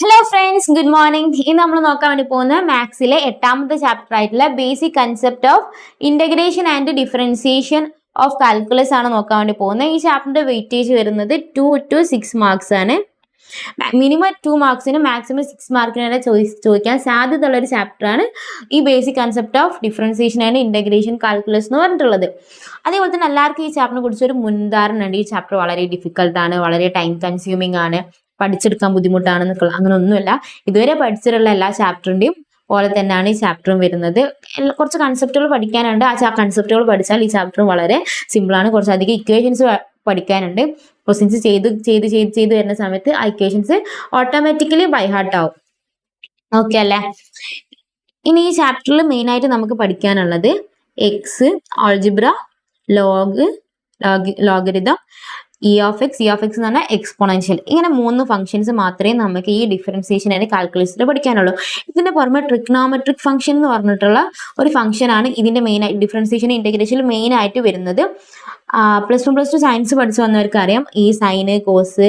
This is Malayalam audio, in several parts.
Hello friends, good morning. ഇന്ന് നമ്മൾ നോക്കാൻ വേണ്ടി പോകുന്ന മാത്സിലെ 8ാമത്തെ ചാപ്റ്റർ ആയിട്ടുള്ള basic concept of integration and differentiation of calculus ആണ് നോക്കാൻ വേണ്ടി പോകുന്നത്. ഈ ചാപ്റ്ററിന്റെ വെയിറ്റേജ് വരുന്നത് 2 to 6 മാർക്സ് ആണ്. മിനിമം 2 മാർക്സിനും മാക്സിമം 6 മാർക്കിന് വരെ ചോദിക്കാൻ സാധ്യതയുള്ള ഒരു ചാപ്റ്റർ ആണ് ഈ basic concept of differentiation and integration calculus എന്ന് പറഞ്ഞിട്ടുള്ളത്. അതേപോലെ തന്നെ എല്ലാവർക്കും ഈ ചാപ്റ്ററിനെ കുറിച്ച് ഒരു മുൻധാരണ ഉണ്ട്. ഈ ചാപ്റ്റർ വളരെ ഡിഫിക്കൽട്ടാണ്, വളരെ ടൈം കൺസ്യൂമിംഗ് ആണ്, പഠിച്ചെടുക്കാൻ ബുദ്ധിമുട്ടാണെന്നൊക്കെ അങ്ങനെ ഒന്നുമില്ല. ഇതുവരെ പഠിച്ചിട്ടുള്ള എല്ലാ ചാപ്റ്ററിന്റെയും പോലെ തന്നെയാണ് ഈ ചാപ്റ്ററും വരുന്നത്. കുറച്ച് കൺസെപ്റ്റുകൾ പഠിക്കാനുണ്ട്. ആ കൺസെപ്റ്റുകൾ പഠിച്ചാൽ ഈ ചാപ്റ്റർ വളരെ സിമ്പിളാണ്. കുറച്ചധികം ഇക്വേഷൻസ് പഠിക്കാനുണ്ട്. ക്വസ്റ്റ്യൻസ് ചെയ്ത് വരുന്ന സമയത്ത് ആ ഇക്വേഷൻസ് ഓട്ടോമാറ്റിക്കലി ബൈ ഹാർട്ട് ആവും. ഓക്കെ അല്ലേ? ഇനി ഈ ചാപ്റ്ററിൽ മെയിൻ ആയിട്ട് നമുക്ക് പഠിക്കാനുള്ളത് X, algebra, logarithm, E of X എന്ന് പറഞ്ഞാൽ എക്സ്പോണൻഷ്യൽ. ഇങ്ങനെ 3 ഫംഗ്ഷൻസ് മാത്രമേ നമുക്ക് ഈ ഡിഫറൻസിയേഷൻ ആൻഡ് കാൽക്കുലസിൽ പഠിക്കാനുള്ളൂ. ഇതിന്റെ പുറമെ ട്രിഗ്നോമെട്രിക് ഫംഗ്ഷൻ എന്ന് പറഞ്ഞിട്ടുള്ള ഒരു ഫംഗ്ഷൻ ആണ് ഇതിന്റെ മെയിൻ ഡിഫറൻസിയേഷൻ ഇന്റഗ്രേഷനിൽ മെയിൻ ആയിട്ട് വരുന്നത്. പ്ലസ് 1 പ്ലസ് 2 സയൻസ് പഠിച്ചു വന്നവർക്ക് അറിയാം, ഈ sine, cos,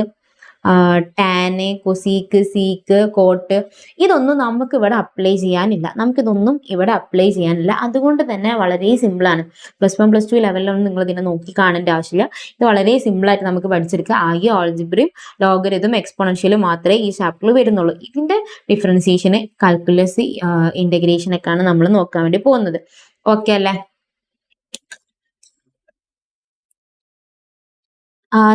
tan, cosec, sec, cot ഇതൊന്നും നമുക്ക് ഇവിടെ അപ്ലൈ ചെയ്യാനില്ല. അതുകൊണ്ട് തന്നെ വളരെ സിമ്പിളാണ്. പ്ലസ് 1 പ്ലസ് 2 ലെവലിലൊന്നും നിങ്ങൾ ഇതിനെ നോക്കി കാണേണ്ട ആവശ്യമില്ല. ഇത് വളരെ സിമ്പിളായിട്ട് നമുക്ക് പഠിച്ചെടുക്കുക. ആകെ ആൾജിബ്രയും ലോഗരിതം എക്സ്പോണൻഷ്യലും മാത്രമേ ഈ ചാപ്റ്ററിൽ വരുന്നുള്ളൂ. ഇതിന്റെ ഡിഫറൻസിയേഷൻ, കാൽക്കുലസ്, ഇന്റഗ്രേഷൻ ഒക്കെയാണ് നമ്മൾ നോക്കാൻ വേണ്ടി പോകുന്നത്. ഓക്കെ അല്ലേ?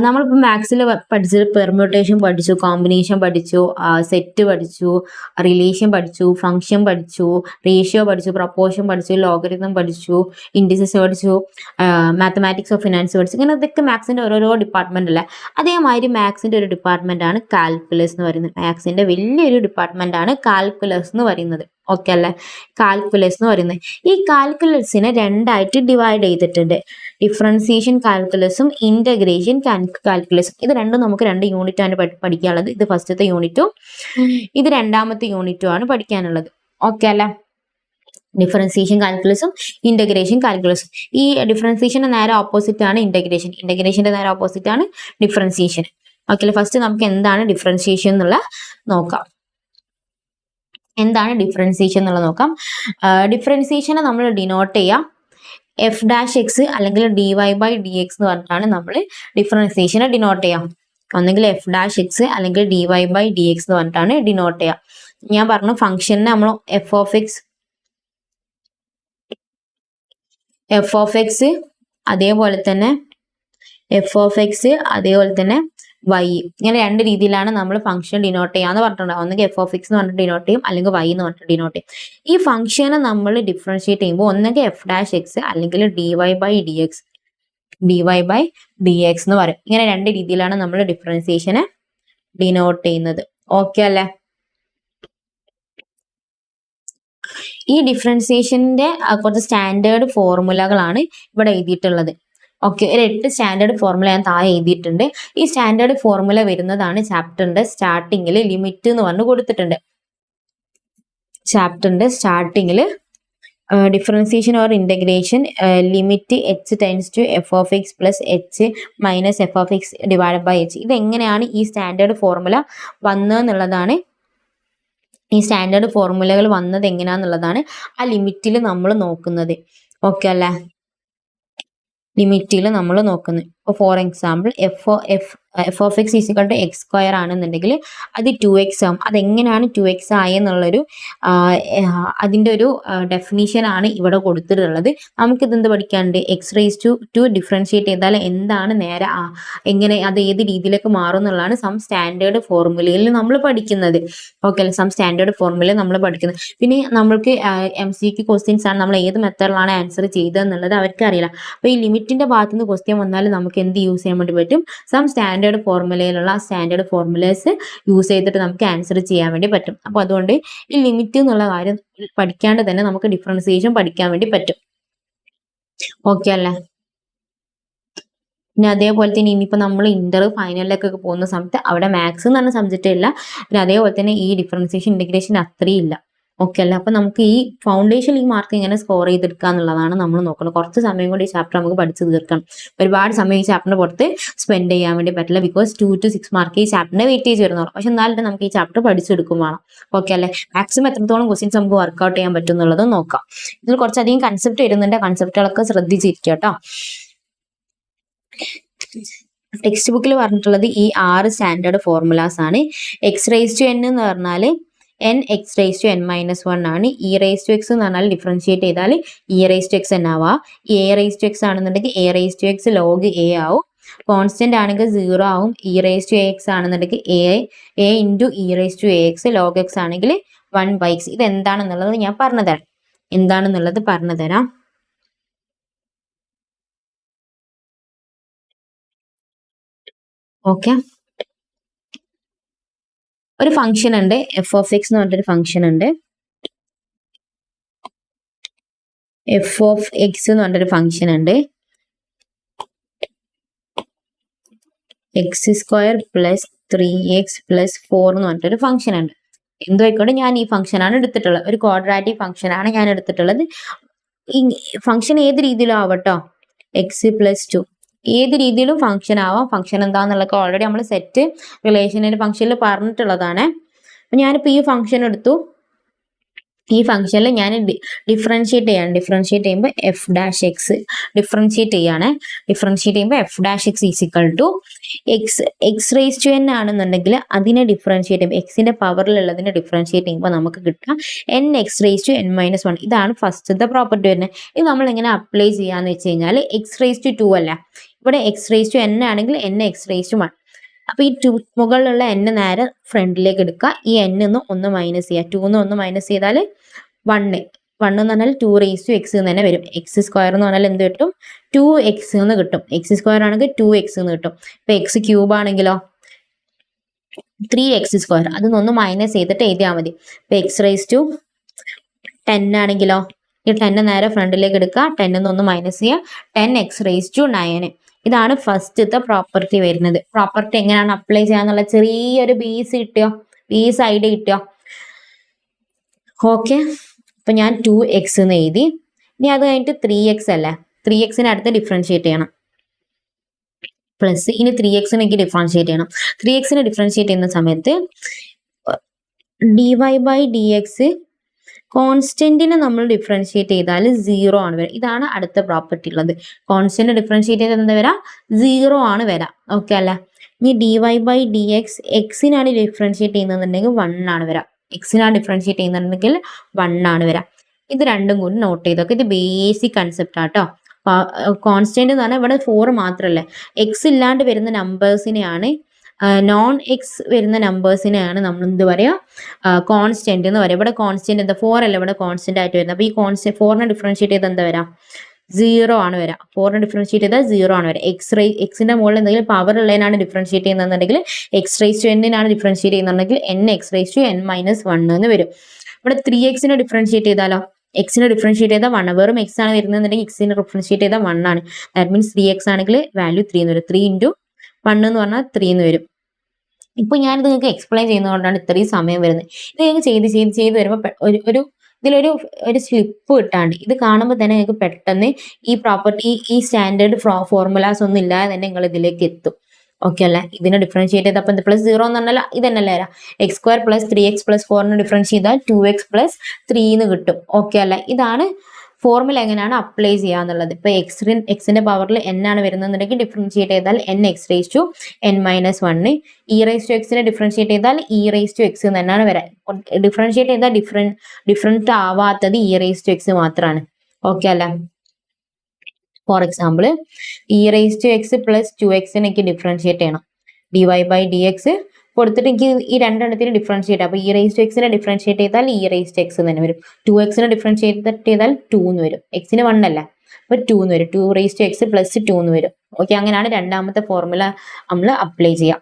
നമ്മളിപ്പോൾ മാത്സിൽ പഠിച്ചത് പെർമ്യൂട്ടേഷൻ പഠിച്ചു, കോമ്പിനേഷൻ പഠിച്ചു, സെറ്റ് പഠിച്ചു, റിലേഷൻ പഠിച്ചു, ഫംഗ്ഷൻ പഠിച്ചു, റേഷ്യോ പഠിച്ചു, പ്രപ്പോർഷൻ പഠിച്ചു, ലോഗരിതം പഠിച്ചു, ഇൻഡിസസ് പഠിച്ചു, മാത്തമാറ്റിക്സ് ഓഫ് ഫിനാൻസ് പഠിച്ചു. ഇങ്ങനെ ഇതൊക്കെ മാത്സിന്റെ ഓരോരോ ഡിപ്പാർട്ട്മെന്റ് അല്ലേ. അതേമാതിരി മാത്സിന്റെ ഒരു ഡിപ്പാർട്ട്മെന്റ് ആണ് കാൽക്കുലസ് എന്ന് പറയുന്നത്. മാത്സിന്റെ വലിയൊരു ഡിപ്പാർട്ട്മെന്റ് ആണ് കാൽക്കുലസ് എന്ന് പറയുന്നത്. ഓക്കെ അല്ലേ? കാൽക്കുലസ് എന്ന് പറയുന്നത് ഈ കാൽക്കുലസിനെ 2ആയിട്ട് ഡിവൈഡ് ചെയ്തിട്ടുണ്ട്. ഡിഫറൻസിയേഷൻ കാൽക്കുലസും ഇന്റഗ്രേഷൻ കാൽക്കുലസും. ഇത് രണ്ടും നമുക്ക് 2 യൂണിറ്റ് ആണ് പഠിക്കാനുള്ളത്. ഇത് ഫസ്റ്റത്തെ യൂണിറ്റും ഇത് 2ാമത്തെ യൂണിറ്റും ആണ് പഠിക്കാനുള്ളത്. ഓക്കെ അല്ലേ? ഡിഫറൻസിയേഷൻ കാൽക്കുലസും ഇന്റഗ്രേഷൻ കാൽക്കുലസും. ഈ ഡിഫറൻസിയേഷന്റെ നേരെ ഓപ്പോസിറ്റ് ആണ് ഇന്റഗ്രേഷൻ, ഇന്റഗ്രേഷന്റെ നേരെ ഓപ്പോസിറ്റ് ആണ് ഡിഫറൻസിയേഷൻ. ഓക്കെ അല്ലേ? ഫസ്റ്റ് നമുക്ക് എന്താണ് ഡിഫറൻസിയേഷൻ എന്നുള്ള നോക്കാം. എന്താണ് ഡിഫറൻസിയേഷൻ എന്നുള്ളത് നോക്കാം. ഡിഫറൻസിയേഷനെ നമ്മൾ ഡിനോട്ട് ചെയ്യാം എഫ് ഡാഷ് എക്സ് അല്ലെങ്കിൽ dy/dx എന്ന് പറഞ്ഞിട്ടാണ് നമ്മൾ ഡിഫറൻസിയേഷനെ ഡിനോട്ട് ചെയ്യാം. ഒന്നെങ്കിൽ എഫ് ഡാഷ് എക്സ് അല്ലെങ്കിൽ dy/dx എന്ന് പറഞ്ഞിട്ടാണ് ഡിനോട്ട് ചെയ്യാം. ഞാൻ പറഞ്ഞു ഫംഗ്ഷനെ നമ്മൾ എഫ് ഓഫ് എക്സ് അതേപോലെ തന്നെ y, ഇങ്ങനെ 2 രീതിയിലാണ് നമ്മൾ ഫംഗ്ഷൻ ഡിനോട്ട് ചെയ്യാന്ന് പറഞ്ഞിട്ടുണ്ടാവും. ഒന്നെങ്കിൽ എഫ് ഓഫ് എക്സ് എന്ന് പറഞ്ഞിട്ട് ഡിനോട്ട് ചെയ്യും, അല്ലെങ്കിൽ y എന്ന് പറഞ്ഞിട്ട് ഡിനോട്ട് ചെയ്യും. ഈ ഫംഗ്ഷനെ നമ്മൾ ഡിഫറൻഷിയേറ്റ് ചെയ്യുമ്പോൾ ഒന്നെങ്കിൽ എഫ് ഡാഷ് എക്സ് അല്ലെങ്കിൽ dy/dx എന്ന് പറയും. ഇങ്ങനെ 2 രീതിയിലാണ് നമ്മൾ ഡിഫറൻസിയേഷനെ ഡിനോട്ട് ചെയ്യുന്നത്. ഓക്കെ അല്ലേ? ഈ ഡിഫറൻസിയേഷന്റെ കുറച്ച് സ്റ്റാൻഡേർഡ് ഫോർമുലകളാണ് ഇവിടെ എഴുതിയിട്ടുള്ളത്. ഓക്കെ, ഒരു 8 സ്റ്റാൻഡേർഡ് ഫോർമുല ഞാൻ താഴെ എഴുതിയിട്ടുണ്ട്. ഈ സ്റ്റാൻഡേർഡ് ഫോർമുല വരുന്നതാണ് ചാപ്റ്ററിന്റെ സ്റ്റാർട്ടിങ്ങിൽ ലിമിറ്റ് എന്ന് പറഞ്ഞു കൊടുത്തിട്ടുണ്ട്. ചാപ്റ്ററിന്റെ സ്റ്റാർട്ടിങ്ങിൽ differentiation or integration limit h tends to f of x plus h minus f of x divided by h. ഇതെങ്ങനെയാണ് ഈ സ്റ്റാൻഡേർഡ് ഫോർമുല വന്നതെന്നുള്ളതാണ്. ഈ സ്റ്റാൻഡേർഡ് ഫോർമുലകൾ വന്നത് എങ്ങനെയാന്നുള്ളതാണ് ആ ലിമിറ്റിൽ നമ്മൾ നോക്കുന്നത്. ഓക്കെ അല്ലേ? ലിമിറ്റിൽ നമ്മൾ നോക്കുന്നത്. ഇപ്പോൾ for example f of x equal to x square ആണെന്നുണ്ടെങ്കിൽ അത് 2x ആവും. അതെങ്ങനെയാണ് 2x ആയെന്നുള്ളൊരു അതിൻ്റെ ഒരു ഡെഫിനിഷൻ ആണ് ഇവിടെ കൊടുത്തിട്ടുള്ളത്. നമുക്കിത് എന്ത് പഠിക്കാനുണ്ട്? എക്സ് റേസ് ടു ഡിഫറൻഷിയേറ്റ് ചെയ്താൽ എന്താണ് നേരെ എങ്ങനെ അത് ഏത് രീതിയിലേക്ക് മാറും എന്നുള്ളതാണ് സം സ്റ്റാൻഡേർഡ് ഫോർമുലയിൽ നമ്മൾ പഠിക്കുന്നത്. ഓക്കെ അല്ലേ? സം സ്റ്റാൻഡേർഡ് ഫോർമുല നമ്മൾ പഠിക്കുന്നത്. പിന്നെ നമ്മൾക്ക് MCQ ക്വസ്റ്റ്യൻസ് ആണ്, നമ്മൾ ഏത് മെത്തേഡിലാണ് ആൻസർ ചെയ്തതെന്നുള്ളത് അവർക്ക് അറിയില്ല. അപ്പോൾ ഈ ലിമിറ്റിന്റെ ഭാഗത്ത് നിന്ന് ക്വസ്റ്റ്യൻ വന്നാൽ നമുക്ക് എന്ത് യൂസ് ചെയ്യാൻ വേണ്ടി പറ്റും? സം സ്റ്റാൻഡേർഡ് ഫോർമുലയിലുള്ള സ്റ്റാൻഡേർഡ് ഫോർമുലേഴ്സ് യൂസ് ചെയ്തിട്ട് നമുക്ക് ആൻസർ ചെയ്യാൻ വേണ്ടി പറ്റും. അപ്പോൾ അതുകൊണ്ട് ഈ ലിമിറ്റ് എന്നുള്ള കാര്യം പഠിക്കാണ്ട് തന്നെ നമുക്ക് ഡിഫറൻസിയേഷൻ പഠിക്കാൻ വേണ്ടി പറ്റും. ഓക്കെ അല്ലേ? പിന്നെ അതേപോലെ തന്നെ ഇനിയിപ്പോൾ നമ്മൾ ഇന്റർ ഫൈനലിലേക്കൊക്കെ പോകുന്ന സമയത്ത് അവിടെ മാത്സ് എന്ന് പറഞ്ഞ സബ്ജക്റ്റ് ഇല്ല. പിന്നെ അതേപോലെ തന്നെ ഈ ഡിഫറൻസിയേഷൻ ഇന്റഗ്രേഷൻ അത്രയും ഇല്ല. ഓക്കെ അല്ലേ? അപ്പൊ നമുക്ക് ഈ ഫൗണ്ടേഷൻ ഈ മാർക്ക് എങ്ങനെ സ്കോർ ചെയ്തെടുക്കുക എന്നുള്ളതാണ് നമ്മൾ നോക്കുന്നത്. കുറച്ച് സമയം കൊണ്ട് ഈ ചാപ്റ്റർ നമുക്ക് പഠിച്ചു തീർക്കണം. ഒരുപാട് സമയം ഈ ചാപ്റ്ററിന്റെ പുറത്ത് സ്പെൻഡ് ചെയ്യാൻ വേണ്ടി പറ്റില്ല. ബിക്കോസ് 2 to 6 മാർക്ക് ഈ ചാപ്റ്ററിന്റെ വെയിറ്റേജ് വരുന്നുള്ളൂ. പക്ഷെ എന്നാലും നമുക്ക് ഈ ചാപ്റ്റർ പഠിച്ചെടുക്കും വേണം. ഓക്കെ അല്ലേ? മാക്സിമം എത്രത്തോളം ക്വസ്റ്റ്യൻസ് നമുക്ക് വർക്ക്ഔട്ട് ചെയ്യാൻ പറ്റും എന്നുള്ളത് നോക്കാം. ഇതിൽ കുറച്ചധികം കൺസെപ്റ്റ് വരുന്നുണ്ട്. കൺസെപ്റ്റുകളൊക്കെ ശ്രദ്ധിച്ചിരിക്കുക കേട്ടോ. ടെക്സ്റ്റ് ബുക്കിൽ പറഞ്ഞിട്ടുള്ളത് ഈ 6 സ്റ്റാൻഡേർഡ് ഫോർമുലാസ് ആണ്. എക്സ് റേസ് ടു എൻ എന്ന് പറഞ്ഞാൽ n x raise to n minus 1 ആണ്. ഇ റേസ് ടു എക്സ് എന്ന് പറഞ്ഞാൽ ഡിഫറൻഷിയേറ്റ് ചെയ്താൽ e raise to x n ആവുക. എ റേസ് ടു എക്സ് ആണെന്നുണ്ടെങ്കിൽ a raise to x log a ആവും. കോൺസ്റ്റന്റ് ആണെങ്കിൽ 0 ആവും. ഇ റേസ് ടു എക്സ് ആണെന്നുണ്ടെങ്കിൽ a into e raise to a x log x ആണെങ്കിൽ 1/x. ഇത് എന്താണെന്നുള്ളത് ഞാൻ പറഞ്ഞുതരാം. എന്താണെന്നുള്ളത് പറഞ്ഞുതരാം. ഓക്കെ, ഒരു ഫംഗ്ഷൻ ഉണ്ട് എഫ് ഓഫ് എക്സ് എന്ന് പറഞ്ഞൊരു ഫംഗ്ഷൻ ഉണ്ട്. എഫ് ഓഫ് എക്സ് എന്ന് പറഞ്ഞൊരു ഫംഗ്ഷൻ ഉണ്ട്. X square plus 3x plus 4 എന്ന് പറഞ്ഞിട്ടൊരു ഫംഗ്ഷൻ ഉണ്ട്. എന്തുമായിക്കോട്ടെ ഞാൻ ഈ ഫംഗ്ഷൻ ആണ് എടുത്തിട്ടുള്ളത്. ഒരു ക്വാഡ്രാറ്റിക് ഫംഗ്ഷൻ ആണ് ഞാൻ എടുത്തിട്ടുള്ളത്. ഈ ഫംഗ്ഷൻ ഏത് രീതിയിലും ആവട്ടോ, എക്സ് പ്ലസ് 2 ഏത് രീതിയിലും ഫംഗ്ഷൻ ആവാം. ഫംഗ്ഷൻ എന്താന്നുള്ളതൊക്കെ ഓൾറെഡി നമ്മൾ സെറ്റ് റിലേഷനിന്റെ ഫംഗ്ഷനിൽ പറഞ്ഞിട്ടുള്ളതാണ്. അപ്പൊ ഞാനിപ്പോൾ ഈ ഫംഗ്ഷൻ എടുത്തു. ഈ ഫംഗ്ഷനിൽ ഞാൻ ഡിഫറൻഷിയേറ്റ് ചെയ്യാണ്. ഡിഫറൻഷിയേറ്റ് ചെയ്യുമ്പോൾ എഫ് ഡാഷ് എക്സ് ഡിഫറൻഷിയേറ്റ് ചെയ്യാണ്. ഡിഫറൻഷിയേറ്റ് ചെയ്യുമ്പോൾ f dash x is equal to x raise to n ആണെന്നുണ്ടെങ്കിൽ അതിനെ ഡിഫറൻഷിയേറ്റ് ചെയ്യുമ്പോൾ എക്സിന്റെ പവറിലുള്ളതിനെ ഡിഫറൻഷിയേറ്റ് ചെയ്യുമ്പോൾ നമുക്ക് കിട്ടുക n x raise to n minus 1. ഇതാണ് ഫസ്റ്റത്തെ പ്രോപ്പർട്ടി വരുന്നത്. ഇത് നമ്മൾ എങ്ങനെ അപ്ലൈ ചെയ്യാന്ന് വെച്ച് കഴിഞ്ഞാൽ എക്സ് റേസ് ടു 2 അല്ല, ഇവിടെ എക്സ് റേസ് ടു എൻ ആണെങ്കിൽ എൻ എക്സ് റേസ് ടു 1. അപ്പൊ ഈ 2 മുകളിലുള്ള n നേരെ ഫ്രണ്ടിലേക്ക് എടുക്കുക. ഈ n ഒന്ന് മൈനസ് ചെയ്യുക. 2 ഒന്ന് മൈനസ് ചെയ്താൽ 1 എന്ന് പറഞ്ഞാൽ 2 റേസ് ടു എക്സ് എന്ന് തന്നെ വരും. എക്സ് സ്ക്വയർ എന്ന് പറഞ്ഞാൽ എന്ത് കിട്ടും? 2x എന്ന് കിട്ടും. എക്സ് സ്ക്വയർ ആണെങ്കിൽ 2x എന്ന് കിട്ടും. ഇപ്പൊ എക്സ് ക്യൂബ് ആണെങ്കിലോ 3x സ്ക്വയർ. അതൊന്ന് മൈനസ് ചെയ്തിട്ട് എഴുതിയാൽ മതി. ഇപ്പൊ എക്സ് റേസ് ടു 10 ആണെങ്കിലോ ഈ 10 നേരെ ഫ്രണ്ടിലേക്ക് എടുക്കുക. 10 ഒന്ന് മൈനസ് ചെയ്യുക. 10x raise to 9. ഇതാണ് ഫസ്റ്റത്തെ പ്രോപ്പർട്ടി വരുന്നത്. പ്രോപ്പർട്ടി എങ്ങനെയാണ് അപ്ലൈ ചെയ്യാന്നുള്ള ചെറിയൊരു ബേസ് ഐഡിയ കിട്ടിയോ? ഓക്കെ, അപ്പൊ ഞാൻ 2x എന്ന് എഴുതി. ഇനി അത് കഴിഞ്ഞിട്ട് 3x അല്ലേ, 3xനെ അടുത്ത് ഡിഫറൻഷിയേറ്റ് ചെയ്യണം. പ്ലസ് ഇനി 3xനെ എനിക്ക് ഡിഫറൻഷിയേറ്റ് ചെയ്യണം. 3xനെ ഡിഫറൻഷിയേറ്റ് ചെയ്യുന്ന സമയത്ത് dy/dx കോൺസ്റ്റന്റിനെ നമ്മൾ ഡിഫറൻഷിയേറ്റ് ചെയ്താൽ 0 ആണ് വരിക. ഇതാണ് അടുത്ത പ്രോപ്പർട്ടി ഉള്ളത്. കോൺസ്റ്റന്റ് ഡിഫറൻഷിയേറ്റ് ചെയ്താൽ എന്താ വരാ? 0 ആണ് വരാ. ഓക്കെ അല്ല? ഇനി dy/dx എക്സിനാണ് ഡിഫറൻഷിയേറ്റ് ചെയ്യുന്നതെന്നുണ്ടെങ്കിൽ 1 ആണ് വരാ. എക്സിനാണ് ഡിഫറൻഷിയേറ്റ് ചെയ്യുന്നുണ്ടെങ്കിൽ 1 ആണ് വരാ. ഇത് രണ്ടും കൂടി നോട്ട് ചെയ്തൊക്കെ. ഇത് ബേസിക് കൺസെപ്റ്റ് ആട്ടോ. കോൺസ്റ്റന്റ് എന്ന് പറഞ്ഞാൽ ഇവിടെ 4 മാത്രമല്ല, എക്സ് ഇല്ലാണ്ട് വരുന്ന നമ്പേഴ്സിനെയാണ് നോൺ എക്സ് വരുന്ന നമ്പേഴ്സിനെയാണ് നമ്മൾ എന്ത് പറയാ? കോൺസ്റ്റന്റ് എന്ന് പറയാം. ഇവിടെ കോൺസ്റ്റന്റ് എന്താ? 4 അല്ല ഇവിടെ കോൺസ്റ്റന്റ് ആയിട്ട് വരുന്നത്. അപ്പൊ ഈ കോൺസ്റ്റന്റ് 4നെ ഡിഫറൻഷിയേറ്റ് ചെയ്ത് എന്താ വരാം? 0 ആണ് വരാം. 4നെ ഡിഫറൻഷിയേറ്റ് ചെയ്താൽ 0 ആണ് വരാം. എക്സിന്റെ മുകളിൽ എന്തെങ്കിലും പവർ ഉള്ളതിനാണ് ഡിഫറൻഷിയേറ്റ് ചെയ്യുന്നതെന്നുണ്ടെങ്കിൽ എക്സ് റേസ് ടു എന്നിനാണ് ഡിഫറൻഷിയേറ്റ് ചെയ്യുന്നുണ്ടെങ്കിൽ n x raise to n minus 1 എന്ന് വരും. ഇവിടെ 3xനെ ഡിഫറൻഷിയേറ്റ് ചെയ്താലോ? എക്സിനെ ഡിഫറൻഷിയേറ്റ് ചെയ്താൽ 1, വെറും എക്സ് ആണ് വരുന്നതെന്നുണ്ടെങ്കിൽ എക്സിനെ ഡിഫറൻഷിയേറ്റ് ചെയ്താൽ 1 ആണ്. ദാറ്റ് മീൻസ് 3x ആണെങ്കിൽ വാല്യൂ 3 എന്ന് വരും. 3 ഇൻറ്റു 1 എന്ന് പറഞ്ഞാൽ 3 എന്ന് വരും. ഇപ്പൊ ഞാനിത് നിങ്ങൾക്ക് എക്സ്പ്ലെയിൻ ചെയ്യുന്നതുകൊണ്ടാണ് ഇത്രയും സമയം വരുന്നത്. ഇത് നിങ്ങൾക്ക് ചെയ്ത് വരുമ്പോൾ ഇതിലൊരു സ്ലിപ്പ് കിട്ടാണ്ട് ഇത് കാണുമ്പോൾ തന്നെ നിങ്ങൾക്ക് പെട്ടെന്ന് ഈ പ്രോപ്പർട്ടി ഈ സ്റ്റാൻഡേർഡ് ഫോർമുലാസ് ഒന്നും ഇല്ലാതെ തന്നെ നിങ്ങൾ ഇതിലേക്ക് എത്തും. ഓക്കെ അല്ലേ? ഇതിനെ ഡിഫറൻഷിയേറ്റ് ചെയ്ത് അപ്പം പ്ലസ് 0 എന്ന് പറഞ്ഞാൽ ഇതന്നല്ലേ വരാം. X square plus 3x plus 4നെ ഡിഫറൻഷിയേറ്റ് ചെയ്താൽ 2x പ്ലസ് 3 എന്ന് കിട്ടും. ഓക്കെ അല്ലേ? ഇതാണ് ഫോർമുല എങ്ങനെയാണ് അപ്ലൈ ചെയ്യാന്നുള്ളത്. ഇപ്പൊ എക്സിന്റെ പവറിൽ n ആണ് വരുന്നതെന്നുണ്ടെങ്കിൽ ഡിഫറൻഷിയേറ്റ് ചെയ്താൽ n x raise to n minus 1. E raise to എക്സിനെ ഡിഫറൻഷിയേറ്റ് ചെയ്താൽ ഇ റേസ് ടു എക്സ് തന്നെയാണ് വരാൻ. ഡിഫറൻഷിയേറ്റ് ചെയ്താൽ ഡിഫറൻറ്റ് ആവാത്തത് ഇ റേസ് ടു എക്സ് മാത്രമാണ്. ഓക്കെ അല്ല? For example e raise to x plus 2xനെ എനിക്ക് ഡിഫറൻഷിയേറ്റ് ചെയ്യണം. dy/dx കൊടുത്തിട്ട് എനിക്ക് ഈ രണ്ടെണ്ണത്തിന് ഡിഫറൻഷിയേറ്റ്. അപ്പൊ ഇ റേസ് ടു എക്സിനെ ഡിഫറൻഷിയേറ്റ് ചെയ്താൽ ഇ റേസ് ടു എക്സ് തന്നെ വരും. 2xനെ ഡിഫറൻഷിയേറ്റ് ചെയ്താൽ 2 എന്ന് വരും. എക്സിന് 1 അല്ല, അപ്പൊ 2 എന്ന് വരും. 2 റേസ് ടു എക്സ് പ്ലസ് 2 എന്ന് വരും. ഓക്കെ, അങ്ങനെയാണ് രണ്ടാമത്തെ ഫോർമുല നമ്മൾ അപ്ലൈ ചെയ്യാം.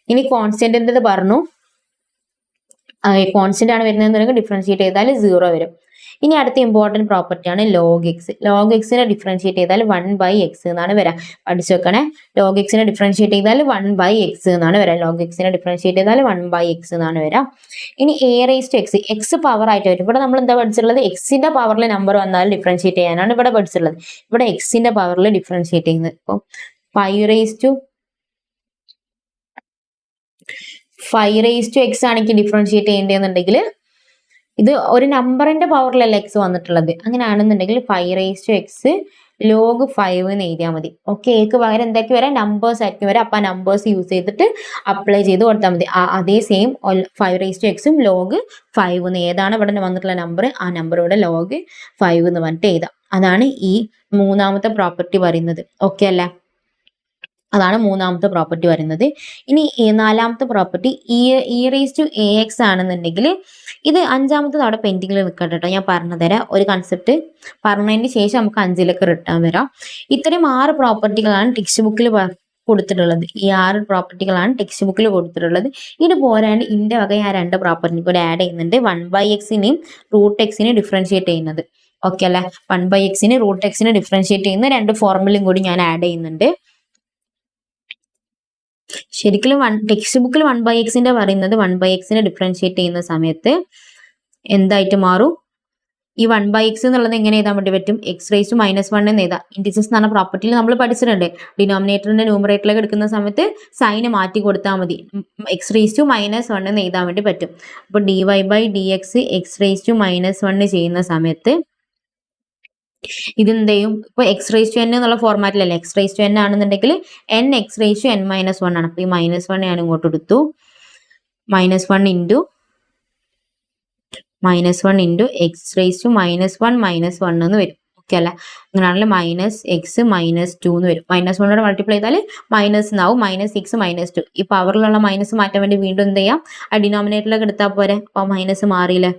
ഇനി കോൺസ്റ്റന്റിന്റെ പറഞ്ഞു, കോൺസ്റ്റന്റ് ആണ് വരുന്നതെന്നുണ്ടെങ്കിൽ ഡിഫറൻഷിയേറ്റ് ചെയ്താൽ 0 വരും. ഇനി അടുത്ത ഇമ്പോർട്ടൻറ്റ് പ്രോപ്പർട്ടിയാണ് ലോഗ് എക്സ്. ലോഗ് എക്സിനെ ഡിഫറൻഷിയേറ്റ് ചെയ്താൽ 1/x എന്നാണ് വരാം. പഠിച്ചു വെക്കണേ. ലോഗ് എക്സിനെ ഡിഫറൻഷിയേറ്റ് ചെയ്താൽ 1/x എന്നാണ് വരാം. ലോഗ് എക്സിനെ ഡിഫറൻഷിയേറ്റ് ചെയ്താൽ 1/x എന്നാണ് വരാം. ഇനി a raise to x, x power ആയിട്ട് വരും. ഇവിടെ നമ്മൾ എന്താ പഠിച്ചിട്ടുള്ളത്? എക്സിന്റെ പവറിൽ നമ്പർ വന്നാൽ ഡിഫറൻഷിയേറ്റ് ചെയ്യാനാണ് ഇവിടെ പഠിച്ചിട്ടുള്ളത്. ഇവിടെ എക്സിന്റെ പവറിൽ ഡിഫറൻഷിയേറ്റ് ചെയ്യുന്നത്. ഇപ്പം 5 റേസ് ടു എക്സ് ആണ് എനിക്ക് ഡിഫറൻഷിയേറ്റ് ചെയ്യേണ്ടതെന്നുണ്ടെങ്കിൽ, ഇത് ഒരു നമ്പറിന്റെ പവറിലല്ല എക്സ് വന്നിട്ടുള്ളത്. അങ്ങനെയാണെന്നുണ്ടെങ്കിൽ 5 റേസ് ടു എക്സ് ലോഗ് 5 എന്ന് എഴുതിയാൽ മതി. ഓക്കെ, എക്ക് പകരം എന്താക്കി വരാം? നമ്പേഴ്സ് ആയിരിക്കും വരാം. അപ്പൊ ആ നമ്പേഴ്സ് യൂസ് ചെയ്തിട്ട് അപ്ലൈ ചെയ്ത് കൊടുത്താൽ മതി. അതേ സെയിം 5 റേസ് ടു എക്സും ലോഗ് 5 എന്ന് ഏതാണ് ഇവിടെ വന്നിട്ടുള്ള നമ്പർ, ആ നമ്പർ ഇവിടെ ലോഗ് 5 എന്ന് പറഞ്ഞിട്ട് എഴുതാം. അതാണ് ഈ മൂന്നാമത്തെ പ്രോപ്പർട്ടി പറയുന്നത്. ഓക്കെ അല്ലേ? അതാണ് മൂന്നാമത്തെ പ്രോപ്പർട്ടി വരുന്നത്. ഇനി നാലാമത്തെ property e raise to a x ആണെന്നുണ്ടെങ്കിൽ, ഇത് അഞ്ചാമത്തെ അവിടെ പെൻഡിങ്ങിൽ നിൽക്കട്ടെ കേട്ടോ. ഞാൻ പറഞ്ഞു തരാം. ഒരു കൺസെപ്റ്റ് പറഞ്ഞതിന് ശേഷം നമുക്ക് 5ലേക്ക് റിട്ടേൺ വരാം. ഇത്രയും 6 പ്രോപ്പർട്ടികളാണ് ടെക്സ്റ്റ് ബുക്കിൽ കൊടുത്തിട്ടുള്ളത്. ഈ 6 പ്രോപ്പർട്ടികളാണ് ടെക്സ്റ്റ് ബുക്കിൽ കൊടുത്തിട്ടുള്ളത്. ഇത് പോരാണ്ട് ഇതിന്റെ വക ഞാൻ 2 പ്രോപ്പർട്ടി കൂടെ ആഡ് ചെയ്യുന്നുണ്ട്. 1/xനെയും √xനെയും ഡിഫറൻഷിയേറ്റ് ചെയ്യുന്നത്. ഓക്കെ അല്ലെ? 1/xനെ √xനെ ഡിഫറൻഷിയേറ്റ് ചെയ്യുന്ന 2 ഫോർമുലയും കൂടി ഞാൻ ആഡ് ചെയ്യുന്നുണ്ട്. ശരിക്കും ടെക്സ്റ്റ് ബുക്കിൽ 1/xന്റെ പറയുന്നത് 1/xനെ ഡിഫറൻഷിയേറ്റ് ചെയ്യുന്ന സമയത്ത് എന്തായിട്ട് മാറും? ഈ 1/x എന്നുള്ളത് എങ്ങനെ എഴുതാൻ വേണ്ടി പറ്റും? എക്സ് റേസ് ടു -1 എന്ന് എഴുതാം. ഇൻഡിസസ് എന്ന് പറഞ്ഞ പ്രോപ്പർട്ടിയിൽ നമ്മൾ പഠിച്ചിട്ടുണ്ട്. ഡിനോമിനേറ്ററിന്റെ ന്യൂമറേറ്ററിലേക്ക് എടുക്കുന്ന സമയത്ത് സൈന് മാറ്റി കൊടുത്താൽ മതി. എക്സ് റേസ് ടു -1 എന്ന് എഴുതാൻ വേണ്ടി പറ്റും. അപ്പൊ dy/dx എക്സ് റേസ് ടു -1 ചെയ്യുന്ന സമയത്ത് ഇതെന്ത് ചെയ്യും? ഇപ്പൊ എക്സ് റേസ് ടു n എന്നുള്ള ഫോർമാറ്റിലല്ലേ? എക്സ് റേസ് ടു n ആണെന്നുണ്ടെങ്കിൽ n x raise to n -1 ആണ്. അപ്പൊ ഈ -1 ഞാൻ ഇങ്ങോട്ട് എടുത്തു. -1 ഇൻറ്റു എക്സ് റേസ് ടു -1 എന്ന് വരും. ഓക്കെ അല്ല? അങ്ങനെയാണെങ്കിൽ -x -2 എന്ന് വരും. -1 മൾട്ടിപ്ലൈ ചെയ്താൽ മൈനസ് എന്നാവും. -6 -2. ഈ പവറിലുള്ള മൈനസ് മാറ്റാൻ വേണ്ടി വീണ്ടും എന്ത് ചെയ്യാം? ആ ഡിനോമിനേറ്ററിലേക്ക് എടുത്താൽ പോരെ. അപ്പൊ മൈനസ് മാറിയില്ലേ?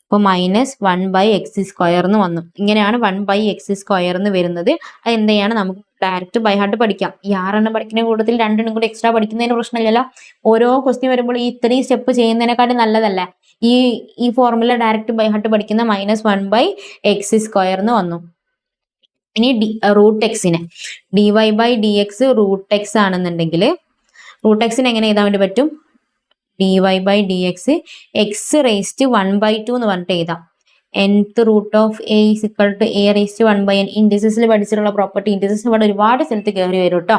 അപ്പോൾ -1/x² എന്ന് വന്നു. ഇങ്ങനെയാണ് 1/x² എന്ന് വരുന്നത്. അത് എന്ത് ചെയ്യാണ്? നമുക്ക് ഡയറക്റ്റ് ബൈ ഹാർട്ട് പഠിക്കാം. ഈ 6 പഠിക്കുന്ന കൂട്ടത്തിൽ 2 കൂടി എക്സ്ട്രാ പഠിക്കുന്നതിന് പ്രശ്നമില്ലല്ലോ. ഓരോ ക്വസ്റ്റ്യൻ വരുമ്പോൾ ഈ 3 സ്റ്റെപ്പ് ചെയ്യുന്നതിനെക്കാട്ടും നല്ലതല്ലേ ഈ ഫോർമുല ഡയറക്റ്റ് ബൈ ഹാർട്ട് പഠിക്കുന്ന? -1/x² എന്ന് വന്നു. ഇനി √xനെ dy/dx √x ആണെന്നുണ്ടെങ്കിൽ, √xനെ എങ്ങനെ എഴുതാൻ വേണ്ടി പറ്റും? dy/dx എക്സ് റേസ് ടു 1/2 എന്ന് പറഞ്ഞിട്ട് എഴുതാം. nth root of a is equal to a raise to 1/n. ഇൻഡിസസിൽ പഠിച്ചിട്ടുള്ള പ്രോപ്പർട്ടി. ഇൻഡിസസ് ഇവിടെ ഒരുപാട് സ്ഥലത്ത് കയറി വരും കേട്ടോ.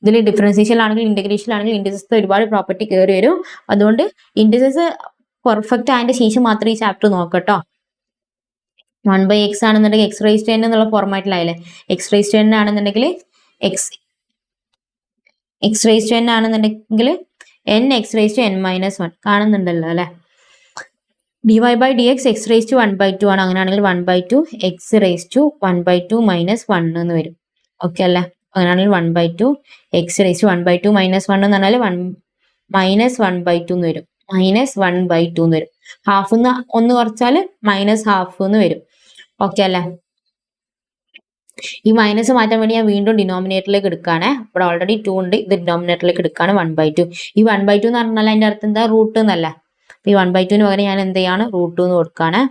ഇതിൽ ഡിഫറൻസിയേഷൻ ആണെങ്കിലും ഇന്റഗ്രേഷൻ ആണെങ്കിലും ഇൻഡിസസ് ഒരുപാട് പ്രോപ്പർട്ടി കയറി വരും. അതുകൊണ്ട് ഇൻഡിസസ് പെർഫെക്റ്റ് ആയതിന്റെ ശേഷം മാത്രം ഈ ചാപ്റ്റർ നോക്കട്ടോ. 1/x ആണെന്നുണ്ടെങ്കിൽ എക്സ് റേസ് ടു n എന്നുള്ള ഫോർമാറ്റിലായില്ലേ? എക്സ് റേസ് ടു n ആണെന്നുണ്ടെങ്കിൽ എക്സ് റേസ് ടു n ആണെന്നുണ്ടെങ്കിൽ n x raise to n -1 കാണുന്നുണ്ടല്ലോ അല്ലെ? dy/dx എക്സ് റേസ് ടു 1/2 ആണ്. അങ്ങനെയാണെങ്കിൽ 1/2 എക്സ് റേസ് ടു 1/2 -1 എന്ന് വരും. ഓക്കെ അല്ലേ? അങ്ങനെയാണെങ്കിൽ 1/2 എക്സ് റേസ് ടു 1/2 -1 എന്ന് പറഞ്ഞാൽ -1/2 എന്ന് വരും. -1/2 എന്ന് വരും. ഹാഫ് എന്ന് 1 കുറച്ചാൽ -1/2 എന്ന് വരും. ഓക്കെ അല്ലേ? ഈ മൈനസ് മാറ്റാൻ വേണ്ടി ഞാൻ വീണ്ടും ഡിനോമിനേറ്ററിലേക്ക് എടുക്കുകയാണ്. ഇവിടെ ഓൾറെഡി 2 ഉണ്ട്. ഇത് ഡിനോമിനേറ്ററിലേക്ക് എടുക്കുകയാണ്. 1/2. ഈ 1/2 എന്ന് പറഞ്ഞാൽ അതിന്റെ അർത്ഥം എന്താ? റൂട്ട് എന്നല്ല. അപ്പൊ ഈ 1/2 പകരം ഞാൻ എന്ത് ചെയ്യാണ്? √2 എന്ന് കൊടുക്കുകയാണ്.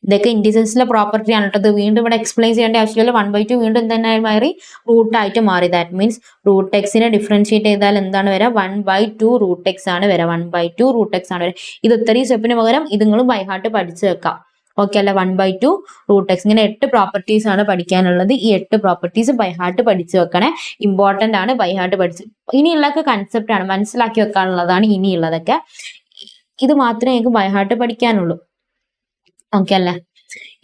ഇതൊക്കെ ഇൻഡിസസിലെ പ്രോപ്പർട്ടി ആണ് കേട്ടോ. വീണ്ടും ഇവിടെ എക്സ്പ്ലെയിൻ ചെയ്യേണ്ട ആവശ്യമില്ല. 1/2 വീണ്ടും എന്തായി മാറി? റൂട്ടായിട്ട് മാറി. ദാറ്റ് മീൻസ് √xനെ ഡിഫറൻഷിയേറ്റ് ചെയ്താൽ എന്താണ് വരാം? 1/2 √x ആണ് വരാം. 1/2 √x ആണ് വരാം. ഇത് ഇത്രയും സ്റ്റെപ്പിന് പകരം ഇത് നിങ്ങൾ ബൈ ഹാർട്ട് പഠിച്ചു വെക്കാം. ഓക്കെ അല്ല? 1/2 √x. ഇങ്ങനെ 8 പ്രോപ്പർട്ടീസ് ആണ് പഠിക്കാനുള്ളത്. ഈ 8 പ്രോപ്പർട്ടീസ് ബൈ ഹാർട്ട് പഠിച്ചു വെക്കണേ. ഇമ്പോർട്ടന്റ് ആണ് ബൈ ഹാർട്ട് പഠിച്ച്. ഇനിയുള്ളതൊക്കെ കൺസെപ്റ്റ് ആണ്, മനസ്സിലാക്കി വെക്കാനുള്ളതാണ് ഇനിയുള്ളതൊക്കെ. ഇത് മാത്രമേ എനിക്ക് ബൈ ഹാർട്ട് പഠിക്കാനുള്ളൂ. ഓക്കെ അല്ലേ?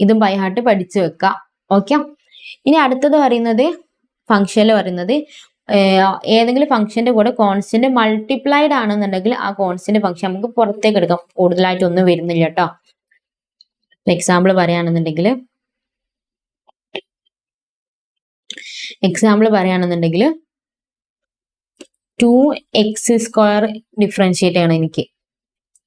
ഇതും ബൈ ഹാർട്ട് പഠിച്ചു വെക്കാം. ഓക്കെ. ഇനി അടുത്തത് പറയുന്നത് ഫംഗ്ഷനിൽ പറയുന്നത് ഏതെങ്കിലും ഫംഗ്ഷന്റെ കൂടെ കോൺസ്റ്റന്റ് മൾട്ടിപ്ലൈഡ് ആണെന്നുണ്ടെങ്കിൽ ആ കോൺസ്റ്റന്റ് ഫംഗ്ഷൻ നമുക്ക് പുറത്തേക്ക് എടുക്കാം. കൂടുതലായിട്ട് ഒന്നും വരുന്നില്ല കേട്ടോ. എക്സാമ്പിൾ പറയുകയാണെന്നുണ്ടെങ്കിൽ 2x² ഡിഫറൻഷിയേറ്റ് ചെയ്യണം എനിക്ക്.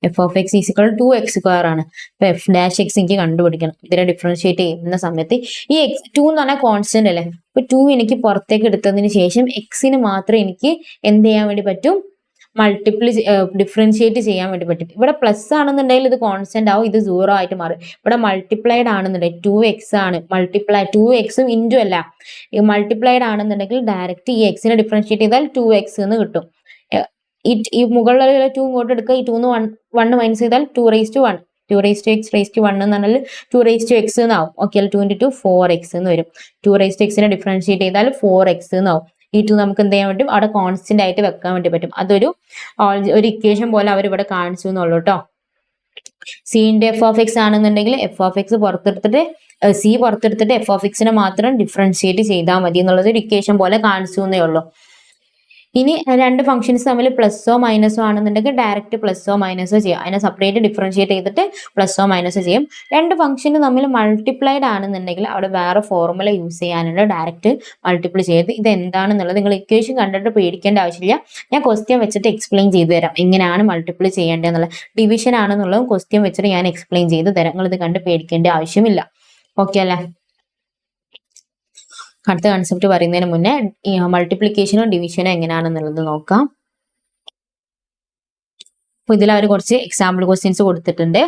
f(x) = 2x² ആണ്. അപ്പൊ f'(x) എനിക്ക് കണ്ടുപിടിക്കണം. ഇതിനെ ഡിഫറൻഷിയേറ്റ് ചെയ്യുന്ന സമയത്ത് ഈ 2 എന്ന് പറഞ്ഞാൽ കോൺസ്റ്റന്റ് അല്ലേ? അപ്പൊ 2 എനിക്ക് പുറത്തേക്ക് എടുത്തതിന് ശേഷം എക്സിന് മാത്രം എനിക്ക് എന്ത് ചെയ്യാൻ വേണ്ടി പറ്റും? മൾട്ടിപ്ലൈ ഡിഫറൻഷിയേറ്റ് ചെയ്യാൻ വേണ്ടി പറ്റും. ഇവിടെ പ്ലസ് ആണെന്നുണ്ടെങ്കിൽ ഇത് കോൺസ്റ്റന്റ് ആവും, ഇത് 0 ആയിട്ട് മാറും. ഇവിടെ മൾട്ടിപ്ലൈഡ് ആണെന്നുണ്ടെങ്കിൽ 2x ആണ്, മൾട്ടിപ്ലൈ 2xും ഇൻറ്റു അല്ല, മൾട്ടിപ്ലൈഡ് ആണെന്നുണ്ടെങ്കിൽ ഡയറക്റ്റ് ഈ എക്സിനെ ഡിഫറൻഷിയേറ്റ് ചെയ്താൽ 2x എന്ന് കിട്ടും. ഈ മുകളിലുള്ള 2 ഇങ്ങോട്ട് എടുക്കുക, ഈ 2 1 മൈനസ് ചെയ്താൽ 2 2x raised to 1 എന്ന് പറഞ്ഞാൽ 2x എന്നാവും. ഓക്കെ, 2 into 2 4x എന്ന് വരും. 2xനെ ഡിഫറൻഷിയേറ്റ് ചെയ്താൽ 4x എന്നാവും. ഈ 2 നമുക്ക് എന്ത് ചെയ്യാൻ പറ്റും, അവിടെ കോൺസ്റ്റന്റ് ആയിട്ട് വെക്കാൻ വേണ്ടി പറ്റും. അതൊരു ഇക്വേഷൻ പോലെ അവർ ഇവിടെ കാണിച്ചു എന്നുള്ളൂ കേട്ടോ. സിന്റെ എഫ് ഓഫ് എക്സ് ആണെന്നുണ്ടെങ്കിൽ എഫ് ഓഫ് എക്സ് പുറത്തെടുത്തിട്ട് സി പുറത്തെടുത്തിട്ട് എഫ് ഓഫ് എക്സിനെ മാത്രം ഡിഫറൻഷിയേറ്റ് ചെയ്താൽ മതി എന്നുള്ളത് ഒരു ഇക്വേഷൻ പോലെ കാണിച്ചു എന്നേ ഉള്ളൂ. ഇനി രണ്ട് ഫംഗ്ഷൻസ് തമ്മിൽ പ്ലസോ മൈനസോ ആണെന്നുണ്ടെങ്കിൽ ഡയറക്റ്റ് പ്ലസോ മൈനസോ ചെയ്യാം. അതിനെ സെപ്പറേറ്റ് ഡിഫറൻഷിയേറ്റ് ചെയ്തിട്ട് പ്ലസോ മൈനസോ ചെയ്യും. രണ്ട് ഫംഗ്ഷന് തമ്മിൽ മൾട്ടിപ്ലൈഡ് ആണെന്നുണ്ടെങ്കിൽ അവിടെ വേറെ ഫോർമുല യൂസ് ചെയ്യാനുണ്ട്, ഡയറക്റ്റ് മൾട്ടിപ്ലൈ ചെയ്ത്. ഇത് എന്താണെന്നുള്ളത് നിങ്ങൾ ഇക്വേഷൻ കണ്ടിട്ട് പേടിക്കേണ്ട ആവശ്യമില്ല. ഞാൻ ക്വസ്റ്റ്യൻ വെച്ചിട്ട് എക്സ്പ്ലെയിൻ ചെയ്തു തരാം എങ്ങനെയാണ് മൾട്ടിപ്ലൈ ചെയ്യേണ്ടതെന്നുള്ളത്. ഡിവിഷൻ ആണെന്നുള്ളതും ക്വസ്റ്റ്യൻ വെച്ചിട്ട് ഞാൻ എക്സ്പ്ലെയിൻ ചെയ്ത് തരാം. നിങ്ങൾ ഇത് കണ്ട് പേടിക്കേണ്ട ആവശ്യമില്ല. ഓക്കെ അല്ലേ? അടുത്ത കൺസെപ്റ്റ് പറയുന്നതിന് മുന്നേ മൾട്ടിപ്ലിക്കേഷനോ ഡിവിഷനോ എങ്ങനെയാണെന്നുള്ളത് നോക്കാം. അപ്പൊ ഇതിൽ അവർ കുറച്ച് എക്സാമ്പിൾ ക്വസ്റ്റ്യൻസ് കൊടുത്തിട്ടുണ്ട്.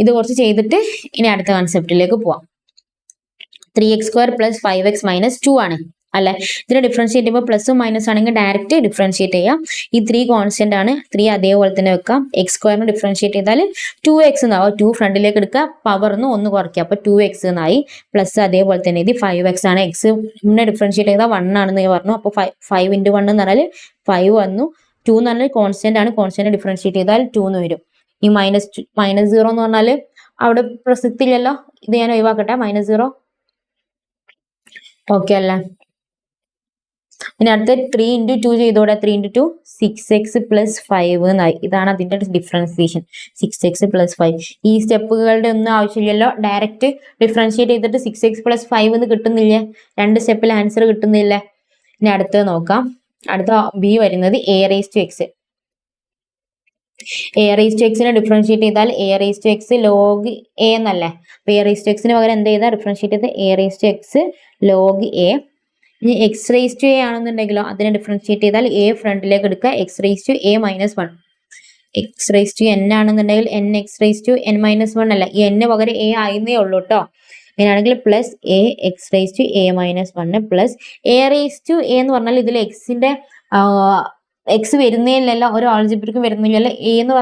ഇത് കുറച്ച് ചെയ്തിട്ട് ഇനി അടുത്ത കൺസെപ്റ്റിലേക്ക് പോവാം. 3x² + 5x - 2 ആണ് അല്ലെ. ഇതിനെ ഡിഫറൻഷിയേറ്റ് ചെയ്യുമ്പോൾ പ്ലസും മൈനസ് ആണെങ്കിൽ ഡയറക്റ്റ് ഡിഫറൻഷിയേറ്റ് ചെയ്യാം. ഈ 3 കോൺസ്റ്റന്റ് ആണ്, 3 അതേപോലെ തന്നെ വെക്കാം. x² ഡിഫറൻഷിയേറ്റ് ചെയ്താൽ 2x എന്നാവും. 2 ഫ്രണ്ടിലേക്ക് എടുക്കുക, പവറിന്ന് 1 കുറയ്ക്കുക, അപ്പൊ 2x എന്നായി. പ്ലസ് അതേപോലെ തന്നെ ഇത് 5x ആണ്. എക്സ് ഡിഫറൻഷിയേറ്റ് ചെയ്താൽ 1 ആണെന്ന് പറഞ്ഞു. അപ്പൊ 5 × 1 എന്ന് പറഞ്ഞാൽ 5 വന്നു. 2 എന്ന് പറഞ്ഞാൽ കോൺസ്റ്റന്റ് ആണ്, കോൺസ്റ്റന്റ് ഡിഫറൻഷിയേറ്റ് ചെയ്താൽ 2 എന്ന് വരും. ഈ -0 എന്ന് പറഞ്ഞാൽ അവിടെ പ്രസക്തിയില്ലല്ലോ, ഇത് ഞാൻ ഒഴിവാക്കട്ടെ. -0 ഓക്കെ അല്ലേ. ഇനി അടുത്ത 3 × 2 ചെയ്തോടെ. 3 × 2 6x + 5 എന്നായി. ഇതാണ് അതിന്റെ ഡിഫറൻസിയേഷൻ, 6x + 5. ഈ സ്റ്റെപ്പുകളുടെ ഒന്നും ആവശ്യമില്ലല്ലോ, ഡയറക്റ്റ് ഡിഫറൻഷിയേറ്റ് ചെയ്തിട്ട് 6x + 5 എന്ന് കിട്ടുന്നില്ലേ, രണ്ട് സ്റ്റെപ്പിൽ ആൻസർ കിട്ടുന്നില്ലേ. ഇനി അടുത്തത് നോക്കാം. അടുത്ത ബി വരുന്നത് a⁻x. a⁻x ഡിഫറൻഷിയേറ്റ് ചെയ്താൽ a⁻x log a എന്നല്ലേ. അപ്പൊ a⁻x പകരം എന്ത് ചെയ്താൽ ഡിഫറൻഷിയേറ്റ് ചെയ്ത് a⁻x log a. ഇനി x⁻a ആണെന്നുണ്ടെങ്കിലോ അതിനെ ഡിഫറൻഷിയേറ്റ് ചെയ്താൽ a ഫ്രണ്ടിലേക്ക് എടുക്കുക, x⁻a - 1. x⁻n ആണെന്നുണ്ടെങ്കിൽ nx⁻n - 1 അല്ല, ഈ n പകരം a ആയിരുന്നേ ഉള്ളൂ കേട്ടോ. അങ്ങനെയാണെങ്കിൽ പ്ലസ് ax⁻a - 1 പ്ലസ് a⁻a എന്ന് പറഞ്ഞാൽ ഇതിൽ എക്സിന്റെ എക്സ് വരുന്നില്ലല്ലോ, ഒരു ആൾജിബ്രിക്കും വരുന്നില്ലല്ലോ. എ എന്ന്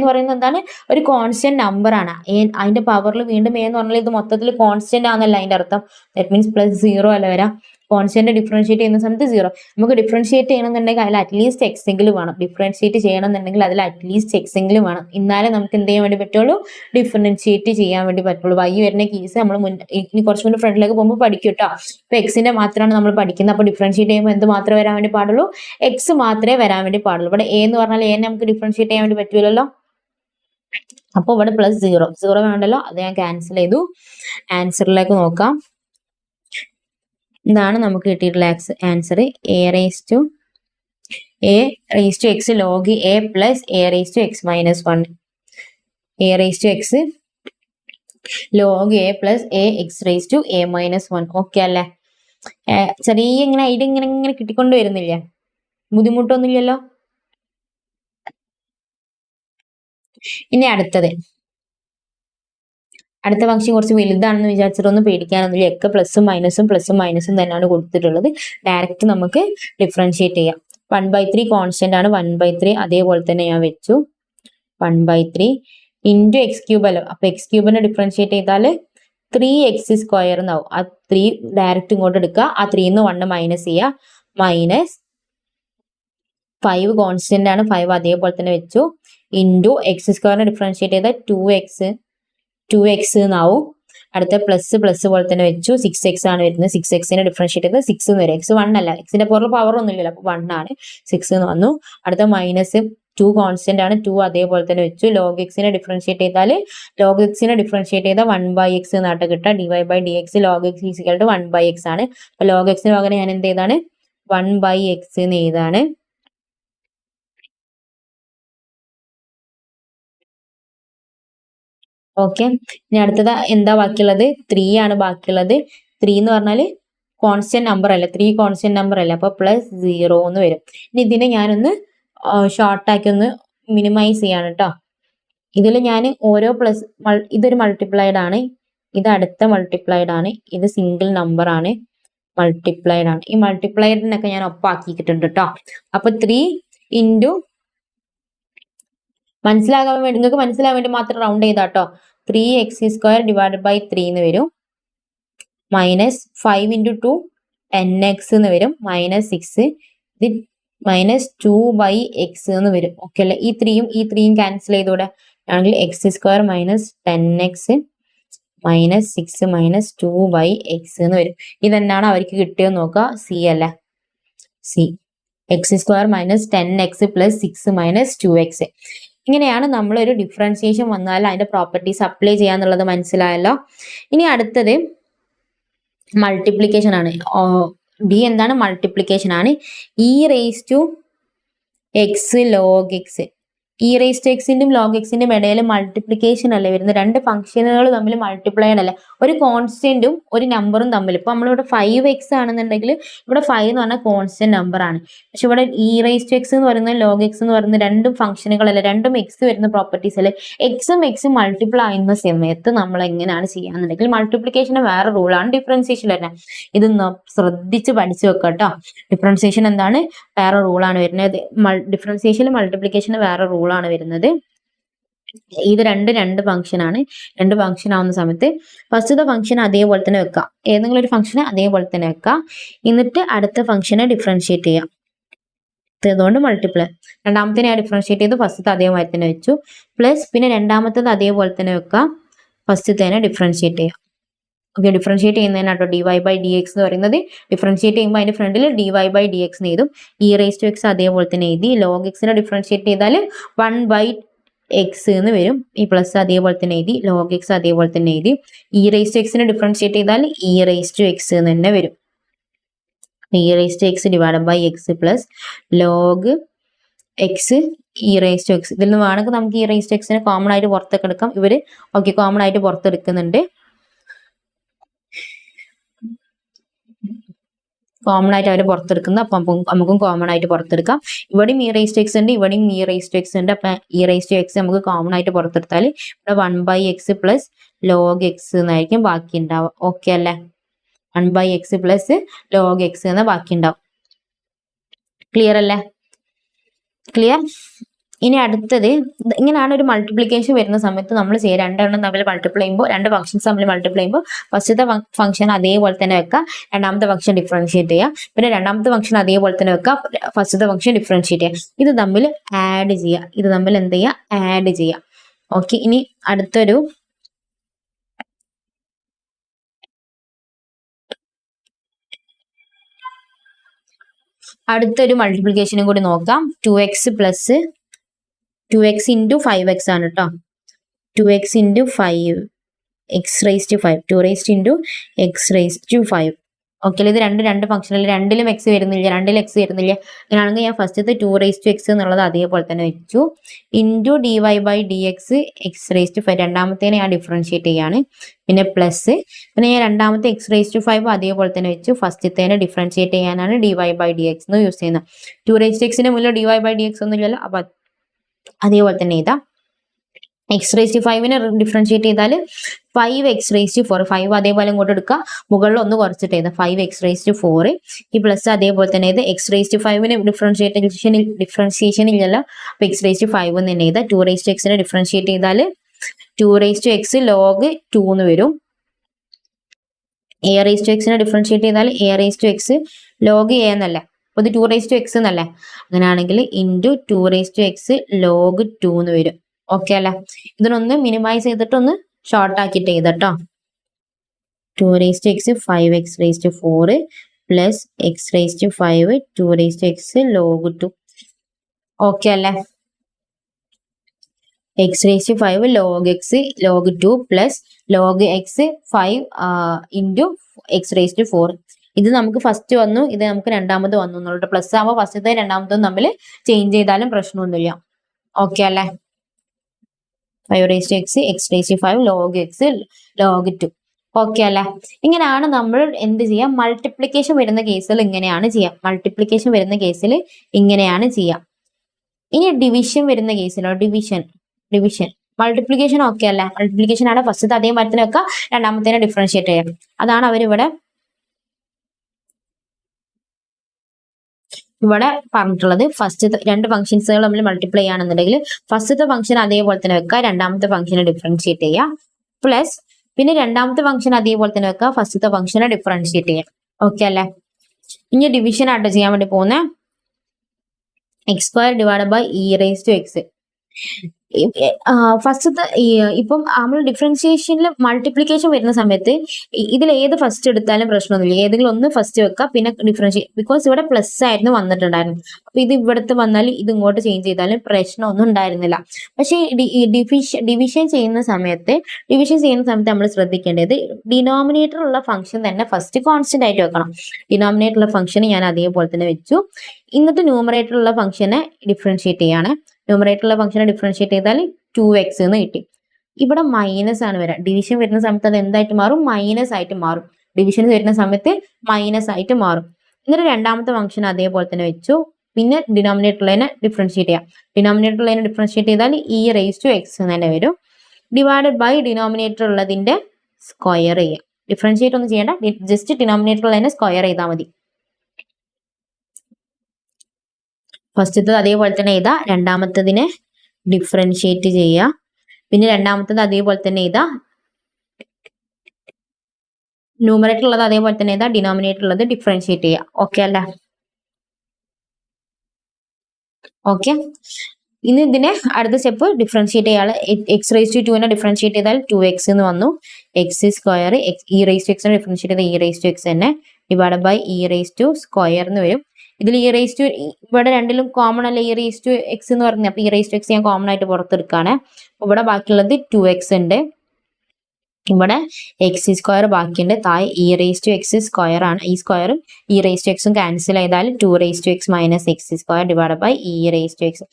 പറയുന്നത് എന്താണ്, ഒരു കോൺസ്റ്റന്റ് നമ്പർ ആണ്. അതിന്റെ പവറിൽ വീണ്ടും എ എന്ന് പറഞ്ഞാൽ ഇത് മൊത്തത്തിൽ കോൺസ്റ്റന്റ് ആണെന്നല്ല അതിന്റെ അർത്ഥം. ദാറ്റ് മീൻസ് +0 അല്ല വരാം. കോൺസ്റ്റന്റ് ഡിഫറൻഷിയേറ്റ് ചെയ്യുന്ന സമയത്ത് 0. നമുക്ക് ഡിഫറൻഷിയേറ്റ് ചെയ്യണമെന്നുണ്ടെങ്കിൽ അതിൽ അറ്റ്ലീസ്റ്റ് എക്സ് എങ്കിലും വേണം. ഡിഫറൻഷിയേറ്റ് ചെയ്യണമെന്നുണ്ടെങ്കിൽ അതിൽ അറ്റ്ലീസ്റ്റ് എക്സ് എങ്കിലും വേണം. എന്നാലേ നമുക്ക് എന്ത് ചെയ്യാൻ വേണ്ടി പറ്റുള്ളൂ, ഡിഫറൻഷിയേറ്റ് ചെയ്യാൻ വേണ്ടി പറ്റുള്ളൂ. വൈ വരുന്ന കേസ് നമ്മൾ ഇനി കുറച്ച് മുന്നേ ഫ്രണ്ടിലേക്ക് പോകുമ്പോൾ പഠിക്കും കേട്ടോ. ഇപ്പൊ എക്സിന്റെ മാത്രമാണ് നമ്മൾ പഠിക്കുന്നത്. അപ്പൊ ഡിഫറൻഷിയേറ്റ് ചെയ്യുമ്പോൾ എന്ത് മാത്രമേ വരാൻ വേണ്ടി പാടുള്ളൂ, എക്സ് മാത്രമേ വരാൻ വേണ്ടി പാടുള്ളൂ. ഇവിടെ എ എന്ന് പറഞ്ഞാൽ എ നമുക്ക് ഡിഫറൻഷിയേറ്റ് ചെയ്യാൻ വേണ്ടി പറ്റൂലല്ലോ. അപ്പൊ ഇവിടെ +0 വേണ്ടല്ലോ, അത് ഞാൻ ക്യാൻസൽ ചെയ്തു. ആൻസറിലേക്ക് നോക്കാം. ഇതാണ് നമുക്ക് കിട്ടിയിട്ടുള്ള answer. a⁻x log a + a⁻x - 1. a⁻x log a + ax⁻a - 1. Okay അല്ലേ. ചെറിയ ഇങ്ങനെ ഐഡിയ ഇങ്ങനെ കിട്ടിക്കൊണ്ട് വരുന്നില്ലേ, ബുദ്ധിമുട്ടൊന്നുമില്ലല്ലോ. ഇനി അടുത്ത ഫംഗ്ഷൻ കുറച്ച് വലുതാണെന്ന് വിചാരിച്ചിട്ടൊന്നും പേടിക്കാനൊന്നുമില്ല. ഒക്കെ പ്ലസും മൈനസും തന്നെയാണ് കൊടുത്തിട്ടുള്ളത്. ഡയറക്റ്റ് നമുക്ക് ഡിഫറൻഷിയേറ്റ് ചെയ്യാം. 1/3 കോൺസ്റ്റന്റ് ആണ്, 1/3 അതേപോലെ തന്നെ ഞാൻ വെച്ചു. 1/3 × x³ അല്ലോ. അപ്പൊ x³ ഡിഫറൻഷിയേറ്റ് ചെയ്താൽ 3x² എന്നാവും. ആ 3 ഡയറക്റ്റ് ഇങ്ങോട്ട് എടുക്കുക, ആ 3 1 മൈനസ് ചെയ്യുക. -5 കോൺസ്റ്റന്റ് ആണ്, 5 അതേപോലെ തന്നെ വെച്ചു. x² ഡിഫറൻഷിയേറ്റ് ചെയ്താൽ 2x എന്നാവും. അടുത്ത പ്ലസ് പോലെ തന്നെ വെച്ചു. 6x ആണ് വരുന്നത്. 6xനെ ഡിഫറൻഷിയേറ്റ് ചെയ്ത് 6 എന്ന് വരും. x 1 അല്ല, എക്സിന്റെ പുറത്ത് പവർ ഒന്നും ഇല്ലല്ലോ, അപ്പൊ 1 ആണ്. 6 എന്ന് വന്നു. അടുത്ത -2 കോൺസ്റ്റന്റ് ആണ്, 2 അതേപോലെ തന്നെ വെച്ചു. log xനെ ഡിഫറൻഷിയേറ്റ് ചെയ്താൽ 1/x എന്നാട്ട് കിട്ടുക. dy/dx log x = 1/x ആണ്. അപ്പൊ log xന് പകരം ഞാൻ എന്ത് ചെയ്താണ്, 1/x എന്ന് എഴുതാണ്. ഓക്കെ. ഇനി അടുത്തത് എന്താ ബാക്കിയുള്ളത്, 3 ആണ് ബാക്കിയുള്ളത്. 3 എന്ന് പറഞ്ഞാല് കോൺസ്റ്റന്റ് നമ്പർ അല്ല, 3 കോൺസ്റ്റന്റ് നമ്പർ അല്ല, അപ്പൊ +0 എന്ന് വരും. ഇനി ഇതിനെ ഞാനൊന്ന് ഷോർട്ടാക്കി ഒന്ന് മിനിമൈസ് ചെയ്യാണ് കേട്ടോ. ഇതിൽ ഞാൻ ഓരോ ഇതൊരു മൾട്ടിപ്ലൈഡ് ആണ്, ഇത് അടുത്ത മൾട്ടിപ്ലൈഡ് ആണ്, ഇത് സിംഗിൾ നമ്പർ ആണ്, മൾട്ടിപ്ലൈഡ് ആണ്. ഈ മൾട്ടിപ്ലൈഡിനൊക്കെ ഞാൻ ഒപ്പാക്കിയിട്ടുണ്ട് കേട്ടോ. അപ്പൊ 3 ഇൻറ്റു മനസ്സിലാകാൻ വേണ്ടി, നിങ്ങൾക്ക് മനസ്സിലാകാൻ വേണ്ടി മാത്രം റൗണ്ട് ചെയ്താട്ടോ. 3x² ഡിവൈഡഡ് ബൈ 3 എന്ന് വരും. -5 ഇൻറ്റു 2 10x എന്ന് വരും. -6 ഇത് -2/x എന്ന് വരും. ഓക്കെ അല്ലേ? ഈ 3യും ക്യാൻസൽ ചെയ്തൂടെ ആണെങ്കിൽ x² - 10x -6 - 2/x എന്ന് വരും. ഇതെന്നാണ് അവർക്ക് കിട്ടിയെന്ന് നോക്കുക. സി അല്ലേ? സി. x² - 10x + 6 - 2x. ഇങ്ങനെയാണ് നമ്മളൊരു ഡിഫറൻസിയേഷൻ വന്നാൽ അതിന്റെ പ്രോപ്പർട്ടീസ് അപ്ലൈ ചെയ്യാന്നുള്ളത് മനസ്സിലായല്ലോ. ഇനി അടുത്തത് മൾട്ടിപ്ലിക്കേഷൻ ആണ്. ഡി എന്താണ്? മൾട്ടിപ്ലിക്കേഷൻ ആണ്. e⁻x log x. e⁻xന്റെയും log xന്റെയും ഇടയിൽ മൾട്ടിപ്ലിക്കേഷൻ അല്ലേ വരുന്നത്? രണ്ട് ഫംഗ്ഷനുകൾ തമ്മിൽ മൾട്ടിപ്ലൈഡ് അല്ലേ? ഒരു കോൺസ്റ്റന്റും ഒരു നമ്പറും തമ്മിൽ. ഇപ്പൊ നമ്മളിവിടെ 5x ആണെന്നുണ്ടെങ്കിൽ ഇവിടെ 5 എന്ന് പറഞ്ഞാൽ കോൺസ്റ്റന്റ് നമ്പർ ആണ്. പക്ഷെ ഇവിടെ e⁻x എന്ന് പറയുന്നത് log x എന്ന് പറയുന്നത് രണ്ടും ഫംഗ്ഷനുകളല്ലേ, രണ്ടും x വരുന്ന പ്രോപ്പർട്ടീസ് അല്ലേ? എക്സും എക്സും മൾട്ടിപ്ലൈ ചെയ്യുന്ന സമയത്ത് നമ്മൾ എങ്ങനെയാണ് ചെയ്യാന്നുണ്ടെങ്കിൽ മൾട്ടിപ്ലിക്കേഷന് വേറെ റൂളാണ് ഡിഫറൻസിയേഷൻ വരുന്നത്. ഇത് ശ്രദ്ധിച്ച് പഠിച്ചു വെക്കുക കേട്ടോ. ഡിഫറൻസിയേഷൻ എന്താണ്? വേറെ റൂളാണ് വരുന്നത്. ഡിഫറൻസിയേഷനും മൾട്ടിപ്ലിക്കേഷന് വേറെ റൂളാണ് വരുന്നത്. ഇത് രണ്ട് ഫംഗ്ഷൻ ആണ്. രണ്ട് ഫംഗ്ഷൻ ആവുന്ന സമയത്ത് ഫസ്റ്റത്തെ ഫംഗ്ഷൻ അതേപോലെ തന്നെ വെക്കാം. ഏതെങ്കിലും ഒരു ഫംഗ്ഷനെ അതേപോലെ തന്നെ വെക്കാം. എന്നിട്ട് അടുത്ത ഫംഗ്ഷനെ ഡിഫറൻഷിയേറ്റ് ചെയ്യാം. അതുകൊണ്ട് മൾട്ടിപ്ലൈ. രണ്ടാമത്തെ ഞാൻ ഡിഫറൻഷിയേറ്റ് ചെയ്ത് ഫസ്റ്റത്തെ അതേപോലെ തന്നെ വെച്ചു. പ്ലസ് പിന്നെ രണ്ടാമത്തത് അതേപോലെ തന്നെ വെക്കാം. ഫസ്റ്റത്തെ ഡിഫറൻഷിയേറ്റ് ചെയ്യാം. ഓക്കെ, ഡിഫറൻഷിയേറ്റ് ചെയ്യുന്നതിനാട്ടോ dy/dx എന്ന് പറയുന്നത്. ഡിഫറൻഷിയേറ്റ് ചെയ്യുമ്പോൾ അതിന്റെ ഫ്രണ്ടിൽ dy/dx എന്ന് എഴുതും. e⁻x അതേപോലെ തന്നെ എഴുതി. log x ഡിഫറൻഷിയേറ്റ് ചെയ്താൽ 1/x എന്ന് വരും. ഈ പ്ലസ് അതേപോലെ തന്നെ എഴുതി. log x അതേപോലെ തന്നെ എഴുതി. e⁻x ഡിഫറൻഷിയേറ്റ് ചെയ്താൽ e⁻x എന്ന് തന്നെ വരും. e⁻x divided by x plus log x e⁻x. ഇതിൽ നിന്ന് വേണമെങ്കിൽ നമുക്ക് e⁻x കോമൺ ആയിട്ട് പുറത്തൊക്കെ എടുക്കാം. ഇവര് ഓക്കെ കോമൺ ആയിട്ട് പുറത്തെടുക്കുന്നുണ്ട്. കോമൺ ആയിട്ട് അവർ പുറത്തെടുക്കുന്നത്. അപ്പം നമുക്കും കോമൺ ആയിട്ട് പുറത്തെടുക്കാം. ഇവിടെയും e⁻x ഉണ്ട്, ഇവിടെയും e⁻x ഉണ്ട്. അപ്പൊ e⁻x നമുക്ക് കോമൺ ആയിട്ട് പുറത്തെടുത്താൽ ഇവിടെ 1/x പ്ലസ് log x എന്നായിരിക്കും ബാക്കി ഉണ്ടാവുക. ഓക്കെ അല്ലേ? 1/x പ്ലസ് log x എന്ന് ബാക്കി ഉണ്ടാവും. ക്ലിയർ അല്ലേ? ക്ലിയർ. ഇനി അടുത്തത് ഇങ്ങനെയാണ് ഒരു മൾട്ടിപ്ലിക്കേഷൻ വരുന്ന സമയത്ത് നമ്മൾ രണ്ടെണ്ണം തമ്മിൽ മൾട്ടിപ്ലൈ ചെയ്യുമ്പോൾ, രണ്ട് ഫംഗ്ഷൻസ് തമ്മിൽ മൾട്ടിപ്ലൈ ചെയ്യുമ്പോൾ ഫസ്റ്റത്തെ ഫംഗ്ഷൻ അതേപോലെ തന്നെ വെക്കാം, രണ്ടാമത്തെ ഫംഗ്ഷൻ ഡിഫറൻഷിയേറ്റ് ചെയ്യാം. പിന്നെ രണ്ടാമത്തെ ഫംഗ്ഷൻ അതേപോലെ തന്നെ വെക്കാം, ഫസ്റ്റത്തെ ഫംഗ്ഷൻ ഡിഫറൻഷിയേറ്റ് ചെയ്യാം. ഇത് തമ്മിൽ ആഡ് ചെയ്യാം. ഇത് തമ്മിൽ എന്ത് ചെയ്യാം? ആഡ് ചെയ്യാം. ഓക്കെ, ഇനി അടുത്തൊരു മൾട്ടിപ്ലിക്കേഷനും കൂടി നോക്കാം. 2x plus 2x into 5x ആണ് കേട്ടോ. 2x into 5 x⁻5 2 into x⁻5. Okay, ഇത് രണ്ട് ഫംഗ്ഷനിൽ രണ്ടിലും x വരുന്നില്ല, അങ്ങനെയാണെങ്കിൽ ഞാൻ ഫസ്റ്റത്തെ 2x എന്നുള്ളത് അതേപോലെ തന്നെ വെച്ചു. ഇൻറ്റു dy/dx x⁻5 രണ്ടാമത്തേനെ ഞാൻ ഡിഫറൻഷിയേറ്റ് ചെയ്യാണ്. പിന്നെ പ്ലസ് പിന്നെ ഞാൻ രണ്ടാമത്തെ x⁻5 അതേപോലെ തന്നെ വെച്ചു. ഫസ്റ്റത്തേനെ ഡിഫറൻഷിയേറ്റ് ചെയ്യാനാണ് dy/dx എന്ന് യൂസ് ചെയ്യുന്നത്. 2x മുന്നിൽ dy/dx ഒന്നും ഇല്ലല്ലോ, അപ്പൊ അതേപോലെ തന്നെ എഴുതാം. x⁻5നെ ഡിഫറൻഷിയേറ്റ് ചെയ്താൽ 5x⁻4 5 അതേപോലെ ഇങ്ങോട്ട് എടുക്കുക, മുകളിൽ ഒന്ന് കുറച്ചിട്ട് എഴുതാം 5x⁻4. ഈ പ്ലസ് അതേപോലെ തന്നെ ഇത് x⁻5ന് ഡിഫറൻഷിയേഷൻ ഇല്ലല്ലോ, അപ്പൊ x⁻5 എന്ന് തന്നെ എഴുതാം. 2x ഡിഫറൻഷിയേറ്റ് ചെയ്താൽ 2x log 2 എന്ന് വരും. a⁻x ഡിഫറൻഷിയേറ്റ് ചെയ്താൽ a⁻x log a എന്നല്ല, അപ്പൊ ഇത് 2x എന്നല്ലേ, അങ്ങനെയാണെങ്കിൽ ഇൻറ്റു 2x log 2 എന്ന് വരും. ഓക്കെ അല്ലേ? ഇതിനൊന്ന് മിനിമൈസ് ചെയ്തിട്ടൊന്ന് ഷോർട്ട് ആക്കിയിട്ട് എഴുതട്ടോ. 2x 5x⁻4 plus x⁻5 2x log 2. Okay അല്ലേ? x⁻5 log x log 2 plus log x 5 into x⁻4. ഇത് നമുക്ക് ഫസ്റ്റ് വന്നു, ഇത് നമുക്ക് രണ്ടാമത് വന്നു എന്നുള്ളത്. പ്ലസ് ആകുമ്പോൾ ഫസ്റ്റത്തെ രണ്ടാമതും തമ്മിൽ ചേഞ്ച് ചെയ്താലും പ്രശ്നമൊന്നുമില്ല. ഓക്കെ അല്ലേ? 5x x⁻5 log x log 2. Okay അല്ലേ? ഇങ്ങനെയാണ് നമ്മൾ എന്ത് ചെയ്യാം, മൾട്ടിപ്ലിക്കേഷൻ വരുന്ന കേസിൽ ഇങ്ങനെയാണ് ചെയ്യാം. മൾട്ടിപ്ലിക്കേഷൻ വരുന്ന കേസിൽ ഇങ്ങനെയാണ് ചെയ്യാം. ഇനി ഡിവിഷൻ വരുന്ന കേസിലോ, ഡിവിഷൻ മൾട്ടിപ്ലിക്കേഷൻ ഓക്കെ അല്ലേ? മൾട്ടിപ്ലിക്കേഷൻ ആണ് ഫസ്റ്റത്തെ അതേ മരത്തിന് വെക്കുക, രണ്ടാമത്തേനെ ഡിഫറൻഷിയേറ്റ് ചെയ്യാം. അതാണ് അവരിവിടെ പറഞ്ഞിട്ടുള്ളത്. ഫസ്റ്റ് രണ്ട് ഫംഗ്ഷൻസുകൾ നമ്മൾ മൾട്ടിപ്ലൈ ചെയ്യുകയാണെന്നുണ്ടെങ്കിൽ ഫസ്റ്റത്തെ ഫംഗ്ഷൻ അതേപോലെ തന്നെ വെക്കുക, രണ്ടാമത്തെ ഫംഗ്ഷനെ ഡിഫറൻഷിയേറ്റ് ചെയ്യുക. പ്ലസ് പിന്നെ രണ്ടാമത്തെ ഫംഗ്ഷൻ അതേപോലെ തന്നെ വെക്കുക, ഫസ്റ്റത്തെ ഫംഗ്ഷനെ ഡിഫറൻഷിയേറ്റ് ചെയ്യുക. ഓക്കെ അല്ലേ? ഇനി ഡിവിഷൻ ആയിട്ട് ചെയ്യാൻ വേണ്ടി പോകുന്നത് x square divide by e raise to x. ഫസ്റ്റത്തെ ഇപ്പം നമ്മൾ ഡിഫറൻഷിയേഷനിൽ മൾട്ടിപ്ലിക്കേഷൻ വരുന്ന സമയത്ത് ഇതിൽ ഏത് ഫസ്റ്റ് എടുത്താലും പ്രശ്നമൊന്നുമില്ല. ഏതെങ്കിലും ഒന്ന് ഫസ്റ്റ് വെക്കുക, പിന്നെ ഡിഫറൻഷിയേറ്റ്. ബിക്കോസ് ഇവിടെ പ്ലസ് ആയിരുന്നു വന്നിട്ടുണ്ടായിരുന്നു. അപ്പൊ ഇത് ഇവിടുത്തെ വന്നാലും ഇത് ഇങ്ങോട്ട് ചേഞ്ച് ചെയ്താലും പ്രശ്നമൊന്നും ഉണ്ടായിരുന്നില്ല. പക്ഷേ ഡിവിഷൻ ചെയ്യുന്ന സമയത്ത് നമ്മൾ ശ്രദ്ധിക്കേണ്ടത് ഡിനോമിനേറ്റർ ഉള്ള ഫംഗ്ഷൻ തന്നെ ഫസ്റ്റ് കോൺസ്റ്റന്റ് ആയിട്ട് വെക്കണം. ഡിനോമിനേറ്റർ ഉള്ള ഫംഗ്ഷൻ ഞാൻ അതേപോലെ തന്നെ വെച്ചു. എന്നിട്ട് ന്യൂമറേറ്റർ ഉള്ള ഫംഗ്ഷനെ ഡിഫറൻഷിയേറ്റ് ചെയ്യാണ്. ന്യൂമറേറ്ററുള്ള ഫംഗ്ഷനെ ഡിഫറൻഷിയേറ്റ് ചെയ്താൽ 2x എന്ന് കിട്ടി. ഇവിടെ മൈനസ് ആണ് വരിക. ഡിവിഷൻ വരുന്ന സമയത്ത് അത് എന്തായിട്ട് മാറും? മൈനസ് ആയിട്ട് മാറും. ഡിവിഷൻ വരുന്ന സമയത്ത് മൈനസ് ആയിട്ട് മാറും. എന്നിട്ട് രണ്ടാമത്തെ ഫംഗ്ഷൻ അതേപോലെ തന്നെ വെച്ചു. പിന്നെ ഡിനോമിനേറ്ററിനെ ഡിഫറൻഷിയേറ്റ് ചെയ്യാം. ഡിനോമിനേറ്ററിനെ ഡിഫറൻഷിയേറ്റ് ചെയ്താൽ ഇ റേസ് ടു എക്സ് എന്ന് തന്നെ വരും. ഡിവൈഡഡ് ബൈ ഡിനോമിനേറ്റർ ഉള്ളതിന്റെ സ്ക്വയർ ചെയ്യാം. ഡിഫറൻഷിയേറ്റ് ഒന്നും ചെയ്യേണ്ട, ജസ്റ്റ് ഡിനോമിനേറ്ററിനെ സ്ക്വയർ ചെയ്താൽ മതി. ഫസ്റ്റത്തത് അതേപോലെ തന്നെ എഴുതാ, രണ്ടാമത്തതിനെ ഡിഫറൻഷിയേറ്റ് ചെയ്യുക. പിന്നെ രണ്ടാമത്തത് അതേപോലെ തന്നെ എഴുതാ, ന്യൂമറേറ്റർ ഉള്ളത് അതേപോലെ തന്നെ എഴുതാ, ഡിനോമിനേറ്റർ ഉള്ളത് ഡിഫറൻഷിയേറ്റ് ചെയ്യുക. ഓക്കെ അല്ലേ? ഓക്കെ. ഇനി ഇതിനെ അടുത്ത സ്റ്റെപ്പ് ഡിഫറൻഷിയേറ്റ് ചെയ്യാറ്. എക്സ് റേസ് ടു 2 ഡിഫറൻഷിയേറ്റ് ചെയ്താൽ 2x എന്ന് വന്നു. X square e raise to എക്സിനെ ഡിഫറൻഷിയേറ്റ് ചെയ്താൽ ഇ റേസ് ടു എക്സ് തന്നെ divide by e raise to square എന്ന് വരും. ഇതിൽ ഇ റേസ് ടു ഇവിടെ രണ്ടിലും കോമൺ അല്ല, ഇ റേസ് ടു എക്സ് എന്ന് പറഞ്ഞത്. അപ്പൊ ഇ റേസ് ടു എക്സ് ഞാൻ കോമൺ ആയിട്ട് പുറത്തെടുക്കുകയാണ്. ഇവിടെ ബാക്കിയുള്ളത് 2x ഉണ്ട്. ഇവിടെ എക്സ് സ്ക്വയർ ബാക്കിയുണ്ട്. താഴെ e raise to x square ആണ്. ഈ സ്ക്വയറും ഇ റേസ് ടു എക്സും ക്യാൻസൽ ചെയ്താൽ 2 raise to x minus x square divide by e raise to x.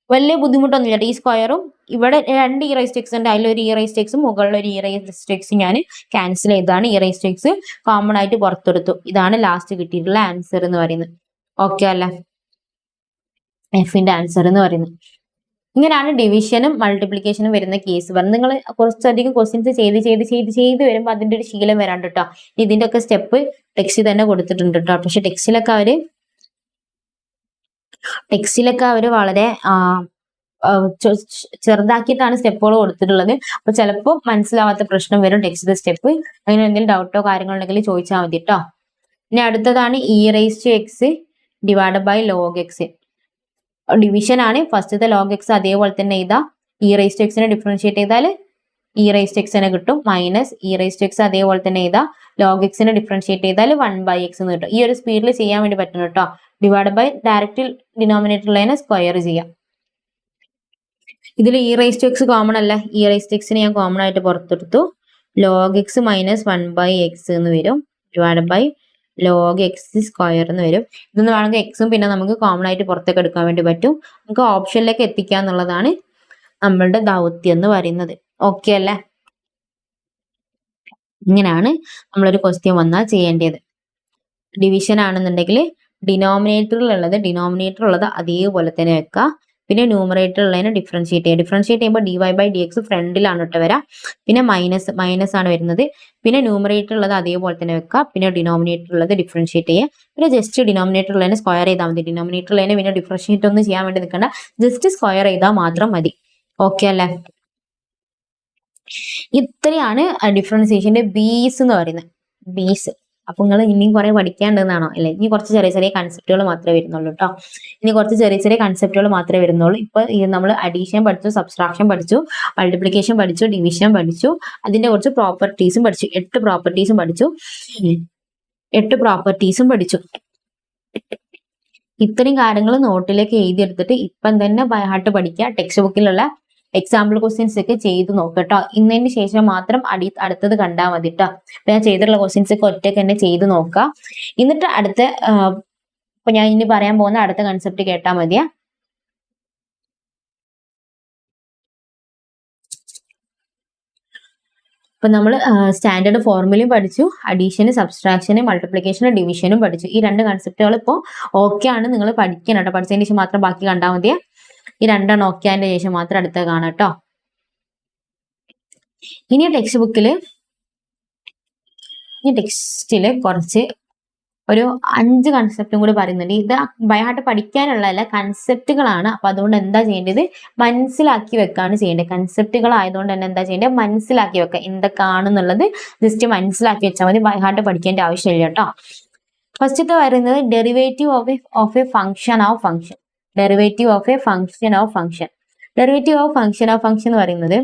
വലിയ ബുദ്ധിമുട്ടൊന്നുമില്ല. ഈ സ്ക്വയറും ഇവിടെ രണ്ട് ഇ റേസ് ടു എക്സ് ഉണ്ട്, അതിലൊരു ഇ റേസ് ടു എക്സും മുകളിൽ ഒരു ഇ റേസ് ടു എക്സ് ഞാൻ ക്യാൻസൽ ചെയ്താണ്. E raise to x common ആയിട്ട് പുറത്തെടുത്തു. ഇതാണ് ലാസ്റ്റ് കിട്ടിയിട്ടുള്ള ആൻസർ എന്ന് പറയുന്നത്. ഓക്കെ അല്ലേ? എഫിന്റെ ആൻസർ എന്ന് പറയുന്നത്. ഇങ്ങനെയാണ് ഡിവിഷനും മൾട്ടിപ്ലിക്കേഷനും വരുന്ന കേസ്. നിങ്ങൾ കുറച്ചധികം ക്വസ്റ്റ്യൻസ് ചെയ്ത് വരുമ്പോൾ അതിന്റെ ഒരു ശീലം വരാണ്ട് കേട്ടോ. ഇതിന്റെ ഒക്കെ സ്റ്റെപ്പ് ടെക്സ്റ്റിൽ തന്നെ കൊടുത്തിട്ടുണ്ട് കേട്ടോ. പക്ഷെ ടെക്സ്റ്റിലൊക്കെ അവര് വളരെ ചെറുതാക്കിയിട്ടാണ് സ്റ്റെപ്പുകൾ കൊടുത്തിട്ടുള്ളത്. അപ്പൊ ചിലപ്പോൾ മനസ്സിലാവാത്ത പ്രശ്നം വരും ടെക്സ്റ്റിലെ സ്റ്റെപ്പ്. അങ്ങനെ എന്തെങ്കിലും ഡൗട്ടോ കാര്യങ്ങളോ ഉണ്ടെങ്കിൽ ചോദിച്ചാൽ മതി കേട്ടോ. ഇനി അടുത്തതാണ് e raise to x divide by log x. Division ആണ്. ഫസ്റ്റത്തെ ലോഗ് എക്സ് അതേപോലെ തന്നെ ഇതാ, ഇ റേസ് ടു എക്സിനെ ഡിഫറൻഷിയേറ്റ് ചെയ്താൽ ഇ റേസ് ടു എക്സിനെ കിട്ടും. Minus e raise to x അതേപോലെ തന്നെ ഇതാ, ലോഗ് എക്സിനെ ഡിഫറൻഷിയേറ്റ് ചെയ്താൽ 1/x എന്ന് കിട്ടും. ഈ ഒരു സ്പീഡിൽ ചെയ്യാൻ വേണ്ടി പറ്റും കേട്ടോ. ഡിവൈഡ് ബൈ ഡയറക്റ്റ് ഡിനോമിനേറ്ററിനെ സ്ക്വയർ ചെയ്യാം. ഇതിൽ e raise to x common അല്ല, ഇ റേസ് ടു എക്സിനെ ഞാൻ കോമൺ ആയിട്ട് പുറത്തെടുത്തു. ലോഗ് എക്സ് മൈനസ് 1/x എന്ന് വരും. Divide by log x square എന്ന് വരും. ഇതൊന്ന് വേണമെങ്കിൽ എക്സും പിന്നെ നമുക്ക് കോമൺ ആയിട്ട് പുറത്തേക്ക് എടുക്കാൻ വേണ്ടി പറ്റും. നമുക്ക് ഓപ്ഷനിലേക്ക് എത്തിക്കുക എന്നുള്ളതാണ് നമ്മളുടെ ദൗത്യം എന്ന് പറയുന്നത്. ഓക്കെ അല്ലേ? ഇങ്ങനെയാണ് നമ്മളൊരു ക്വസ്റ്റ്യൻ വന്നാൽ ചെയ്യേണ്ടത്. ഡിവിഷൻ ആണെന്നുണ്ടെങ്കിൽ ഡിനോമിനേറ്റർ ഉള്ളത് അതേപോലെ തന്നെ വെക്കുക. പിന്നെ ന്യൂമറേറ്റർ ഉള്ളതിനെ ഡിഫറൻഷിയേറ്റ് ചെയ്യുമ്പോൾ dy/dx ഫ്രണ്ടിലാണ് ഇട്ട് വരാം. പിന്നെ മൈനസ് ആണ് വരുന്നത്. പിന്നെ ന്യൂമറേറ്റർ ഉള്ളത് അതേപോലെ തന്നെ വെക്കുക. പിന്നെ ഡിനോമിനേറ്റർ ഉള്ളത് ഡിഫറൻഷിയേറ്റ് ചെയ്യുക. പിന്നെ ജസ്റ്റ് ഡിനോമിനേറ്റർ ഉള്ളതിനെ സ്ക്വയർ ചെയ്താൽ മതി. ഡിനോമിനേറ്റർ ഉള്ളതിനെ പിന്നെ ഡിഫറൻഷിയേറ്റ് ഒന്നും ചെയ്യാൻ വേണ്ടി നിൽക്കണ്ട, ജസ്റ്റ് സ്ക്വയർ ചെയ്താൽ മാത്രം മതി. ഓക്കെ അല്ലേ? ഇത്രയാണ് ഡിഫറൻസിയേഷന്റെ ബേസ് എന്ന് പറയുന്നത്. ബേസ്. അപ്പൊ നിങ്ങൾ ഇനിയും കുറെ പഠിക്കാണ്ടെന്നാണോ? അല്ലെ? ഇനി കുറച്ച് ചെറിയ കൺസെപ്റ്റുകൾ മാത്രമേ വരുന്നുള്ളൂ കേട്ടോ. ഇനി കുറച്ച് ചെറിയ കൺസെപ്റ്റുകൾ മാത്രമേ വരുന്നുള്ളൂ. ഇപ്പൊ നമ്മൾ അഡീഷൻ പഠിച്ചു, സബ്സ്ട്രാക്ഷൻ പഠിച്ചു, മൾട്ടിപ്ലിക്കേഷൻ പഠിച്ചു, ഡിവിഷൻ പഠിച്ചു, അതിന്റെ കുറച്ച് പ്രോപ്പർട്ടീസും പഠിച്ചു. 8 പ്രോപ്പർട്ടീസും പഠിച്ചു. ഇത്രയും കാര്യങ്ങൾ നോട്ടിലേക്ക് എഴുതിയെടുത്തിട്ട് ഇപ്പം തന്നെ ബൈഹാർട്ട് പഠിക്കുക. ടെക്സ്റ്റ് ബുക്കിലുള്ള എക്സാമ്പിൾ ക്വസ്റ്റ്യൻസ് ഒക്കെ ചെയ്ത് നോക്കട്ടോ. ഇന്നതിന് ശേഷം മാത്രം അടുത്തത് കണ്ടാൽ മതി കേട്ടോ. അപ്പൊ ഞാൻ ചെയ്തിട്ടുള്ള ക്വസ്റ്റ്യൻസ് ഒക്കെ ഒറ്റയ്ക്ക് തന്നെ ചെയ്ത് നോക്കുക. എന്നിട്ട് ഇപ്പൊ ഞാൻ ഇനി പറയാൻ പോകുന്ന അടുത്ത കൺസെപ്റ്റ് കേട്ടാൽ മതിയാ. അപ്പം നമ്മൾ സ്റ്റാൻഡേർഡ് ഫോർമുലയും പഠിച്ചു, അഡീഷന്, സബ്സ്ട്രാക്ഷന്, മൾട്ടിപ്ലിക്കേഷനും ഡിവിഷനും പഠിച്ചു. ഈ 2 കൺസെപ്റ്റുകൾ ഇപ്പോൾ ഓക്കെ ആണ്, നിങ്ങൾ പഠിക്കണം കേട്ടോ. പഠിച്ചതിന് ശേഷം മാത്രം ബാക്കി കണ്ടാൽ മതി. ഈ 2 ഓക്കെ ആയതിന്റെ ശേഷം മാത്രം അടുത്ത കാണാം കേട്ടോ. ഇനി ടെക്സ്റ്റില് കുറച്ച് ഒരു 5 കൺസെപ്റ്റും കൂടി പറയുന്നുണ്ട്. ഇത് ബൈഹാർട്ട് പഠിക്കാനുള്ളതല്ല, കൺസെപ്റ്റുകളാണ്. അപ്പൊ അതുകൊണ്ട് എന്താ ചെയ്യേണ്ടത്, മനസ്സിലാക്കി വെക്കാണ് ചെയ്യേണ്ടത്. കൺസെപ്റ്റുകൾ ആയതുകൊണ്ട് തന്നെ എന്താ ചെയ്യേണ്ടത്, മനസ്സിലാക്കി വെക്കുക. എന്തൊക്കെയാണെന്നുള്ളത് ജസ്റ്റ് മനസ്സിലാക്കി വെച്ചാൽ മതി, ബൈഹാർട്ട് പഠിക്കേണ്ട ആവശ്യമില്ല കേട്ടോ. ഫസ്റ്റത്തെ പറയുന്നത് derivative of A function of function. Derivative of A function of function. Derivative of function എന്ന് പറയുന്നത്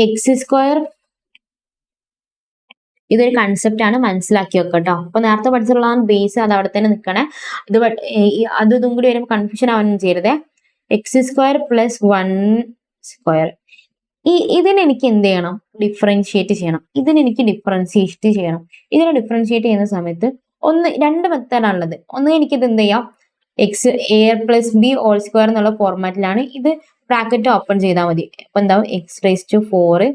എക്സ് സ്ക്വയർ, ഇതൊരു കൺസെപ്റ്റ് ആണ്, മനസ്സിലാക്കി വെക്കുക കേട്ടോ. അപ്പൊ നേരത്തെ പഠിച്ചിട്ടുള്ള ബേസ് അത് അവിടെ തന്നെ നിൽക്കണേ. ഇതും കൂടി വരുമ്പോൾ കൺഫ്യൂഷൻ ആവാനും ചെയ്യരുതേ. എക്സ് സ്ക്വയർ പ്ലസ് 1 സ്ക്വയർ, ഇതിനെ എനിക്ക് എന്ത് ചെയ്യണം, ഡിഫറൻഷിയേറ്റ് ചെയ്യണം. ഇതിനെ ഡിഫറൻഷിയേറ്റ് ചെയ്യുന്ന സമയത്ത് 2 മെത്തേഡാണുള്ളത്. ഒന്ന് എനിക്കിത് എന്ത് ചെയ്യാം, x a plus b whole square എന്നുള്ള ഫോർമാറ്റിലാണ്. ഇത് ബ്രാക്കറ്റ് ഓപ്പൺ ചെയ്താൽ മതി. അപ്പൊ എന്താവും, x raise to 4,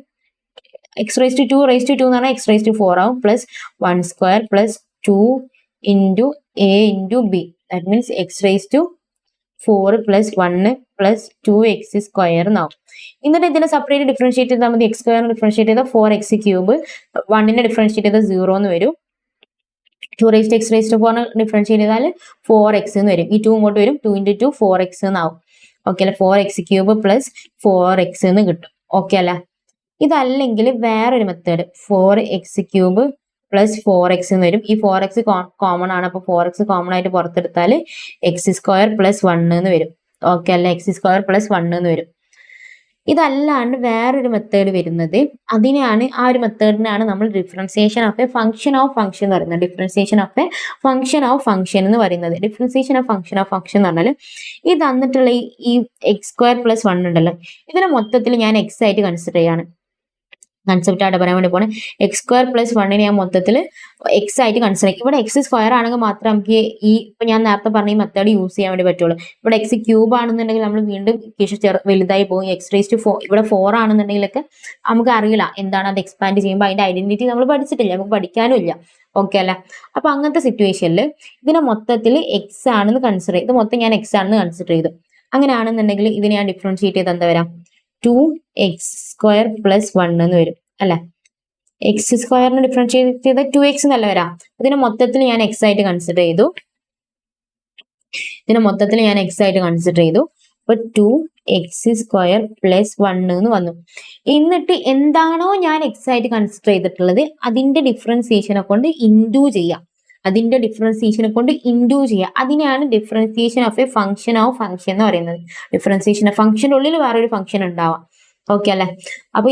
x raise to 2 എന്ന് പറഞ്ഞാൽ എക്സ് റേസ് ടു 4 ആവും, plus 1 square plus 2 into a into b. That means x raise to 4 plus 1 plus 2 x square എന്നാവും. എന്നിട്ട് ഇതിനെ സെപ്പറേറ്റ് ഡിഫറൻഷിയേറ്റ് ചെയ്താൽ മതി. എക്സ് സ്ക്വയറിന് ഡിഫറൻഷിയേറ്റ് ചെയ്താൽ 4x ക്യൂബ്, 1നെ ഡിഫറൻഷിയേറ്റ് ചെയ്താൽ 0 എന്ന് വരും. 2 raise to x raise to 4 differentiate ചെയ്താൽ 4x എന്ന് വരും. ഈ 2 ഇങ്ങോട്ട് വരും, 2 ഇൻറ്റു 2 4x എന്നാവും. ഓക്കെ അല്ലെ, 4x ക്യൂബ് പ്ലസ് 4x എന്ന് കിട്ടും. ഓക്കെ അല്ലെ. ഇതല്ലെങ്കിൽ വേറൊരു method, 4x cube plus 4x എന്ന് വരും. ഈ 4x കോമൺ ആണ്, അപ്പൊ 4x കോമൺ ആയിട്ട് പുറത്തെടുത്താൽ എക്സ് സ്ക്വയർ പ്ലസ് 1 എന്ന് വരും. ഓക്കെ അല്ലെ, എക്സ് സ്ക്വയർ പ്ലസ് 1 എന്ന് വരും. ഇതല്ലാണ്ട് വേറൊരു മെത്തേഡ് വരുന്നത്, ആ ഒരു മെത്തേഡിനാണ് നമ്മൾ differentiation of A function of function എന്ന് പറയുന്നത്. Differentiation of A function of function എന്ന് പറയുന്നത്. ഡിഫറൻസിയേഷൻ ഓഫ് ഫംഗ്ഷൻ എന്ന് പറഞ്ഞാൽ ഈ തന്നിട്ടുള്ള ഈ എക്സ് സ്ക്വയർ പ്ലസ് 1 ഉണ്ടല്ലോ, ഇതിനെ മൊത്തത്തിൽ ഞാൻ എക്സ് ആയിട്ട് കൺസിഡർ ചെയ്യാണ്. കൺസെപ്റ്റ് ആയിട്ട് പറയാൻ വേണ്ടി പോണേ. എക്സ് സ്ക്വയർ പ്ലസ് 1നെ ഞാൻ മൊത്തത്തിൽ എക്സ് ആയിട്ട് കൺസിഡർ ചെയ്യും. ഇവിടെ എക്സ് സ്ക്വയർ ആണെങ്കിൽ മാത്രം നമുക്ക് ഇപ്പൊ ഞാൻ നേരത്തെ പറഞ്ഞ ഈ മെത്തേഡ് യൂസ് ചെയ്യാൻ വേണ്ടി പറ്റുള്ളൂ. ഇവിടെ എക്സ് ക്യൂബ് ആണെന്നുണ്ടെങ്കിൽ നമ്മൾ വീണ്ടും വലുതായി പോകും. എക്സ് റേസ് ടു 4, ഇവിടെ 4 ആണെന്നുണ്ടെങ്കിലൊക്കെ നമുക്ക് അറിയില്ല എന്താണ് അത് എക്സ്പാൻഡ് ചെയ്യുമ്പോൾ അതിന്റെ ഐഡന്റിറ്റി നമ്മൾ പഠിച്ചിട്ടില്ല, നമുക്ക് പഠിക്കാനും ഇല്ല. ഓക്കെ അല്ലെ. അപ്പൊ അങ്ങനത്തെ സിറ്റുവേഷനിൽ ഇതിനെ മൊത്തത്തിൽ എക്സ് ആണെന്ന് കൺസിഡർ ചെയ്ത്, മൊത്തം ഞാൻ എക്സ് ആണെന്ന് കൺസിഡർ ചെയ്തു. അങ്ങനെയാണെന്നുണ്ടെങ്കിൽ ഇതിനെ ഞാൻ ഡിഫറൻഷിയേറ്റ് ചെയ്ത് എന്താ വരാം, 2x സ്ക്വയർ പ്ലസ് 1 എന്ന് വരും അല്ലെ. എക്സ് സ്ക്വയറിന് ഡിഫറൻഷിയേറ്റ് ചെയ്ത 2x എന്നല്ല വരാം. ഇതിനെ മൊത്തത്തിൽ ഞാൻ എക്സ് ആയിട്ട് കൺസിഡർ ചെയ്തു. അപ്പൊ 2x സ്ക്വയർ പ്ലസ് 1 എന്ന് വന്നു. എന്നിട്ട് എന്താണോ ഞാൻ എക്സ് ആയിട്ട് കൺസിഡർ ചെയ്തിട്ടുള്ളത് അതിന്റെ ഡിഫറൻസിയേഷനെ കൊണ്ട് ഇൻഡു ചെയ്യാം. അതിനെയാണ് differentiation of A function of function എന്ന് പറയുന്നത്. ഡിഫറൻസിയേഷൻ ഫംഗ്ഷന്റെ ഉള്ളിൽ വേറൊരു ഫംഗ്ഷൻ ഉണ്ടാവാം. ഓക്കെ അല്ലെ. അപ്പൊ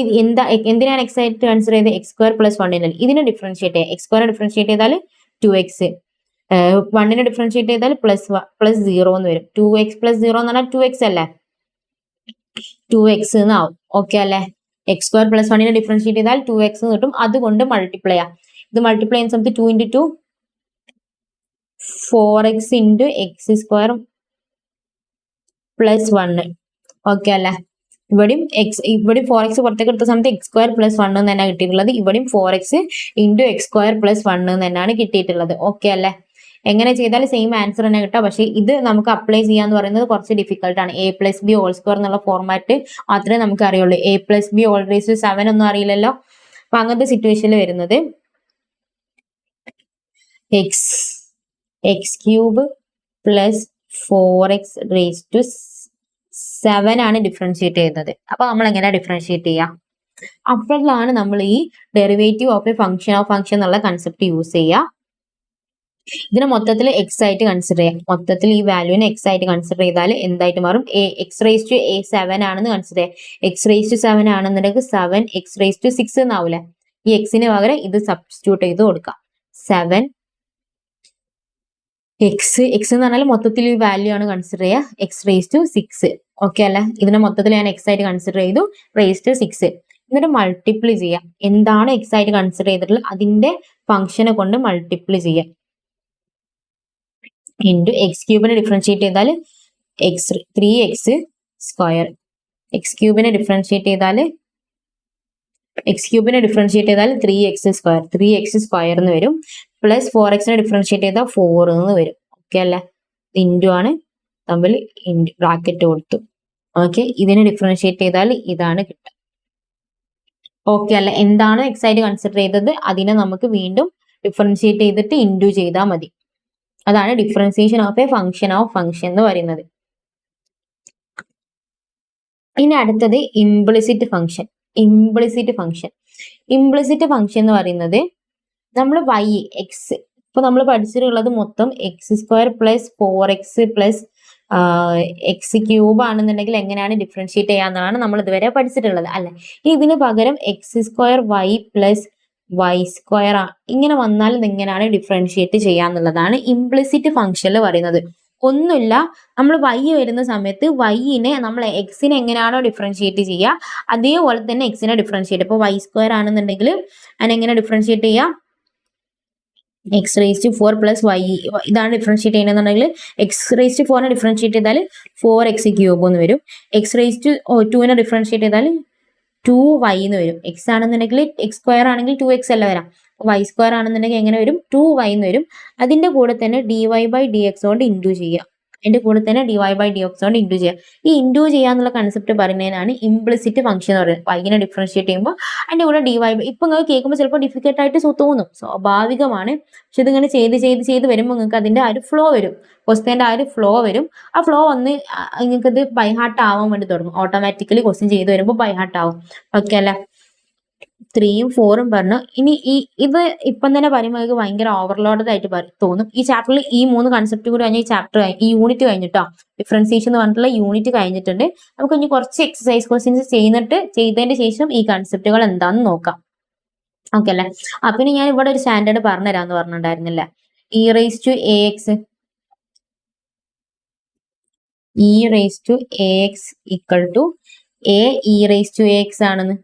എന്തിനാണ് എക്സ് ആയിട്ട് കൺസിഡർ ചെയ്ത്, എക്സ് സ്ക്വയർ പ്ലസ് 1 ഇതിനെ ഡിഫറൻഷിയേറ്റ് ചെയ്യാം. എക്സ് സ്ക്വയർ ഡിഫറൻഷിയേറ്റ് ചെയ്താൽ 2x, 1നെ ഡിഫറൻഷിയേറ്റ് ചെയ്താൽ പ്ലസ് 0 എന്ന് വരും. 2x പ്ലസ് 0 എന്ന് പറഞ്ഞാൽ 2x അല്ലേ, 2x എന്നാവും. ഓക്കെ അല്ലെ. എക്സ് സ്ക്വയർ പ്ലസ് 1നെ ഡിഫറൻഷിയേറ്റ് ചെയ്താൽ 2x എന്ന് കിട്ടും. അതുകൊണ്ട് മൾട്ടിപ്ലൈ ചെയ്യാം. ഇത് മൾട്ടിപ്ലൈ ചെയ്യുന്ന സമയത്ത് 2 into 2 4x into X square plus 1. Okay അല്ലെ. ഇവിടെയും 4x പുറത്തേക്ക് എടുത്ത സമയത്ത് എക്സ് സ്ക്വയർ പ്ലസ് 1 എന്ന് തന്നെയാണ് കിട്ടിയിട്ടുള്ളത്. ഇവിടെയും 4x into X square plus 1 എന്ന് തന്നെയാണ് കിട്ടിയിട്ടുള്ളത്. ഓക്കെ അല്ലെ. എങ്ങനെ ചെയ്താൽ സെയിം ആൻസർ തന്നെ കിട്ടാം. പക്ഷെ ഇത് നമുക്ക് അപ്ലൈ ചെയ്യാന്ന് പറയുന്നത് കുറച്ച് ഡിഫിക്കൽട്ട് ആണ്. a plus b whole square എന്നുള്ള ഫോർമാറ്റ് മാത്രമേ നമുക്ക് അറിയുള്ളൂ. a plus b whole raise 7 ഒന്നും അറിയില്ലല്ലോ. അപ്പൊ അങ്ങനത്തെ സിറ്റുവേഷനിൽ വരുന്നത് x cube plus 4x raise to 7 ആണ് ഡിഫറൻഷിയേറ്റ് ചെയ്യുന്നത്. അപ്പൊ നമ്മൾ എങ്ങനെ ഡിഫറൻഷിയേറ്റ് ചെയ്യാം, അപ്പോഴാണ് നമ്മൾ ഈ derivative of A function of function എന്നുള്ള കൺസെപ്റ്റ് യൂസ് ചെയ്യുക. ഇതിനെ മൊത്തത്തിൽ എക്സ് ആയിട്ട് കൺസിഡർ ചെയ്യാം. മൊത്തത്തിൽ ഈ വാല്യൂവിനെ എക്സ് ആയിട്ട് കൺസിഡർ ചെയ്താൽ എന്തായിട്ട് മാറും, എക്സ് റേസ് ടു 7 ആണെന്ന് കൺസിഡർ ചെയ്യാം. എക്സ് റേസ് ടു 7 ആണെന്നുണ്ടെങ്കിൽ 7 എക്സ് റേസ് ടു 6 എന്നാവൂലെ. ഈ എക്സിന് പകരം ഇത് സബ്സ്റ്റിറ്റ്യൂട്ട് ചെയ്ത് കൊടുക്കാം. 7 എക്സ് എന്ന് പറഞ്ഞാൽ മൊത്തത്തിൽ ഈ വാല്യൂ ആണ് കൺസിഡർ ചെയ്യുക, എക്സ് റേസ് ടു 6. ഓക്കെ അല്ലെ. ഇതിനെ മൊത്തത്തിൽ ഞാൻ എക്സ് ആയിട്ട് കൺസിഡർ ചെയ്തു, റേസ് ടു 6. എന്നിട്ട് മൾട്ടിപ്ലൈ ചെയ്യാം. എന്താണ് എക്സ് ആയിട്ട് കൺസിഡർ ചെയ്തിട്ടുള്ളത് അതിന്റെ ഫംഗ്ഷനെ കൊണ്ട് മൾട്ടിപ്ലൈ ചെയ്യാം. ഇൻറ്റു എക്സ് ക്യൂബിനെ ഡിഫറൻഷിയേറ്റ് ചെയ്താൽ 3x സ്ക്വയർ. എക്സ് ക്യൂബിനെ ഡിഫറൻഷിയേറ്റ് ചെയ്താൽ എക്സ് ക്യൂബിനെ ഡിഫറൻഷിയേറ്റ് ചെയ്താൽ 3x² എന്ന് വരും. പ്ലസ് 4x ഡിഫറൻഷിയേറ്റ് ചെയ്താൽ 4 എന്ന് വരും. ഓക്കെ അല്ലേ? ഇൻറ്റു ആണ്, തമ്മിൽ ബ്രാക്കറ്റ് കൊടുത്തു. ഓക്കെ, ഇതിനെ ഡിഫറൻഷിയേറ്റ് ചെയ്താൽ ഇതാണ് കിട്ടുക. ഓക്കെ അല്ലെ? എന്താണ് എക്സ് ആയിട്ട് കൺസിഡർ ചെയ്തത് അതിനെ നമുക്ക് വീണ്ടും ഡിഫറൻഷിയേറ്റ് ചെയ്തിട്ട് ഇൻറ്റു ചെയ്താൽ മതി. അതാണ് ഡിഫറൻസിയേഷൻ ഓഫ് എ ഫംഗ്ഷൻ എന്ന് പറയുന്നത്. ഇനി അടുത്തത് ഇംപ്ലിസിറ്റ് ഫംഗ്ഷൻ എന്ന് പറയുന്നത് നമ്മൾ എക്സ്, ഇപ്പൊ നമ്മൾ പഠിച്ചിട്ടുള്ളത് മൊത്തം x² plus 4x plus x³ ആണെന്നുണ്ടെങ്കിൽ എങ്ങനെയാണ് ഡിഫറൻഷിയേറ്റ് ചെയ്യാന്നാണ് നമ്മൾ ഇതുവരെ പഠിച്ചിട്ടുള്ളത് അല്ലെ. ഇതിന് പകരം x² പ്ലസ് y² ഇങ്ങനെ വന്നാൽ എങ്ങനെയാണ് ഡിഫറൻഷിയേറ്റ് ചെയ്യാന്നുള്ളതാണ് ഇംപ്ലിസിറ്റ് ഫംഗ്ഷനിൽ പറയുന്നത്. ഒന്നുമില്ല, നമ്മൾ y വരുന്ന സമയത്ത് yനെ നമ്മൾ എക്സിനെ എങ്ങനെയാണോ ഡിഫറൻഷിയേറ്റ് ചെയ്യുക അതേപോലെ തന്നെ എക്സിനെ ഡിഫറൻഷിയേറ്റ്. ഇപ്പോൾ y² ആണെന്നുണ്ടെങ്കിൽ അതിനെങ്ങനെ ഡിഫറൻഷിയേറ്റ് ചെയ്യാം? x⁴ പ്ലസ് y ഇതാണ് ഡിഫറൻഷിയേറ്റ് ചെയ്യുന്നതെന്നുണ്ടെങ്കിൽ x⁴ ഡിഫറൻഷിയേറ്റ് ചെയ്താൽ 4x³ എന്ന് വരും. x⁴ ഡിഫറൻഷിയേറ്റ് ചെയ്താൽ 2y എന്ന് വരും. x ആണെന്നുണ്ടെങ്കിൽ x² ആണെങ്കിൽ 2x അല്ല വരാം. y² ആണെന്നുണ്ടെങ്കിൽ എങ്ങനെ വരും? 2y എന്ന് വരും. അതിന്റെ കൂടെ തന്നെ dy/dx കൊണ്ട് ഇൻറ്റു ചെയ്യുക. ഈ ഇൻറ്റു ചെയ്യാന്നുള്ള കൺസെപ്റ്റ് പറയുന്നതിനാണ് ഇംപ്ലിസിറ്റ് ഫംഗ്ഷൻ എന്ന് പറയുന്നത്. വൈകിനെ ഡിഫറൻഷിയേറ്റ് ചെയ്യുമ്പോൾ അതിന്റെ കൂടെ ഇപ്പൊ നിങ്ങൾക്ക് കേൾക്കുമ്പോൾ ചിലപ്പോൾ ഡിഫിക്കൽട്ട് ആയിട്ട് തോന്നും, സ്വാഭാവികമാണ്. പക്ഷെ ഇതിങ്ങനെ ചെയ്ത് വരുമ്പോൾ നിങ്ങൾക്ക് അതിന്റെ ആ ഒരു ഫ്ലോ വരും, ക്വസ്റ്റ്യന്റെ ആ ഒരു ഫ്ലോ വരും. ആ ഫ്ലോ വന്ന് നിങ്ങൾക്ക് ഇത് ബൈഹാർട്ട് ആവാൻ വേണ്ടി തുടങ്ങും. ഓട്ടോമാറ്റിക്കലി ക്വസ്റ്റ്യൻ ചെയ്ത് വരുമ്പോൾ ബൈഹാർട്ട് ആവും. ഓക്കെ അല്ലെ? 3ഉം 4ഉം പറഞ്ഞു. ഇനി ഇത് ഇപ്പം തന്നെ പറയുമ്പോൾ നിങ്ങൾക്ക് ഭയങ്കര ഓവർലോഡഡ് ആയിട്ട് തോന്നും. ഈ ചാപ്റ്ററിൽ ഈ 3 കൺസെപ്റ്റ് കൂടി കഴിഞ്ഞ ഈ യൂണിറ്റ് കഴിഞ്ഞിട്ടോ, ഡിഫറൻസിയേഷൻ എന്ന് പറഞ്ഞിട്ടുള്ള യൂണിറ്റ് കഴിഞ്ഞിട്ടുണ്ട്. നമുക്ക് ഇനി കുറച്ച് എക്സസൈസ് ക്വസ്റ്റ്യൻസ് ചെയ്തതിന് ശേഷം ഈ കൺസെപ്റ്റുകൾ എന്താണെന്ന് നോക്കാം. ഓക്കെ അല്ലെ? പിന്നെ ഞാൻ ഇവിടെ ഒരു സ്റ്റാൻഡേർഡ് പറഞ്ഞുതരാന്ന് പറഞ്ഞിട്ടുണ്ടായിരുന്നില്ലേ? e⁻ax ഈക്വൽ ടു ae⁻ax ആണെന്ന്.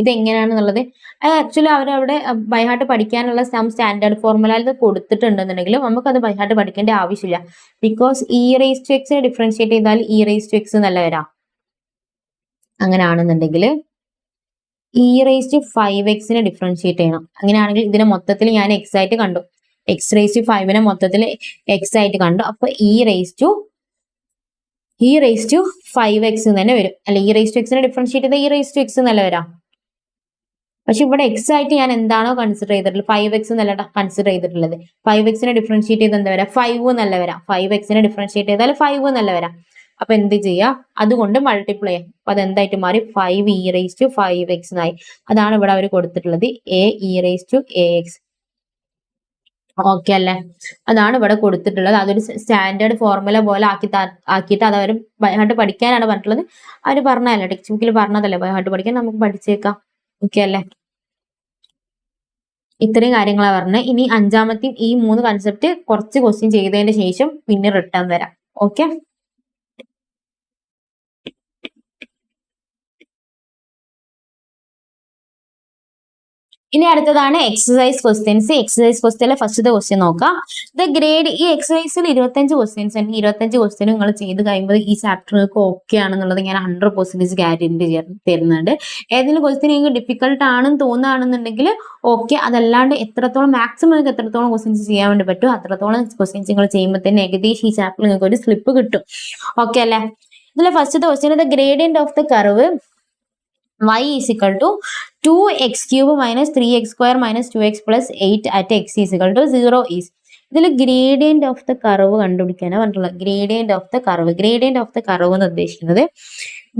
ഇത് എങ്ങനെയാണെന്നുള്ളത് ആക്ച്വലി അവരവിടെ ബൈഹാർട്ട് പഠിക്കാനുള്ള സ്റ്റാൻഡേർഡ് ഫോർമുല കൊടുത്തിട്ടുണ്ടെന്നുണ്ടെങ്കിലും നമുക്കത് ബൈഹാർട്ട് പഠിക്കേണ്ട ആവശ്യമില്ല. ബിക്കോസ് e⁻x ഡിഫറൻഷിയേറ്റ് ചെയ്താൽ e⁻x എന്നല്ല വരാം. അങ്ങനെയാണെന്നുണ്ടെങ്കിൽ e⁵x ഡിഫറൻഷിയേറ്റ് ചെയ്യണം. അങ്ങനെയാണെങ്കിൽ ഇതിനെ മൊത്തത്തിൽ ഞാൻ എക്സ് ആയിട്ട് കണ്ടു, x⁵ മൊത്തത്തിൽ എക്സ് ആയിട്ട് കണ്ടു. അപ്പൊ e⁵x തന്നെ വരും അല്ലെ? e⁻x ഡിഫറൻഷിയേറ്റ് ചെയ്താൽ e⁻x എന്നല്ല വരാം. പക്ഷെ ഇവിടെ എക്സ് ആയിട്ട് ഞാൻ എന്താണോ കൺസിഡർ ചെയ്തിട്ടുള്ളത് 5x എന്നല്ല കൺസിഡർ ചെയ്തിട്ടുള്ളത്. 5x ഡിഫറൻഷിയേറ്റ് ചെയ്ത് എന്താ വരാം? 5 എന്നല്ല വരാം. 5x ഡിഫറൻഷിയേറ്റ് ചെയ്താൽ 5 എന്നല്ല വരാം. അപ്പൊ എന്ത് ചെയ്യാ? അതുകൊണ്ട് മൾട്ടിപ്ലൈ ചെയ്യാം. അപ്പൊ അതെന്തായിട്ട് മാറി? 5e⁵5x എന്നായി. അതാണ് ഇവിടെ അവർ കൊടുത്തിട്ടുള്ളത്, ae⁻ax. ഓക്കെ അല്ലേ? അതാണ് ഇവിടെ കൊടുത്തിട്ടുള്ളത്. അതൊരു സ്റ്റാൻഡേർഡ് ഫോർമുല പോലെ ആക്കിയിട്ട് അത് അവർ ബൈഹാർട്ട് പഠിക്കാനാണ് പറഞ്ഞിട്ടുള്ളത്. അവർ പറഞ്ഞതല്ലേ, ടെക്സ്റ്റ് ബുക്കിൽ പറഞ്ഞതല്ലേ ബൈഹാർട്ട് പഠിക്കാൻ, നമുക്ക് പഠിച്ചേക്കാം. ഓക്കെ അല്ലേ? ഇത്രയും കാര്യങ്ങളാണ് പറഞ്ഞത്. ഇനി അഞ്ചാമത്തെയും ഈ 3 കൺസെപ്റ്റ് കുറച്ച് ക്വസ്റ്റ്യൻ ചെയ്തതിന് ശേഷം പിന്നെ റിട്ടേൺ വരാം. ഓക്കെ? ഇനി അടുത്തതാണ് എക്സസൈസ് ക്വസ്റ്റ്യൻസ്. എക്സസൈസ് ക്വസ്റ്റ്യനിലെ ഫസ്റ്റത്തെ ക്വസ്റ്റ്യൻ നോക്കാം. ദ ഗ്രേഡ്, ഈ എക്സസൈസിൽ 25 ക്വസ്റ്റ്യൻസ് ഉണ്ട്. 25 ക്വസ്റ്റ്യൻ നിങ്ങൾ ചെയ്ത് കഴിയുമ്പോൾ ഈ ചാപ്റ്റർ നിങ്ങൾക്ക് ഓക്കെ ആണെന്നുള്ളത് ഞാൻ 100% ഗ്യാരണ്ടി തരുന്നുണ്ട്. ഏതെങ്കിലും ക്വസ്റ്റ്യൻ നിങ്ങൾക്ക് ഡിഫിക്കൽട്ട് ആണെന്ന് തോന്നുകയാണെന്നുണ്ടെങ്കിൽ ഓക്കെ, അതല്ലാണ്ട് എത്രത്തോളം മാക്സിമം നിങ്ങൾക്ക് എത്രത്തോളം ക്വസ്റ്റ്യൻസ് ചെയ്യാൻ വേണ്ടി പറ്റും അത്രത്തോളം ക്വസ്റ്റ്യൻസ് നിങ്ങൾ ചെയ്യുമ്പോൾ തന്നെ ഏകദേശം ഈ ചാപ്റ്ററിൽ നിങ്ങൾക്ക് ഒരു സ്ലിപ്പ് കിട്ടും. ഓക്കെ അല്ലേ? ഇതിലെ ഫസ്റ്റത്തെ question, the gradient of the curve y is equal to 2x³ minus 3x² minus 2x plus 8 at x is equal to 0 is. ഇതിൽ ഗ്രേഡിയന്റ് ഓഫ് ദ കർവ് കണ്ടുപിടിക്കാനാണ് പറഞ്ഞിട്ടുള്ളത്. ഗ്രേഡിയന്റ് ഓഫ് ദ കർവ് എന്ന് ഉദ്ദേശിക്കുന്നത്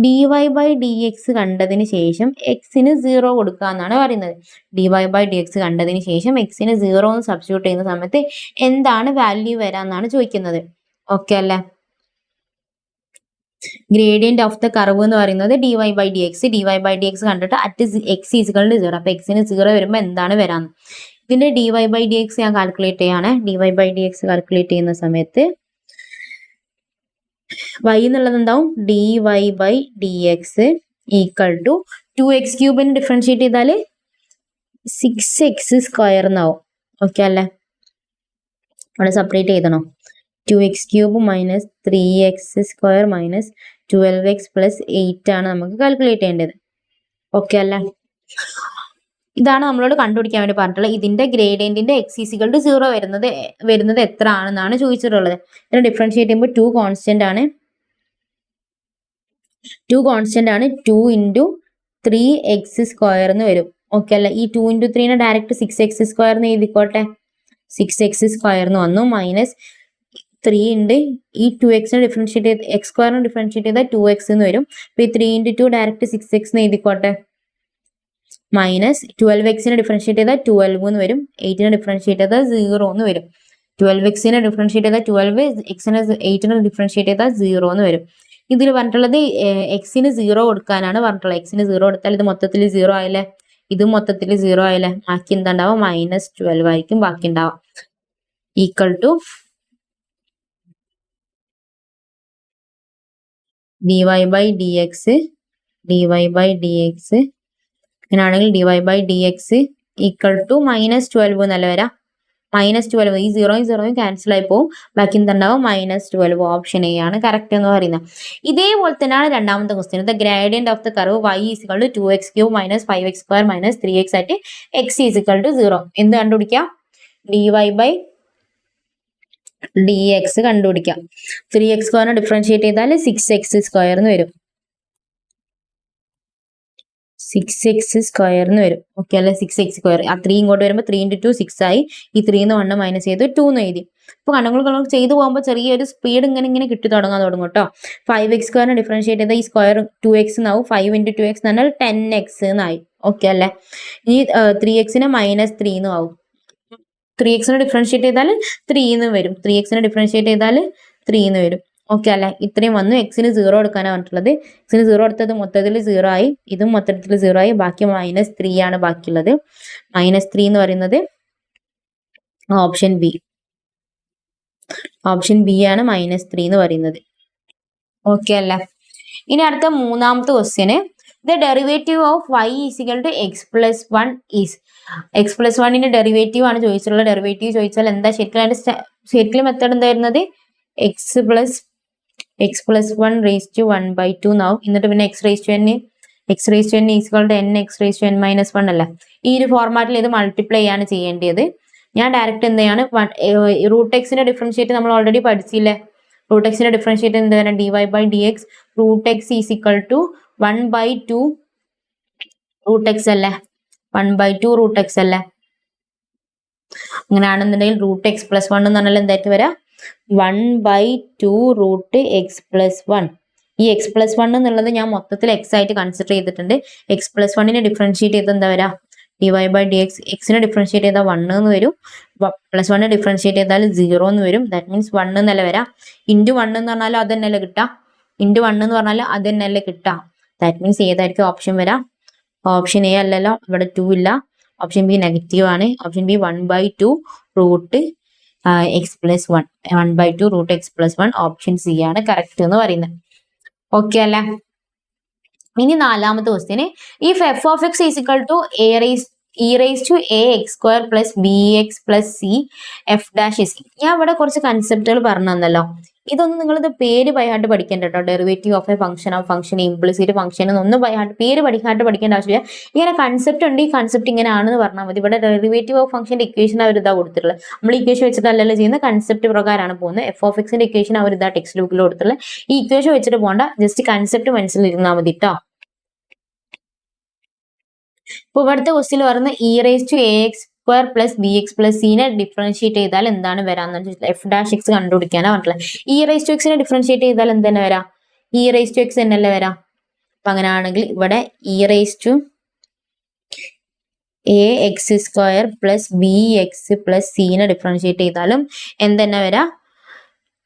dy/dx കണ്ടതിന് ശേഷം എക്സിന് 0 കൊടുക്കുക എന്നാണ് പറയുന്നത്. dy/dx കണ്ടതിന് ശേഷം എക്സിന് 0 എന്ന് സബ്സ്റ്റിറ്റ്യൂട്ട് ചെയ്യുന്ന സമയത്ത് എന്താണ് വാല്യൂ വരാന്നാണ് ചോദിക്കുന്നത്. ഓക്കെ അല്ലേ? ഗ്രേഡിയന്റ് ഓഫ് ദ കർവ് എന്ന് പറയുന്നത് dy/dx കണ്ടിട്ട് അറ്റ് x ഈക്വൽ ടു 0. അപ്പൊ എക്സിന് 0 വരുമ്പോൾ എന്താണ് വരാന്ന്. ഇതിന്റെ dy/dx ഞാൻ കാൽക്കുലേറ്റ് ചെയ്യാണ്. dy/dx കാൽക്കുലേറ്റ് ചെയ്യുന്ന സമയത്ത് y എന്നുള്ളത് എന്താവും? dy/dx equal to 2x³ differentiate ചെയ്താൽ 6x² എന്നാവും. ഓക്കെ അല്ലേ? അവിടെ സെപ്പറേറ്റ് ചെയ്തണോ? 2x³ minus 3x² minus 12x plus 8 ആണ് നമുക്ക് കാൽക്കുലേറ്റ് ചെയ്യേണ്ടത്. ഓക്കെ അല്ലേ? ഇതാണ് നമ്മളോട് കണ്ടുപിടിക്കാൻ വേണ്ടി പറഞ്ഞിട്ടുള്ളത്. ഇതിന്റെ ഗ്രേഡിയന്റിന്റെ x ഈക്വൽ ടു 0 വരുന്നത് എത്ര ആണെന്നാണ് ചോദിച്ചിട്ടുള്ളത്. ഇതിനെ ഡിഫറൻഷിയേറ്റ് ചെയ്യുമ്പോൾ 2 കോൺസ്റ്റന്റ് ആണ്. 2 ഇൻറ്റു 3x² എന്ന് വരും. ഓക്കെ അല്ല, ഈ 2 ഇൻറ്റു 3 ഡയറക്റ്റ് 6x² എന്ന് എഴുതിക്കോട്ടെ. 6x² എന്ന് വന്നു. മൈനസ് 3 ഉണ്ട്. ഈ 2x ഡിഫറൻഷിയേറ്റ് ചെയ്ത് x² ഡിഫറൻഷിയേറ്റ് ചെയ്താൽ 2x എന്ന് വരും. അപ്പൊ ഈ 3 ഇൻറ്റു 2 ഡയറക്റ്റ് 6x എന്ന് എഴുതിക്കോട്ടെ. മൈനസ് 12x ഡിഫറൻഷിയേറ്റ് ചെയ്താൽ 12 എന്ന് വരും. 8 ഡിഫറൻഷിയേറ്റ് ചെയ്താൽ 0 എന്ന് വരും. 12x ഡിഫറൻഷിയേറ്റ് ചെയ്താൽ 12, x 8 ഡിഫറൻഷിയേറ്റ് ചെയ്താൽ 0 എന്ന് വരും. ഇതിൽ പറഞ്ഞിട്ടുള്ളത് എക്സിന് 0 കൊടുക്കാനാണ് പറഞ്ഞിട്ടുള്ളത്. എക്സിന് 0 കൊടുത്താൽ ഇത് മൊത്തത്തിൽ 0 ആയില്ലേ, ഇത് മൊത്തത്തിൽ 0 ആയില്ലേ. ബാക്കി എന്താ ഉണ്ടാവുക? -12 ആയിരിക്കും ബാക്കി ഉണ്ടാവുക. Equal to dy by dx അങ്ങനെയാണെങ്കിൽ dy dx ഈക്വൽ ടു -12 എന്നല്ല വരാം. -12 ഈ 0 ക്യാൻസൽ ആയി പോകും. ബാക്കി എന്തുണ്ടാവും? -12. ഓപ്ഷൻ എ ആണ് കറക്റ്റ് എന്ന് പറയുന്നത്. ഇതേപോലെ തന്നെയാണ് രണ്ടാമത്തെ question. The gradient of the curve y equal to 2x³ - 5x² - 3x at x equal to 0. എന്ത് കണ്ടുപിടിക്കാം? dy ബൈ dx കണ്ടുപിടിക്കാം. 3x² ഡിഫറൻഷിയേറ്റ് ചെയ്താൽ 6x² എന്ന് വരും. 6x² എന്ന് വരും. ഓക്കെ അല്ലെ, 6x². ആ 3 ഇങ്ങോട്ട് വരുമ്പോൾ 3 ഇൻറ്റു 2 6 ആയി. ഈ 3 ന്ന് 1 മൈനസ് ചെയ്ത് 2 എന്ന് എഴുതി. അപ്പൊ കണ്ണുകൾ ചെയ്തു പോകുമ്പോൾ ചെറിയൊരു സ്പീഡ് ഇങ്ങനെ കിട്ടി തുടങ്ങും കേട്ടോ. 5x² ഡിഫറൻഷിയേറ്റ് ചെയ്താൽ ഈ സ്ക്വയർ 2x എന്നാവും. 5 ഇൻറ്റു 2x എന്ന് പറഞ്ഞാൽ 10x എന്നായി. ഓക്കെ അല്ലെ. ഈ 3x -3 എന്ന് ആവും. 3x ഡിഫറൻഷിയേറ്റ് ചെയ്താൽ 3 എന്ന് വരും. 3x ഡിഫറൻഷിയേറ്റ് ചെയ്താൽ 3 എന്ന് വരും. ഓക്കെ അല്ലെ. ഇത്രയും വന്നു. എക്സിന് 0 എടുക്കാനാണ് പറഞ്ഞിട്ടുള്ളത്. എക്സിന് 0 എടുത്തത് മൊത്തത്തിൽ 0 ആയി. ഇതും മൊത്തത്തിൽ 0 ആയി. ബാക്കി -3 ആണ് ബാക്കിയുള്ളത്. -3 എന്ന് പറയുന്നത് ഓപ്ഷൻ ബി. ഓപ്ഷൻ ബി ആണ് -3 എന്ന് പറയുന്നത്. ഓക്കെ അല്ലെ. ഇനി അടുത്ത മൂന്നാമത്തെ ക്വസ്റ്റ്യന്, the derivative of y equal to x+1 is. x+1 derivative ആണ് ചോദിച്ചിട്ടുള്ളത്. ഡെറിവേറ്റീവ് ചോദിച്ചാൽ എന്താ ശരിക്കും മെത്തേഡ് എന്തായിരുന്നത്? x+1 raised to 1/2 എന്നാവും. എന്നിട്ട് പിന്നെ x raised to n equal to nx⁻n−1 അല്ല. ഈ ഒരു ഫോർമാറ്റിൽ ഇത് മൾട്ടിപ്ലൈ ആണ് ചെയ്യേണ്ടത്. ഞാൻ ഡയറക്റ്റ് എന്ത് ചെയ്യാണ്? √x ഡിഫറൻഷിയേറ്റ് നമ്മൾ ഓൾറെഡി പഠിച്ചില്ലേ. √x ഡിഫറൻഷിയേറ്റ് എന്ത് വരാം? dy by dx. √x is equal to 1/2 √x അല്ലേ. 1/2 √x അല്ലേ. അങ്ങനെയാണെന്നുണ്ടെങ്കിൽ √x+1 എന്ന് പറഞ്ഞാൽ എന്തായിട്ട് വരാം? 1/2 √x+1. ഈ x+1 എന്നുള്ളത് ഞാൻ മൊത്തത്തിൽ x ആയിട്ട് കൺസിഡർ ചെയ്തിട്ടുണ്ട്. x+1 ഡിഫറൻഷിയേറ്റ് ചെയ്ത് എന്താ വരാ? dy by dx. എക്സിനെ ഡിഫറൻഷിയേറ്റ് ചെയ്താൽ 1 എന്ന് വരും. +1 ഡിഫറൻഷിയേറ്റ് ചെയ്താൽ 0 എന്ന് വരും. ദാറ്റ് മീൻസ് 1 എന്നല്ല വരാം. ഇൻറ്റു 1 എന്ന് പറഞ്ഞാൽ അത് തന്നെയല്ലേ കിട്ടാം. ഇൻറ്റു 1 എന്ന് പറഞ്ഞാൽ അത് തന്നെയല്ലേ കിട്ടാം. ദാറ്റ് മീൻസ് ഏതായിരിക്കും ഓപ്ഷൻ വരാം? ഓപ്ഷൻ എ അല്ലല്ലോ, ഇവിടെ 2 ഇല്ല. ഓപ്ഷൻ ബി നെഗറ്റീവ് ആണ്. Option B 1/2 √x+1. 1/2 √x+1. Option C ആണ് കറക്റ്റ് എന്ന് പറയുന്നത്. ഓക്കെ അല്ലേ. ഇനി നാലാമത്തെ question, if f of x is equal to e raised to ax² plus bx plus c f dash is. ഞാൻ ഇവിടെ കുറച്ച് കൺസെപ്റ്റുകൾ പറഞ്ഞു തന്നല്ലോ. ഇതൊന്നും നിങ്ങളിത് പേര് ബൈഹാർട്ട് പഠിക്കേണ്ട കേട്ടോ. Derivative of A function, implicit function എന്നൊന്നും ബൈഹാർട്ട് പേര് പഠിക്കേണ്ട ആവശ്യമില്ല. ഇങ്ങനെ കൺസെപ്റ്റ് ഉണ്ട്, ഈ കൺസെപ്റ്റ് ഇങ്ങനെ ആണെന്ന് പറഞ്ഞാൽ മതി. ഇവിടെ ഡെറിവേറ്റീവ് ഓഫ് ഫംഗ്ഷന്റെ ഇക്വേഷൻ അവർ ഇതാ കൊടുത്തിട്ടുള്ളത്. നമ്മൾ ഇക്വേഷൻ വെച്ചിട്ടല്ലല്ലോ ചെയ്യുന്ന, കൺസെപ്റ്റ് പ്രകാരമാണ് പോകുന്നത്. f of x ഇക്വേഷൻ അവർ ഇതാ ടെക്സ്റ്റ് ബുക്കിൽ കൊടുത്തിട്ടുള്ളത്. ഈ ഇക്വേഷൻ വെച്ചിട്ട് പോകണ്ട, ജസ്റ്റ് കൺസെപ്റ്റ് മനസ്സിലിരുന്നാൽ മതി കേട്ടോ. ഇപ്പൊ ഇവിടുത്തെ ക്വസ്റ്റ്യൻ പറഞ്ഞ e raised to ax² plus bx plus c നെ ഡിഫറൻഷിയേറ്റ് ചെയ്താൽ എന്താണ് വരാന്ന് f' x കണ്ടുപിടിക്കാനാണ് പറഞ്ഞിട്ടുള്ളത്. e raised to x നെ ഡിഫറൻഷിയേറ്റ് ചെയ്താൽ എന്താണ് വരാം? e raised to x എന്നല്ലേ വരാം. അപ്പൊ അങ്ങനെയാണെങ്കിൽ ഇവിടെ e raised to ax² plus bx plus c നെ ഡിഫറൻഷിയേറ്റ് ചെയ്താലും എന്തെന്നെ വരാം?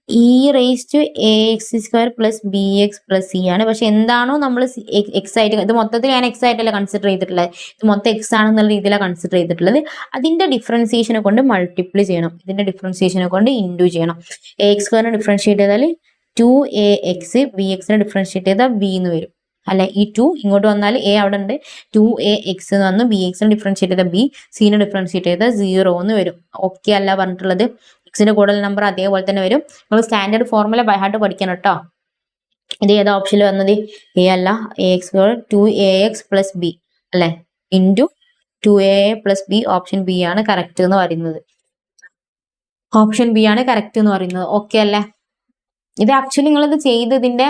e raised to ax² plus bx plus c ആണ്. പക്ഷെ എന്താണോ നമ്മൾ x ആയിട്ട്, ഇത് മൊത്തത്തിൽ ഞാൻ x ആയിട്ടല്ല കൺസിഡർ ചെയ്തിട്ടുള്ളത്, ഇത് മൊത്തം x ആണെന്നുള്ള രീതിയിലാണ് കൺസിഡർ ചെയ്തിട്ടുള്ളത്. അതിന്റെ ഡിഫറൻസിയേഷനെ കൊണ്ട് മൾട്ടിപ്ലൈ ചെയ്യണം, ഇതിന്റെ ഡിഫറൻസിയേഷനെ കൊണ്ട് ഇൻറ്റു ചെയ്യണം. ax² ഡിഫറൻഷിയേറ്റ് ചെയ്താൽ 2ax, bx ഡിഫറൻഷിയേറ്റ് ചെയ്താൽ b എന്ന് വരും അല്ലെ. ഈ 2 ഇങ്ങോട്ട് വന്നാൽ a അവിടെ ഉണ്ട്. 2ax എന്ന് വന്നു. bx ഡിഫറൻഷിയേറ്റ് ചെയ്താൽ b, c ഡിഫറൻഷിയേറ്റ് ചെയ്താൽ 0 എന്ന് വരും. ഓക്കെ അല്ല പറഞ്ഞിട്ടുള്ളത്. എക്സിന്റെ കൂടുതൽ നമ്പർ അതേപോലെ തന്നെ വരും. നമ്മൾ സ്റ്റാൻഡേർഡ് ഫോർമുല ബൈഹാർട്ട് പഠിക്കണം കേട്ടോ. ഇത് ഏതാ ഓപ്ഷനിൽ വന്നത്? എ അല്ല, ax² 2ax plus b അല്ലെ, into 2a plus B, option B ആണ് കറക്റ്റ് എന്ന് പറയുന്നത്. ഓപ്ഷൻ ബി ആണ് കറക്റ്റ് എന്ന് പറയുന്നത്. ഓക്കെ അല്ലേ? ഇത് ആക്ച്വലി നിങ്ങളിത് ചെയ്തതിന്റെ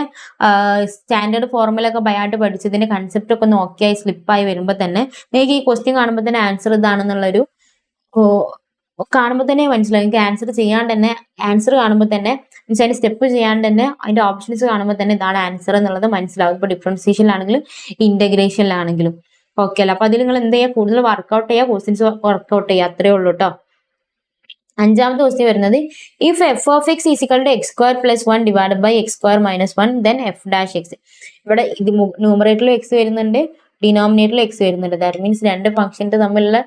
സ്റ്റാൻഡേർഡ് ഫോർമുല ഒക്കെ ബയായിട്ട് പഠിച്ചതിന്റെ കൺസെപ്റ്റ് ഒക്കെ ഒന്ന് ഓക്കെ ആയി സ്ലിപ്പായി വരുമ്പോൾ തന്നെ നിങ്ങൾക്ക് ഈ ക്വസ്റ്റ്യൻ കാണുമ്പോൾ തന്നെ ആൻസർ ഇതാണെന്നുള്ളൊരു കാണുമ്പോൾ തന്നെ മനസ്സിലാവും. നിങ്ങൾക്ക് ആൻസർ ചെയ്യാണ്ട് തന്നെ ആൻസർ കാണുമ്പോൾ തന്നെ മീൻസ് അതിന്റെ സ്റ്റെപ്പ് ചെയ്യാണ്ട് തന്നെ അതിന്റെ ഓപ്ഷൻസ് കാണുമ്പോൾ തന്നെ ഇതാണ് ആൻസർ എന്നുള്ളത് മനസ്സിലാവും. ഇപ്പൊ ഡിഫറൻസിയേഷനിലാണെങ്കിലും ഇന്റഗ്രേഷനിലാണെങ്കിലും. ഓക്കെ അല്ല? അപ്പൊ അതിൽ നിങ്ങൾ എന്ത് ചെയ്യുക, കൂടുതൽ വർക്ക്ഔട്ട് ചെയ്യുക, ക്വസ്റ്റ്യൻസ് വർക്ക്ഔട്ട് ചെയ്യുക, അത്രേ ഉള്ളൂ കേട്ടോ. അഞ്ചാമത്തെ ക്വസ്റ്റ്യൻ വരുന്നത് if f of x is equal to x square plus 1 divide by x square minus 1 then f dash x. ഇവിടെ ഇത് ന്യൂമറേറ്ററിലും എക്സ് വരുന്നുണ്ട്, ഡിനോമിനേറ്ററിലും എക്സ് വരുന്നുണ്ട്. ദാറ്റ് മീൻസ് രണ്ട് ഫംഗ്ഷൻ്റെ തമ്മിലുള്ള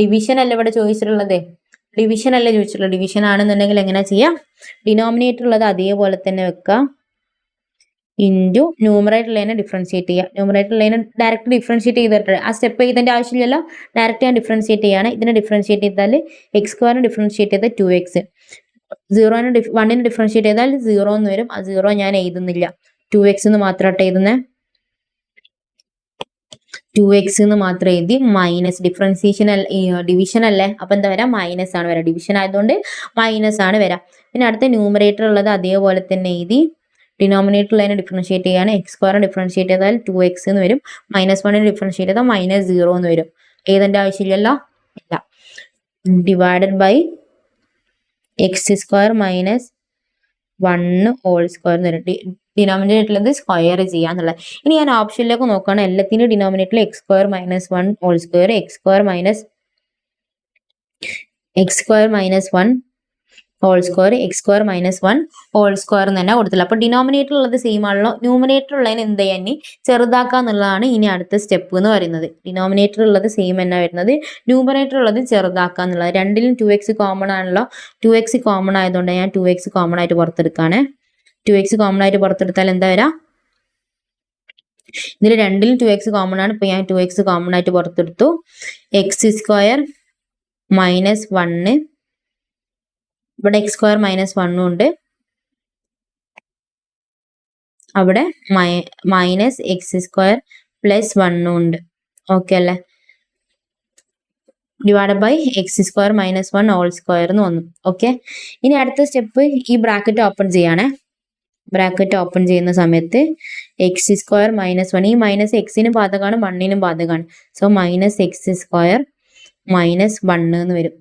ഡിവിഷൻ അല്ല ഇവിടെ ചോദിച്ചിട്ടുള്ളത്. ഡിവിഷൻ അല്ല ചോദിച്ചിട്ടുള്ളത്. ഡിവിഷൻ ആണെന്നുണ്ടെങ്കിൽ എങ്ങനെ ചെയ്യാം? ഡിനോമിനേറ്റർ ഉള്ളത് അതേപോലെ തന്നെ വെക്കാം, ഇൻറ്റു ന്യൂമറേറ്റർ ലൈനെ ഡിഫറൻഷിയേറ്റ് ചെയ്യുക. ന്യൂമറേറ്റർ ലൈനെ ഡയറക്റ്റ് ഡിഫറൻഷിയേറ്റ് ചെയ്തിട്ട് ആ സ്റ്റെപ്പ് ചെയ്തതിന്റെ ആവശ്യമില്ലല്ലോ, ഡയറക്റ്റ് ഞാൻ ഡിഫറൻഷിയേറ്റ് ചെയ്യാണ്. ഇതിനെ ഡിഫറൻഷിയേറ്റ് ചെയ്താൽ എക്സ് സ്ക്വയറിന് ഡിഫറൻഷിയേറ്റ് ചെയ്താൽ 2x, 1നെ ഡിഫറൻഷിയേറ്റ് ചെയ്താൽ 0 എന്ന് വരും. ആ 0 ഞാൻ എഴുതുന്നില്ല, 2x എന്ന് മാത്രമായിട്ട് എഴുതുന്നത്. 2x എന്ന് മാത്രം എഴുതി. മൈനസ് ഡിഫറൻസിയേഷൻ ഡിവിഷൻ അല്ലേ, അപ്പൊ എന്താ വരാം? മൈനസ് ആണ് വരാം. ഡിവിഷൻ ആയതുകൊണ്ട് മൈനസ് ആണ് വരാം. പിന്നെ അടുത്ത ന്യൂമറേറ്റർ ഉള്ളത് അതേപോലെ തന്നെ എഴുതി. ഡിനോമിനേറ്റർ ലൈനെ ഡിഫറൻഷിയേറ്റ് ചെയ്യാണ്. എക്സ് സ്ക്വയറിനെ ഡിഫറൻഷിയേറ്റ് ചെയ്താൽ 2x എന്ന് വരും. -1നെ ഡിഫറൻഷിയേറ്റ് ചെയ്താൽ -0 എന്ന് വരും. എഴുതേണ്ട ആവശ്യമില്ലല്ലോ, ഇല്ല. Divided by x square minus 1 whole square എന്ന് വരും. ഡിനോമിനേറ്ററിൽ സ്ക്വയർ ചെയ്യാന്നുള്ളത്. ഇനി ഞാൻ ഓപ്ഷനിലേക്ക് നോക്കുകയാണ്. എല്ലാത്തിനും ഡിനോമിനേറ്ററിൽ x square minus 1 whole square, x square minus 1 whole square, x square minus 1 whole square എന്ന് തന്നെ കൊടുത്തില്ല. അപ്പൊ ഡിനോമിനേറ്റർ ഉള്ളത് സെയിം ആണല്ലോ. ന്യൂമിനേറ്റർ ഉള്ളതിന് എന്ത് ചെയ്യാൻ, ഇനി ചെറുതാക്കുക എന്നുള്ളതാണ് ഇനി അടുത്ത സ്റ്റെപ്പ് എന്ന് പറയുന്നത്. ഡിനോമിനേറ്റർ ഉള്ളത് സെയിം തന്നെ വരുന്നത്, ന്യൂമറേറ്റർ ഉള്ളത് ചെറുതാക്കുക എന്നുള്ളത്. രണ്ടിലും 2x കോമൺ ആണല്ലോ. 2x കോമൺ ആയതുകൊണ്ട് ഞാൻ 2x കോമൺ ആയിട്ട് പുറത്തെടുക്കുകയാണ്. 2x കോമൺ ആയിട്ട് പുറത്തെടുത്താൽ എന്താ വരാ? ഇതിൽ രണ്ടിലും 2x കോമൺ ആണ്. ഇപ്പൊ ഞാൻ 2x കോമൺ ആയിട്ട് പുറത്തെടുത്തു. എക്സ് സ്ക്വയർ മൈനസ് 1, ഇവിടെ എക്സ് സ്ക്വയർ മൈനസ് 1 ഉണ്ട്, അവിടെ മൈനസ് എക്സ് സ്ക്വയർ പ്ലസ് 1 ഉണ്ട്. ഓക്കെ അല്ലേ? Divide by x square minus 1 whole square എന്ന് വന്നു. ഓക്കെ, ഇനി അടുത്ത സ്റ്റെപ്പ് ഈ ബ്രാക്കറ്റ് ഓപ്പൺ ചെയ്യാണ്. ബ്രാക്കറ്റ് ഓപ്പൺ ചെയ്യുന്ന സമയത്ത് എക്സ് സ്ക്വയർ മൈനസ് 1, ഈ മൈനസ് എക്സിനും ബാധകമാണ് 1നും ബാധകമാണ്. So minus x square minus 1 എന്ന് വരും.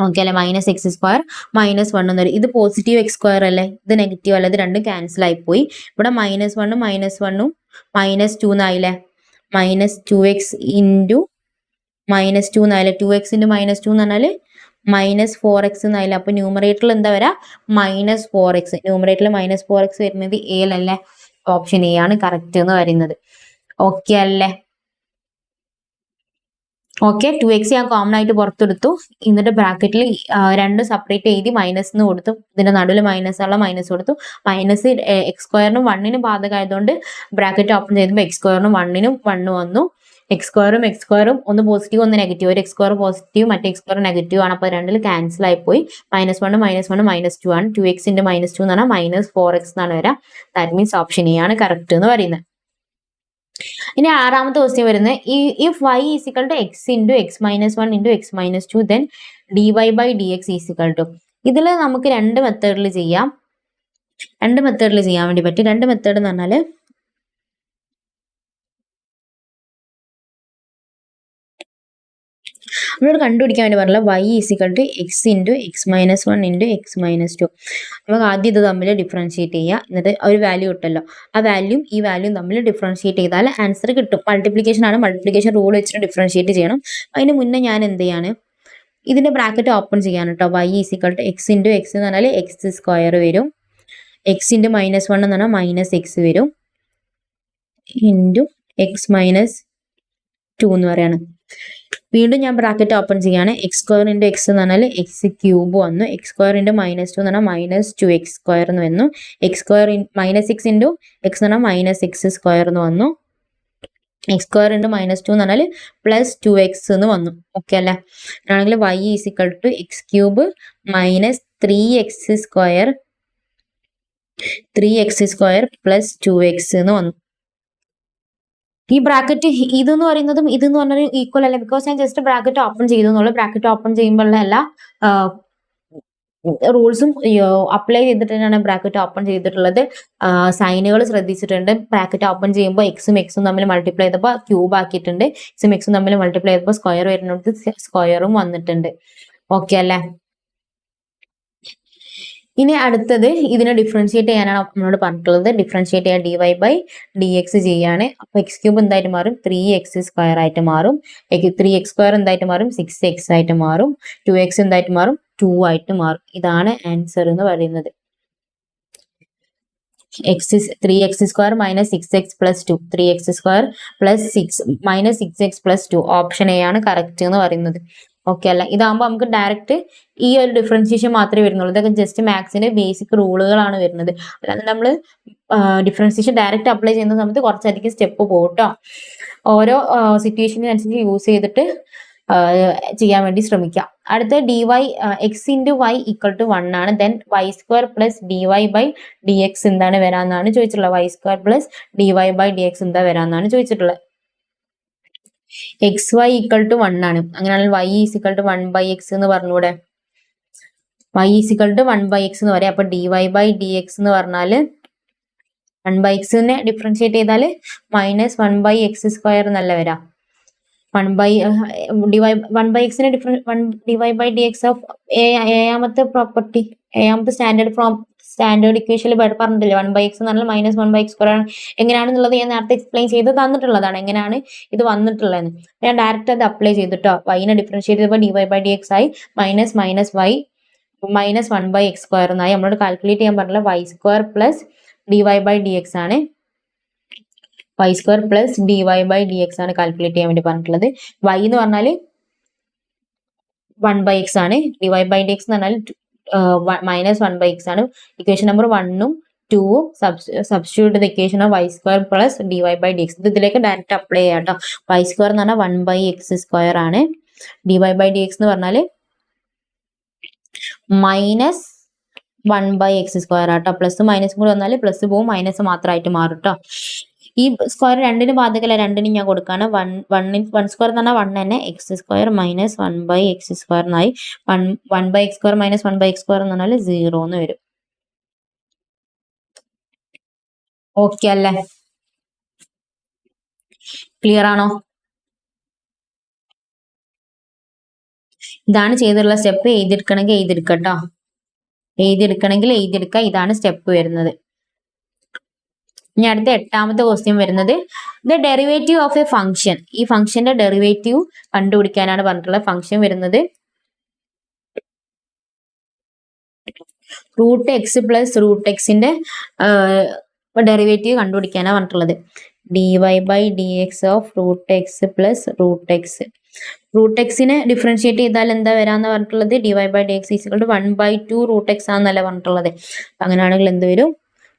ഓക്കെ അല്ലെ? മൈനസ് എക്സ് സ്ക്വയർ മൈനസ് 1 എന്ന് വരും. ഇത് പോസിറ്റീവ് എക്സ് സ്ക്വയർ അല്ലേ, ഇത് നെഗറ്റീവ് അല്ല, ഇത് രണ്ടും ക്യാൻസൽ ആയിപ്പോയി. ഇവിടെ -1ഉം -1ഉം -2 എന്നായില്ലേ. -2x into -2 എന്നായില്ലേ. 2x ഇൻറ്റു -2 എന്ന് പറഞ്ഞാൽ -4x എന്നായില്ല. അപ്പൊ ന്യൂമറേറ്ററിൽ എന്താ വരാ? -4x. ന്യൂമറേറ്ററിൽ -4x വരുന്നത് എ അല്ലേ? ഓപ്ഷൻ എ ആണ് കറക്റ്റ് എന്ന് പറയുന്നത്. ഓക്കെ അല്ലേ? ഓക്കെ, 2x ഞാൻ കോമൺ ആയിട്ട് പുറത്തെടുത്തു. എന്നിട്ട് ബ്രാക്കറ്റിൽ രണ്ട് സെപ്പറേറ്റ് എഴുതി മൈനസ് എന്ന് കൊടുത്തു. ഇതിന്റെ നടുവിൽ മൈനസ് ഉള്ള മൈനസ് കൊടുത്തു. മൈനസ് എക്സ് സ്ക്വയറിനും 1നും ബാധകമായതുകൊണ്ട് ബ്രാക്കറ്റ് ഓപ്പൺ ചെയ്തപ്പോൾ എക്സ് സ്ക്വയറിനും 1നും 1 വന്നു. എക്സ് സ്ക്വയറും ഒന്ന് പോസിറ്റീവ് ഒന്ന് നെഗറ്റീവ്. ഒരു എക്സ് സ്ക്വയർ പോസിറ്റീവ്, മറ്റേ എക്സ് സ്ക്വയർ നെഗറ്റീവ് ആണ്. അപ്പോൾ രണ്ടിൽ ക്യാൻസൽ ആയിപ്പോയി. -1 -2 ആണ്. 2x ഇൻറ്റു -2 എന്ന് പറഞ്ഞാൽ -4x എന്നാണ് വരാം. ദാറ്റ് മീൻസ് ഓപ്ഷൻ എ ആണ് കറക്റ്റ് എന്ന് പറയുന്നത്. ഇനി ആറാമത്തെ ക്വസ്റ്റ്യൻ വരുന്നത് if y is equal to x into x minus 1 into x minus 2 then dy by D x is equal to. ഇതിൽ നമുക്ക് രണ്ട് മെത്തേഡിൽ ചെയ്യാൻ വേണ്ടി പറ്റും. രണ്ട് മെത്തേഡ് എന്ന് പറഞ്ഞാൽ നമ്മളോട് കണ്ടുപിടിക്കാൻ വേണ്ടി പറഞ്ഞില്ല y is equal to x into x minus 1 into x minus 2. നമുക്ക് ആദ്യം ഇത് തമ്മിൽ ഡിഫറൻഷിയേറ്റ് ചെയ്യുക. എന്നിട്ട് ഒരു വാല്യൂ കിട്ടല്ലോ, ആ വാല്യൂം ഈ വാല്യൂം തമ്മിൽ ഡിഫറൻഷിയേറ്റ് ചെയ്താൽ ആൻസർ കിട്ടും. മൾട്ടിപ്ലിക്കേഷൻ ആണ്, മൾട്ടിപ്ലിക്കേഷൻ റൂൾ വെച്ചിട്ട് ഡിഫറൻഷിയേറ്റ് ചെയ്യണം. അതിന് മുന്നേ ഞാൻ എന്ത് ചെയ്യാണ്, ഇതിന്റെ ബ്രാക്കറ്റ് ഓപ്പൺ ചെയ്യാൻ കേട്ടോ. y is equal to x into x എന്ന് പറഞ്ഞാൽ എക്സ് സ്ക്വയർ വരും. എക്സ് ഇൻറ്റു -1 എന്ന് പറഞ്ഞാൽ -x വരും. ഇൻറ്റു എക്സ് മൈനസ് 2 എന്ന് പറയാണ്. വീണ്ടും ഞാൻ ബ്രാക്കറ്റ് ഓപ്പൺ ചെയ്യാണ്. എക്സ് സ്ക്വയർ ഇൻറ്റു എക്സ് എന്ന് പറഞ്ഞാൽ എക്സ് ക്യൂബ് വന്നു. എക്സ് സ്ക്വയർ ഇൻറ്റു -2 എന്ന് പറഞ്ഞാൽ -2x സ്ക്വയർ എന്ന് വന്നു. എക്സ് സ്ക്വയർ -6 ഇൻറ്റു എക്സ് എന്ന് പറഞ്ഞാൽ -x സ്ക്വയർ എന്ന് വന്നു. എക്സ് സ്ക്വയർ ഇൻറ്റു -2 എന്ന് പറഞ്ഞാൽ +2x എന്ന് വന്നു. ഓക്കെ അല്ലേ? ആണെങ്കിൽ y is equal to x cube -3x square +2x എന്ന് വന്നു. ഈ ബ്രാക്കറ്റ് ഇതെന്ന് പറയുന്നതും ഇതെന്ന് പറഞ്ഞാൽ ഈക്വൽ അല്ല, ബിക്കോസ് ഞാൻ ജസ്റ്റ് ബ്രാക്കറ്റ് ഓപ്പൺ ചെയ്തു എന്നുള്ളൂ. ബ്രാക്കറ്റ് ഓപ്പൺ ചെയ്യുമ്പോഴുള്ള എല്ലാ റൂൾസും അപ്ലൈ ചെയ്തിട്ട് തന്നെയാണ് ബ്രാക്കറ്റ് ഓപ്പൺ ചെയ്തിട്ടുള്ളത്. സൈനുകൾ ശ്രദ്ധിച്ചിട്ടുണ്ട്. ബ്രാക്കറ്റ് ഓപ്പൺ ചെയ്യുമ്പോൾ എക്സും തമ്മിൽ മൾട്ടിപ്ലൈ ചെയ്തപ്പോൾ ക്യൂബ് ആക്കിയിട്ടുണ്ട്. എക്സും തമ്മിൽ മൾട്ടിപ്ലൈ ചെയ്തപ്പോൾ സ്ക്വയർ വരുന്നത് സ്ക്വയറും വന്നിട്ടുണ്ട്. ഓക്കെ അല്ലേ? ഇനി അടുത്തത് ഇതിനെ ഡിഫറൻഷിയേറ്റ് ചെയ്യാനാണ് നമ്മളോട് പറഞ്ഞിട്ടുള്ളത്. ഡിഫറൻഷിയേറ്റ് ചെയ്യാൻ dy/dx ചെയ്യാണ്. അപ്പൊ എക്സ് ക്യൂബ് എന്തായിട്ട് മാറും? 3x² ആയിട്ട് മാറും. 3x² എന്തായിട്ട് മാറും? 6x ആയിട്ട് മാറും. 2x എന്തായിട്ട് മാറും? 2 ആയിട്ട് മാറും. ഇതാണ് ആൻസർ എന്ന് പറയുന്നത്. 3x² - 6x + 2 3x² - 6x + 2 option a ആണ് കറക്റ്റ് എന്ന് പറയുന്നത്. ഓക്കെ അല്ല? ഇതാകുമ്പോൾ നമുക്ക് ഡയറക്റ്റ് ഈ ഒരു ഡിഫറൻസിയേഷൻ മാത്രമേ വരുന്നുള്ളൂ. ഇതൊക്കെ ജസ്റ്റ് മാത്സിന്റെ ബേസിക് റൂളുകളാണ് വരുന്നത്. അല്ലാതെ നമ്മൾ ഡിഫറൻസിയേഷൻ ഡയറക്റ്റ് അപ്ലൈ ചെയ്യുന്ന സമയത്ത് കുറച്ചധികം സ്റ്റെപ്പ് പോകും കേട്ടോ. ഓരോ സിറ്റുവേഷനനുസരിച്ച് യൂസ് ചെയ്തിട്ട് ചെയ്യാൻ വേണ്ടി ശ്രമിക്കാം. അടുത്ത x × y = 1 ആണ്. ദെൻ y² + dy/dx എന്താണ് വരാന്നാണ് ചോദിച്ചിട്ടുള്ളത്. y² + dy/dx എന്താ വരാന്നാണ് ചോദിച്ചിട്ടുള്ളത്. xy = 1 ആണ്. അങ്ങനെയാണെങ്കിൽ y = 1/x എന്ന് പറഞ്ഞൂടെ? y = 1/x എന്ന് പറയാം. അപ്പൊ dy/dx എന്ന് പറഞ്ഞാല് 1/x നെ ഡിഫറൻഷിയേറ്റ് ചെയ്താൽ -1/x² എന്നല്ല വരാം. 1/x നെ dy/dx ഓഫ് ഏഴാമത്തെ പ്രോപ്പർട്ടി, ഏഴാമത്തെ സ്റ്റാൻഡേർഡ് ഇക്വേഷനിൽ പറഞ്ഞിട്ടില്ലേ? 1/x എന്ന് പറഞ്ഞാൽ -1/x² ആണ്. എങ്ങനെയാണെന്നുള്ളത് ഞാൻ നേരത്തെ എക്സ്പ്ലെയിൻ ചെയ്ത് തന്നിട്ടുള്ളതാണ്. എങ്ങനെയാണ് ഇത് വന്നിട്ടുള്ളതെന്ന് ഞാൻ ഡയറക്റ്റ് അത് അപ്ലൈ ചെയ്തിട്ടോ. y നെ ഡിഫറൻഷിയേറ്റ് ചെയ്തപ്പോൾ dy/dx ആയി, -1/x² എന്നായി. നമ്മളോട് കാൽക്കുലേറ്റ് ചെയ്യാൻ പറഞ്ഞില്ല y² + dy/dx ആണ്. y² + dy/dx ആണ് കാൽക്കുലേറ്റ് ചെയ്യാൻ വേണ്ടി പറഞ്ഞിട്ടുള്ളത്. y എന്ന് പറഞ്ഞാൽ 1/x ആണ്. dy/dx എന്ന് പറഞ്ഞാൽ -1/x ആണ്. ഇക്വേഷൻ നമ്പർ 1ഉം 2ഉം substitute the equation of y² + dy/dx. ഇത് ഇതിലേക്ക് ഡയറക്റ്റ് അപ്ലൈ ചെയ്യാം കേട്ടോ. y² എന്ന് പറഞ്ഞാൽ 1/x² ആണ്. dy/dx എന്ന് പറഞ്ഞാൽ -1/x² ആട്ടോ. പ്ലസ് മൈനസും കൂടി വന്നാൽ പ്ലസ് പോവും, മൈനസ് മാത്രമായിട്ട് മാറും കേട്ടോ. ഈ സ്ക്വയർ രണ്ടിനും ബാധകല്ല, രണ്ടിനും ഞാൻ കൊടുക്കാണ്. 1² എന്ന് പറഞ്ഞാൽ 1 തന്നെ. x² - 1/x² എന്നായി. 1/x² - 1/x² എന്ന് പറഞ്ഞാൽ 0 എന്ന് വരും. ഓക്കെ അല്ലേ? ക്ലിയർ ആണോ? ഇതാണ് ചെയ്തിട്ടുള്ള സ്റ്റെപ്പ്. എഴുതിയെടുക്കണമെങ്കിൽ എഴുതിയെടുക്കട്ടോ. എഴുതിയെടുക്കണമെങ്കിൽ എഴുതിയെടുക്കുക. ഇതാണ് സ്റ്റെപ്പ് വരുന്നത്. ഇനി അടുത്ത 8ാമത്തെ ക്വസ്റ്റ്യൻ വരുന്നത് the derivative of A function. ഈ ഫംഗ്ഷന്റെ ഡെറിവേറ്റീവ് കണ്ടുപിടിക്കാനാണ് പറഞ്ഞിട്ടുള്ളത്. ഫംഗ്ഷൻ വരുന്നത് √x + √x-ന്റെ ഡെറിവേറ്റീവ് കണ്ടുപിടിക്കാനാണ് പറഞ്ഞിട്ടുള്ളത്. dy/dx of √x + √x. √x-നെ ഡിഫറൻഷിയേറ്റ് ചെയ്താൽ എന്താ വരാന്ന് പറഞ്ഞിട്ടുള്ളത്? dy/dx = 1/2 √x ആണെന്നല്ല പറഞ്ഞിട്ടുള്ളത്. അങ്ങനെയാണെങ്കിൽ എന്ത് വരും?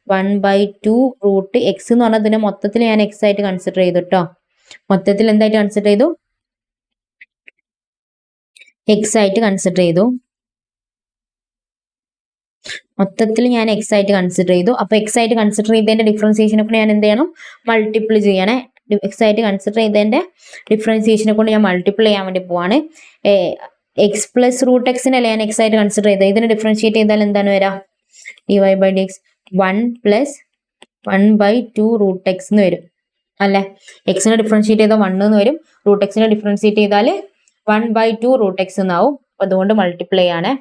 1/2 √x എന്ന് പറഞ്ഞാൽ ഇതിനെ മൊത്തത്തിൽ ഞാൻ x ആയിട്ട് കൺസിഡർ ചെയ്തു കേട്ടോ. മൊത്തത്തിൽ എന്തായിട്ട് കൺസിഡർ ചെയ്തു? x ആയിട്ട് കൺസിഡർ ചെയ്തു. മൊത്തത്തിൽ ഞാൻ x ആയിട്ട് കൺസിഡർ ചെയ്തു. അപ്പൊ x ആയിട്ട് കൺസിഡർ ചെയ്തതിന്റെ ഡിഫറൻസിയേഷനെ കൊണ്ട് ഞാൻ എന്ത് ചെയ്യണം? മൾട്ടിപ്പിൾ ചെയ്യണേ. x ആയിട്ട് കൺസിഡർ ചെയ്തതിന്റെ ഡിഫറൻസിയേഷനെ കൊണ്ട് ഞാൻ മൾട്ടിപ്പിൾ ചെയ്യാൻ വേണ്ടി പോവാണ്. x + √x-നല്ലേ ഞാൻ x ആയിട്ട് കൺസിഡർ ചെയ്തത്. ഇതിനെ ഡിഫറൻഷിയേറ്റ് ചെയ്താൽ എന്താണ് വരാ? dy/dx 1 + 1/2 √x എന്ന് വരും അല്ലെ? x-നെ ഡിഫറൻഷിയേറ്റ് ചെയ്താൽ 1 എന്ന് വരും. √x-നെ ഡിഫറൻഷിയേറ്റ് ചെയ്താൽ 1/2 √x എന്നാവും. അപ്പൊ അതുകൊണ്ട് മൾട്ടിപ്ലൈ ആണ്.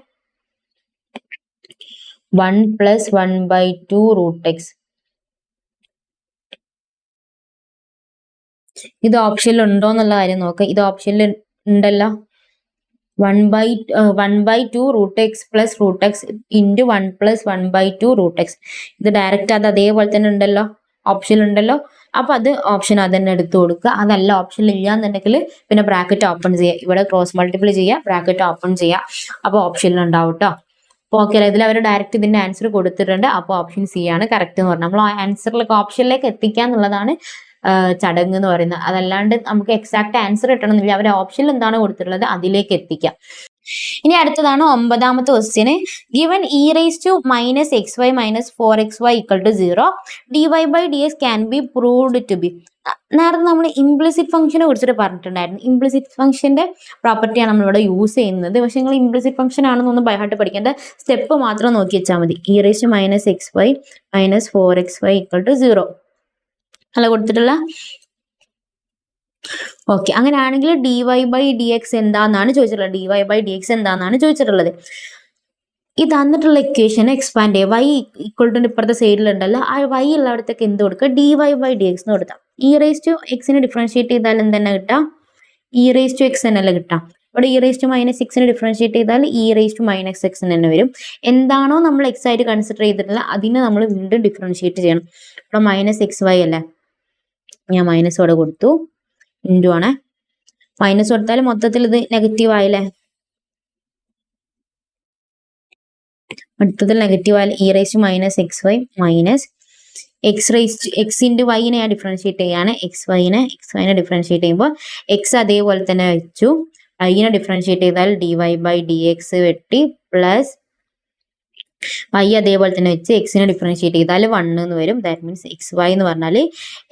1 + 1/2 √x. ഇത് ഓപ്ഷനിൽ ഉണ്ടോ എന്നുള്ള കാര്യം നോക്കുക. ഇത് ഓപ്ഷനിൽ ഉണ്ടല്ലോ. 1/2 √x + √x × 1 + 1/2 √x. ഇത് ഡയറക്റ്റ് അത് അതേപോലെ തന്നെ ഉണ്ടല്ലോ, ഓപ്ഷൻ ഉണ്ടല്ലോ. അപ്പൊ അത് ഓപ്ഷൻ അത് തന്നെ എടുത്തു കൊടുക്കുക. അതല്ല ഓപ്ഷനിൽ ഇല്ല എന്നുണ്ടെങ്കിൽ പിന്നെ ബ്രാക്കറ്റ് ഓപ്പൺ ചെയ്യുക. ഇവിടെ ക്രോസ് മൾട്ടിപ്പിൾ ചെയ്യുക, ബ്രാക്കറ്റ് ഓപ്പൺ ചെയ്യുക. അപ്പൊ ഓപ്ഷനിൽ ഉണ്ടാവും കേട്ടോ. അപ്പോൾ ഓക്കെ, ഇതിൽ അവർ ഡയറക്റ്റ് ഇതിന്റെ ആൻസർ കൊടുത്തിട്ടുണ്ട്. അപ്പോൾ ഓപ്ഷൻ സി ആണ് കറക്റ്റ് എന്ന് പറഞ്ഞാൽ നമ്മൾ ആൻസറിലേക്ക് ഓപ്ഷനിലേക്ക് എത്തിക്കുക എന്നുള്ളതാണ് ചടങ്ങ് എന്ന് പറയുന്നത്. അതല്ലാണ്ട് നമുക്ക് എക്സാക്ട് ആൻസർ കിട്ടണമെന്നില്ല. അവർ ഓപ്ഷനിൽ എന്താണ് കൊടുത്തിട്ടുള്ളത് അതിലേക്ക് എത്തിക്കാം. ഇനി അടുത്തതാണ് 9ാമത്തെ question. Given e raise to minus x y minus 4xy equal to 0 d Y by D x can be proved to be. നേരത്തെ നമ്മൾ ഇംപ്ലിസിറ്റ് ഫംഗ്ഷനെ കുറിച്ചിട്ട് പറഞ്ഞിട്ടുണ്ടായിരുന്നു. ഇംപ്ലിസിറ്റ് ഫംഗ്ഷന്റെ പ്രോപ്പർട്ടിയാണ് നമ്മളിവിടെ യൂസ് ചെയ്യുന്നത്. പക്ഷെ നിങ്ങൾ ഇംപ്ലിസിറ്റ് ഫംഗ്ഷൻ ആണെന്നൊന്നും ബൈഹാർട്ട് പഠിക്കേണ്ട, സ്റ്റെപ്പ് മാത്രം നോക്കി വെച്ചാൽ മതി. E raise to minus x y minus 4xy equal to 0 അല്ല കൊടുത്തിട്ടുള്ള. ഓക്കെ, അങ്ങനെയാണെങ്കിൽ d Y by D x എന്താന്നാണ് ചോദിച്ചിട്ടുള്ളത്. D Y by D x എന്താന്നാണ് ചോദിച്ചിട്ടുള്ളത്. ഈ തന്നിട്ടുള്ള ഇക്വേഷൻ എക്സ്പാൻഡ് ചെയ്യുക. വൈ ഈക്വൽ ടു ഇപ്പുറത്തെ സൈഡിലുണ്ടല്ലോ, ആ വൈ ഉള്ളിടത്തേക്ക് എന്ത് കൊടുക്കുക, d Y by D x എന്ന് കൊടുത്താൽ. ഇ റേസ് ടു എക്സിനെ ഡിഫറൻഷിയേറ്റ് ചെയ്താൽ എന്തെന്നെ കിട്ടാം, ഇ റേസ് ടു എക്സ് എന്നല്ല കിട്ടാം. ഇവിടെ ഇ റേസ് ടു മൈനസ് എക്സിനെ ഡിഫറൻഷിയേറ്റ് ചെയ്താൽ e raise to minus x തന്നെ വരും. എന്താണോ നമ്മൾ എക്സ് ആയിട്ട് കൺസിഡർ ചെയ്തിട്ടുള്ളത് അതിനെ നമ്മൾ വീണ്ടും ഡിഫറൻഷിയേറ്റ് ചെയ്യണം. ഇവിടെ മൈനസ് എക്സ് വൈ അല്ലേ, ഞാൻ മൈനസ് ഇവിടെ കൊടുത്തു, ഇൻറ്റു ആണ്. മൈനസ് കൊടുത്താൽ മൊത്തത്തിൽ ഇത് നെഗറ്റീവ് ആയില്ലേ, മൊത്തത്തിൽ നെഗറ്റീവ് ആയാലും e raise to minus x y minus x raise to x into വൈനെ ഞാൻ ഡിഫറൻഷിയേറ്റ് ചെയ്യാണ്. എക്സ് വൈനെ ഡിഫറൻഷിയേറ്റ് ചെയ്യുമ്പോൾ എക്സ് അതേപോലെ തന്നെ വെച്ചു, വൈനെ ഡിഫറൻഷിയേറ്റ് ചെയ്താൽ d Y by D x വെട്ടി പ്ലസ് വൈ അതേപോലെ തന്നെ വെച്ച് എക്സിനെ ഡിഫറൻഷിയേറ്റ് ചെയ്താൽ 1 എന്ന് വരും. ദാറ്റ് മീൻസ് എക്സ് വൈ എന്ന് പറഞ്ഞാൽ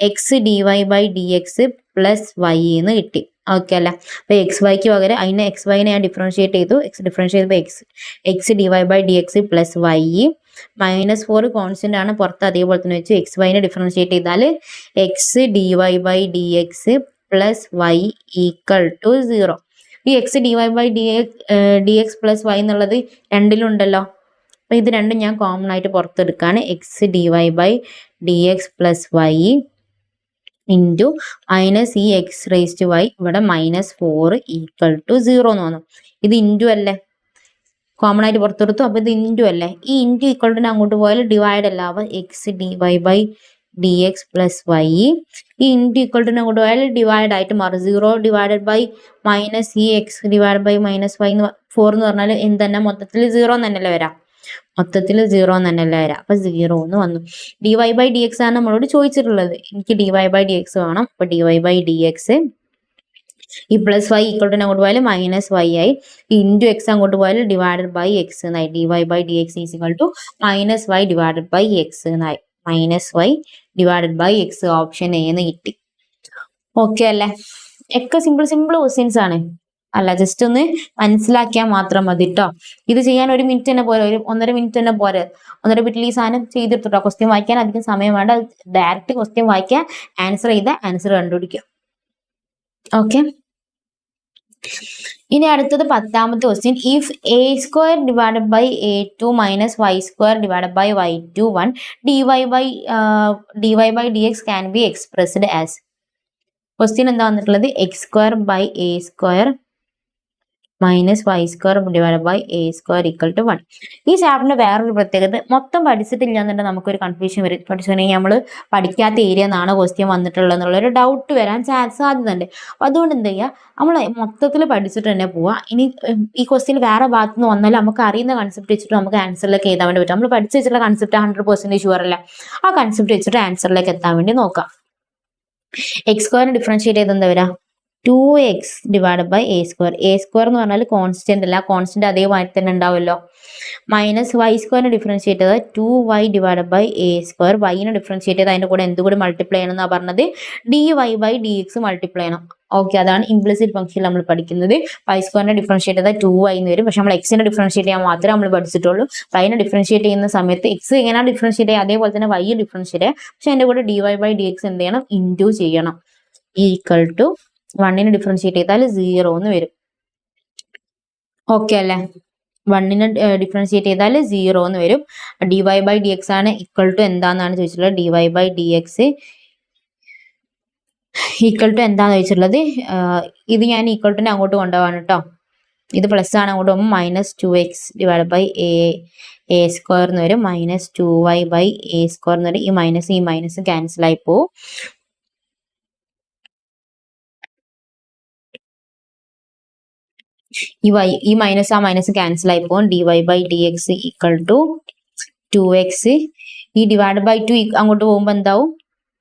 x d Y by D x plus y എന്ന് കിട്ടി. ഓക്കെ അല്ല, അപ്പൊ എക്സ് വൈക്ക് പകരം അതിനെ എക്സ് വൈനെ ഞാൻ ഡിഫറൻഷിയേറ്റ് ചെയ്തു. എക്സ് ഡിഫറൻഷിയേറ്റ് ചെയ്തപ്പോൾ x d Y by D x plus y -4 constant ആണ് പുറത്ത് അതേപോലെ തന്നെ വെച്ചു. എക്സ് വൈനെ ഡിഫറൻഷിയേറ്റ് ചെയ്താൽ x d Y by D x plus y equal to 0. ഈ x d Y by D x plus y എന്നുള്ളത് രണ്ടിലുണ്ടല്ലോ. അപ്പൊ ഇത് രണ്ടും ഞാൻ കോമൺ ആയിട്ട് പുറത്തെടുക്കാണ്. X d Y by D x plus y into minus ഈ എക്സ് റേസ് ടു വൈ, ഇവിടെ -4 ഈക്വൽ ടു 0 എന്ന് തോന്നും. ഇത് ഇൻറ്റു അല്ലേ, കോമൺ ആയിട്ട് പുറത്തെടുത്തു. അപ്പൊ ഇത് ഇൻറ്റു അല്ലേ, ഈ ഇൻറ്റു ഈക്വൽ ടു അങ്ങോട്ട് പോയാൽ ഡിവൈഡ് അല്ല, അപ്പൊ x d Y by D x plus y, ഈ ഇൻറ്റു ഈക്വൽ ടു അങ്ങോട്ട് പോയാൽ ഡിവൈഡ് ആയിട്ട് മാറും. 0 ഡിവൈഡഡ് ബൈ മൈനസ് ഈ എക്സ് ഡിവൈഡ് ബൈ -4 എന്ന് പറഞ്ഞാൽ എന്ത് തന്നെ മൊത്തത്തിൽ 0 തന്നെയല്ലേ വരാം, മൊത്തത്തിൽ 0 തന്നെയല്ലേ വരാം. അപ്പൊ 0 എന്ന് വന്നു. D Y by D X ആണ് നമ്മളോട് ചോദിച്ചിട്ടുള്ളത്. എനിക്ക് d Y by D x വേണം. അപ്പൊ d Y by D x ഈ പ്ലസ് വൈ ഈക്വൽ ടു അങ്ങോട്ട് പോയാൽ മൈനസ് വൈ ആയി, ഇൻറ്റു എക്സ് അങ്ങോട്ട് പോയാൽ ഡിവൈഡഡ് ബൈ എക്സ് എന്നായി. D Y by D X is equal to minus y divided by x എന്നായി. Minus y divided by x option a എന്ന് കിട്ടി. ഓക്കെ അല്ലേ, ഒക്കെ സിമ്പിൾ ക്വസ്റ്റ്യൻസ് ആണ്. അല്ല, ജസ്റ്റ് ഒന്ന് മനസ്സിലാക്കിയാൽ മാത്രം മതി കേട്ടോ. ഇത് ചെയ്യാൻ 1 മിനിറ്റ് തന്നെ പോരെ, 1.5 മിനിറ്റ് തന്നെ പോരെ. 1.5 മിനിറ്റിൽ ഈ സാധനം ചെയ്തിട്ടോ. ക്വസ്റ്റ്യൻ വായിക്കാൻ അധികം സമയം വേണ്ട. ഡയറക്റ്റ് ക്വസ്റ്റ്യൻ വായിക്കുക, ആൻസർ ചെയ്ത ആൻസർ കണ്ടുപിടിക്കുക. ഓക്കെ, ഇനി അടുത്തത് 10ാമത്തെ question. If a square divided by a2 minus y square divided by y2 1 d Y by D x can be expressed as. Question എന്താ വന്നിട്ടുള്ളത്, x square by a square minus y square divide by a square equal to 1. ഈ ചാപ്റ്ററിന്റെ വേറൊരു പ്രത്യേകത, മൊത്തം പഠിച്ചിട്ടില്ല എന്നുണ്ടെങ്കിൽ നമുക്കൊരു കൺഫ്യൂഷൻ വരും. പഠിച്ചിട്ടുണ്ടെങ്കിൽ നമ്മൾ പഠിക്കാത്ത ഏരിയ എന്നാണ് ക്വസ്റ്റ്യൻ വന്നിട്ടുള്ളത് എന്നുള്ളൊരു ഡൗട്ട് വരാൻ സാധ്യത ഉണ്ട്. അപ്പോൾ അതുകൊണ്ട് എന്ത് ചെയ്യുക, നമ്മൾ മൊത്തത്തിൽ പഠിച്ചിട്ട് തന്നെ പോവുക. ഇനി ഈ ക്വസ്റ്റ്യൻ വേറെ ഭാഗത്ത് നിന്ന് വന്നാലും നമുക്ക് അറിയുന്ന കൺസെപ്റ്റ് വെച്ചിട്ട് നമുക്ക് ആൻസറിലേക്ക് എഴുതാൻ വേണ്ടി പറ്റും. നമ്മൾ പഠിച്ചു വെച്ചിട്ടുള്ള കൺസെപ്റ്റ് 100% ഷുവർ അല്ല, ആ കൺസെപ്റ്റ് വെച്ചിട്ട് ആൻസറിലേക്ക് എത്താൻ വേണ്ടി നോക്കാം. എക്സ് സ്ക്വയറിന് ഡിഫറൻഷിയേറ്റ് ചെയ്ത് എന്താ വരാം, 2x divide by a square. A square എന്ന് പറഞ്ഞാൽ കോൺസ്റ്റന്റ് അല്ല, കോൺസ്റ്റന്റ് അതേമാതിരി തന്നെ ഉണ്ടാവുമല്ലോ. മൈനസ് വൈ സ്ക്വയറിന് ഡിഫറൻഷിയേറ്റ് ചെയ്താൽ 2y divide by a square. വൈനെ ഡിഫറൻഷിയേറ്റ് ചെയ്ത് അതിന്റെ കൂടെ എന്തുകൂടി മൾട്ടിപ്ലൈ ചെയ്യണം എന്നാണ് പറഞ്ഞത്, d Y by D x multiply ചെയ്യണം. ഓക്കെ, അതാണ് ഇംപ്ലിസിറ്റ് ഫംഗ്ഷൻ നമ്മൾ പഠിക്കുന്നത്. വൈ സ്ക്വയറിനെ ഡിഫറൻഷിയേറ്റ് ചെയ്താൽ 2y എന്ന് വരും. പക്ഷെ നമ്മൾ എക്സിനെ ഡിഫറൻഷിയേറ്റ് ചെയ്യാൻ മാത്രമേ നമ്മൾ പഠിച്ചിട്ടുള്ളൂ. വൈനെ ഡിഫറൻഷിയേറ്റ് ചെയ്യുന്ന സമയത്ത് എക്സ് എങ്ങനെയാണ് ഡിഫറൻഷിയേറ്റ് ചെയ്യുക അതേപോലെ തന്നെ വൈ ഡിഫറൻഷിയേറ്റ് ചെയ്യുക. പക്ഷെ അതിന്റെ കൂടെ d Y by D x എന്ത് ചെയ്യണം, ഇൻറ്റു ചെയ്യണം. ഈക്വൽ ടു 1നെ ഡിഫറൻഷിയേറ്റ് ചെയ്താൽ 0 എന്ന് വരും. ഓക്കെ അല്ലേ, 1നെ ഡിഫറൻഷിയേറ്റ് ചെയ്താൽ 0 എന്ന് വരും. D Y by D X ആണ് ഈക്വൽ ടു എന്താന്നാണ് ചോദിച്ചിട്ടുള്ളത്. D Y by D X equal to എന്താന്ന് ചോദിച്ചിട്ടുള്ളത്. ഇത് ഞാൻ ഈക്വൽ ടുനെ അങ്ങോട്ട് കൊണ്ടുപോകാണ് കേട്ടോ. ഇത് പ്ലസ് ആണ്, അങ്ങോട്ട് പോകുമ്പോൾ -2x divide by a square എന്ന് വരും. -2y ബൈ എ സ്ക്വയർ എന്ന് വരും. ഈ മൈനസ് ക്യാൻസൽ ആയി പോവും. ഈ മൈനസ് ക്യാൻസൽ ആയി പോകും. D Y by D X equal to 2x. ഈ ഡിവൈഡ് ബൈ 2 അങ്ങോട്ട് പോകുമ്പോൾ എന്താവും,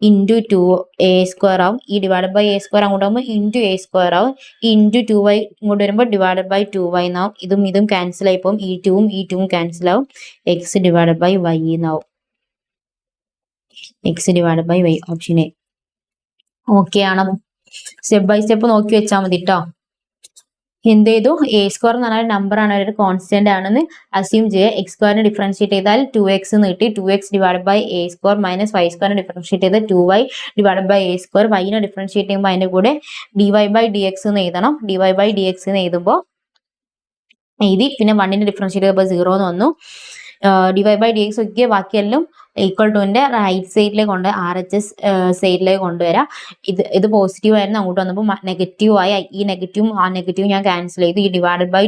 ഇൻറ്റു 2a² ആവും. ഈ ഡിവൈഡ് ബൈ a² അങ്ങോട്ട് ആകുമ്പോൾ ഇൻറ്റു a² ആവും. ഈ ഇൻറ്റു 2y ഇങ്ങോട്ട് വരുമ്പോൾ ഡിവൈഡ് ബൈ 2y എന്നാവും. ഇതും ക്യാൻസൽ ആയി പോകും. ഈ 2ഉം ക്യാൻസൽ ആവും. എക്സ് ഡിവൈഡ് ബൈ വൈ എന്നാവും. X divide by y option a. Okay ആണോ? സ്റ്റെപ്പ് ബൈ സ്റ്റെപ്പ് നോക്കി വെച്ചാൽ മതി കേട്ടോ. എന്ത് ചെയ്തു? a² എന്ന് പറഞ്ഞാൽ നമ്പർ ആണ്, ഒരു കോൺസ്റ്റന്റ് ആണെന്ന് അസ്യൂം ചെയ്യുക. x² ഡിഫറൻഷിയേറ്റ് ചെയ്താൽ 2x എന്ന് കിട്ടി. 2x divide by a² minus y² differentiate ചെയ്ത് 2y divide by a². y differentiate ചെയ്യുമ്പോൾ അതിന്റെ കൂടെ dy ബൈ dx എന്ന് എഴുതണം. dy ബൈ dx എന്ന് എഴുതുമ്പോൾ എഴുതി. പിന്നെ 1 ഡിഫറൻഷിയേറ്റ് ചെയ്തപ്പോൾ 0 എന്ന് വന്നു. dy ബൈ dx ഒക്കെ ബാക്കിയെല്ലാം ഈക്വൽ ടുവിന്റെ റൈറ്റ് സൈഡിലേക്ക് കൊണ്ട് RHS സൈഡിലേക്ക് കൊണ്ടുവരാം. ഇത് പോസിറ്റീവ് ആയിരുന്നു, അങ്ങോട്ട് വന്നപ്പോൾ നെഗറ്റീവ് ആയി. ഈ നെഗറ്റീവും ആ നെഗറ്റീവും ഞാൻ ക്യാൻസൽ ചെയ്തു. ഈ ഡിവൈഡ് ബൈ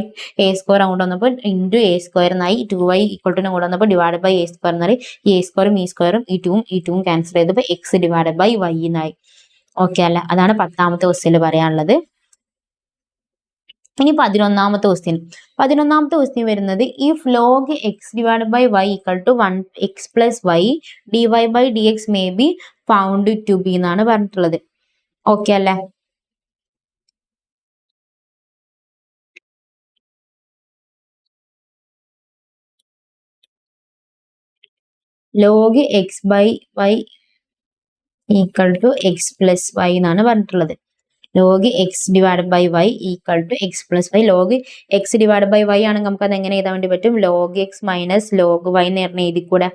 a² അങ്ങോട്ട് വന്നപ്പോൾ ഇൻറ്റു a² എന്നായി. 2y ഈക്വൽ ടു അങ്ങോട്ട് വന്നപ്പോൾ ഡിവൈഡ് ബൈ a² എന്നായി. ഈ a²ഉം ഈ² ഈ 2ഉം ക്യാൻസൽ ചെയ്തപ്പോൾ എക്സ് ഡിവൈഡ് ബൈ വൈ എന്നായി. ഓക്കെ അല്ല? അതാണ് 10ാമത്തെ ക്വസ്റ്റ്യനിൽ പറയാനുള്ളത്. ഇനി 11ാമത്തെ ക്വസ്റ്റ്യൻ. 11ാമത്തെ ക്വസ്റ്റ്യൻ വരുന്നത് if log x divide by y equal to 1x plus y dy by dx may be found to be എന്നാണ് പറഞ്ഞിട്ടുള്ളത്. ഓക്കെ അല്ലേ? Log x by y equal to x plus y എന്നാണ് പറഞ്ഞിട്ടുള്ളത്. Log x divide by y equal to x plus y. Log x divide by y ആണെങ്കിൽ നമുക്ക് അത് എങ്ങനെ എഴുതാൻ വേണ്ടി പറ്റും? Log x minus log y എന്ന് പറഞ്ഞ എഴുതി കൂടെ.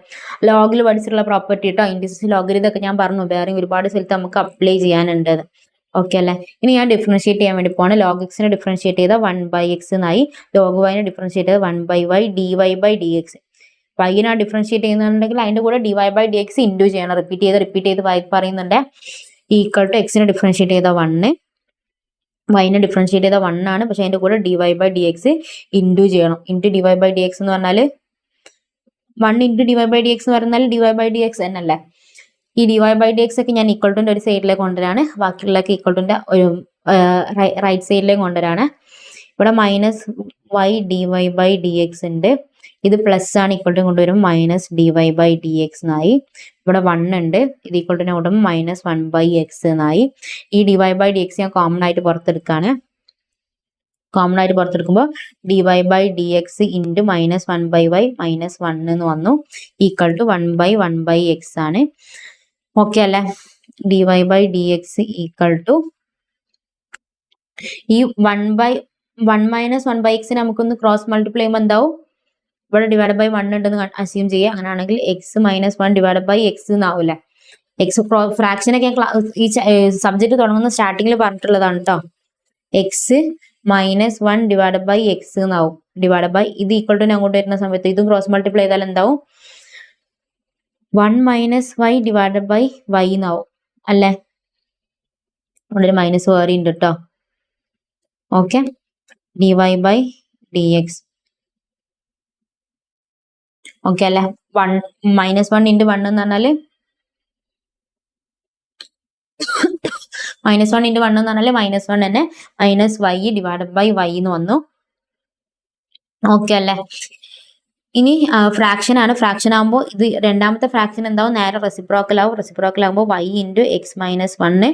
ലോഗിൽ പഠിച്ചിട്ടുള്ള പ്രോപ്പർട്ടി കേട്ടോ. ഇൻഡിസസ് ലോഗർ ഇതൊക്കെ ഞാൻ പറഞ്ഞു, വേറെ ഒരുപാട് സ്ഥലത്ത് നമുക്ക് അപ്ലൈ ചെയ്യാനുണ്ട്. ഓക്കെ അല്ലേ? ഇനി ഞാൻ ഡിഫറൻഷിയേറ്റ് ചെയ്യാൻ വേണ്ടി പോവാണ്. ലോഗ് എക്സിനെ ഡിഫറൻഷിയേറ്റ് ചെയ്താൽ 1/x എന്നായി. ലോഗ് വൈനെ ഡിഫറൻഷിയേറ്റ് ചെയ്താൽ 1/y dy ബൈ dx. വൈനെ ഡിഫറൻഷിയേറ്റ് ചെയ്യുന്നുണ്ടെങ്കിൽ അതിന്റെ കൂടെ dy ബൈ dx ഇൻറ്റു ചെയ്യണം. റിപ്പീറ്റ് ചെയ്ത് വൈ പറയുന്നുണ്ട്. ഈക്വൽ ടു എക്സിനെ ഡിഫറൻഷിയേറ്റ് ചെയ്താൽ 1, വൈനെ ഡിഫറൻഷിയേറ്റ് ചെയ്താൽ 1 ആണ്. പക്ഷെ അതിന്റെ കൂടെ dy ബൈ dx ഇൻറ്റു ചെയ്യണം. ഇൻറ്റു dy ബൈ dx എന്ന് പറഞ്ഞാൽ 1 ഇൻറ്റു dy ബൈ dx എന്ന് പറഞ്ഞാൽ dy ബൈ dx എന്നല്ലേ. ഈ dy ബൈ dx ഒക്കെ ഞാൻ ഈക്വൽ ടുന്റെ ഒരു സൈഡിലേക്ക് കൊണ്ടുവരാണ്. ബാക്കിയുള്ളതൊക്കെ ഈക്വൽ ടുന്റെ ഒരു റൈറ്റ് സൈഡിലേക്ക് കൊണ്ടുവരാണ്. ഇവിടെ minus y dy by dx ഉണ്ട്. ഇത് പ്ലസ് ആണ്, ഈക്വൽ ടു കൊണ്ടുവരുമ്പോൾ മൈനസ് dy ബൈ dx എന്നായി. ഇവിടെ 1 ഉണ്ട്, ഇത് ഈക്വൽ ടു കൊണ്ടുവരുമ്പോൾ മൈനസ് 1/x എന്നായി. ഈ dy ബൈ dx ഞാൻ കോമൺ ആയിട്ട് പുറത്തെടുക്കാണ്. കോമൺ ആയിട്ട് പുറത്തെടുക്കുമ്പോൾ dy by dx into minus 1/y minus 1 എന്ന് വന്നു. ഈക്വൽ ടു 1/1/x ആണ്. ഓക്കെ അല്ലേ? dy by dx equal to ഈ 1 മൈനസ് 1/x നമുക്കൊന്ന് ക്രോസ് മൾട്ടിപ്ലൈ ചെയ്യുമ്പോൾ എന്താവും? ഇവിടെ ഡിവൈഡ് ബൈ 1 ഉണ്ടെന്ന് അസ്യൂം ചെയ്യുക. അങ്ങനെയാണെങ്കിൽ x minus 1 divide by x എന്നാവില്ല. എക്സ് ഫ്രാക്ഷനൊക്കെ ഈ സബ്ജക്ട് തുടങ്ങുന്ന സ്റ്റാർട്ടിങ്ങിൽ പറഞ്ഞിട്ടുള്ളതാണ് കേട്ടോ. X minus 1 divide by x എന്നാവും. ഡിവൈഡ് ബൈ ഇത് ഈക്വൽ ടു അങ്ങോട്ട് വരുന്ന സമയത്ത് ഇതും ക്രോസ് മൾട്ടിപ്ലൈ ചെയ്താൽ എന്താവും? 1 minus y divide by y എന്നാവും അല്ലേ? അവിടെ ഒരു മൈനസ് വേറെ ഉണ്ട് കേട്ടോ. Okay, dy by dx. Okay അല്ലേ? മൈനസ് 1 ഇൻറ്റു 1 എന്ന് പറഞ്ഞാൽ മൈനസ് 1 ഇൻറ്റു 1 എന്ന് പറഞ്ഞാൽ മൈനസ് 1 തന്നെ. Minus y divide by y എന്ന് വന്നു. ഓക്കെ അല്ലേ? ഇനി ഫ്രാക്ഷൻ ആണ്. ഫ്രാക്ഷൻ ആകുമ്പോൾ ഇത് രണ്ടാമത്തെ ഫ്രാക്ഷൻ എന്താവും? നേരെ റെസിപ്രോക്കൽ ആവും. റെസിപ്രോക്കൽ ആകുമ്പോൾ y into x minus 1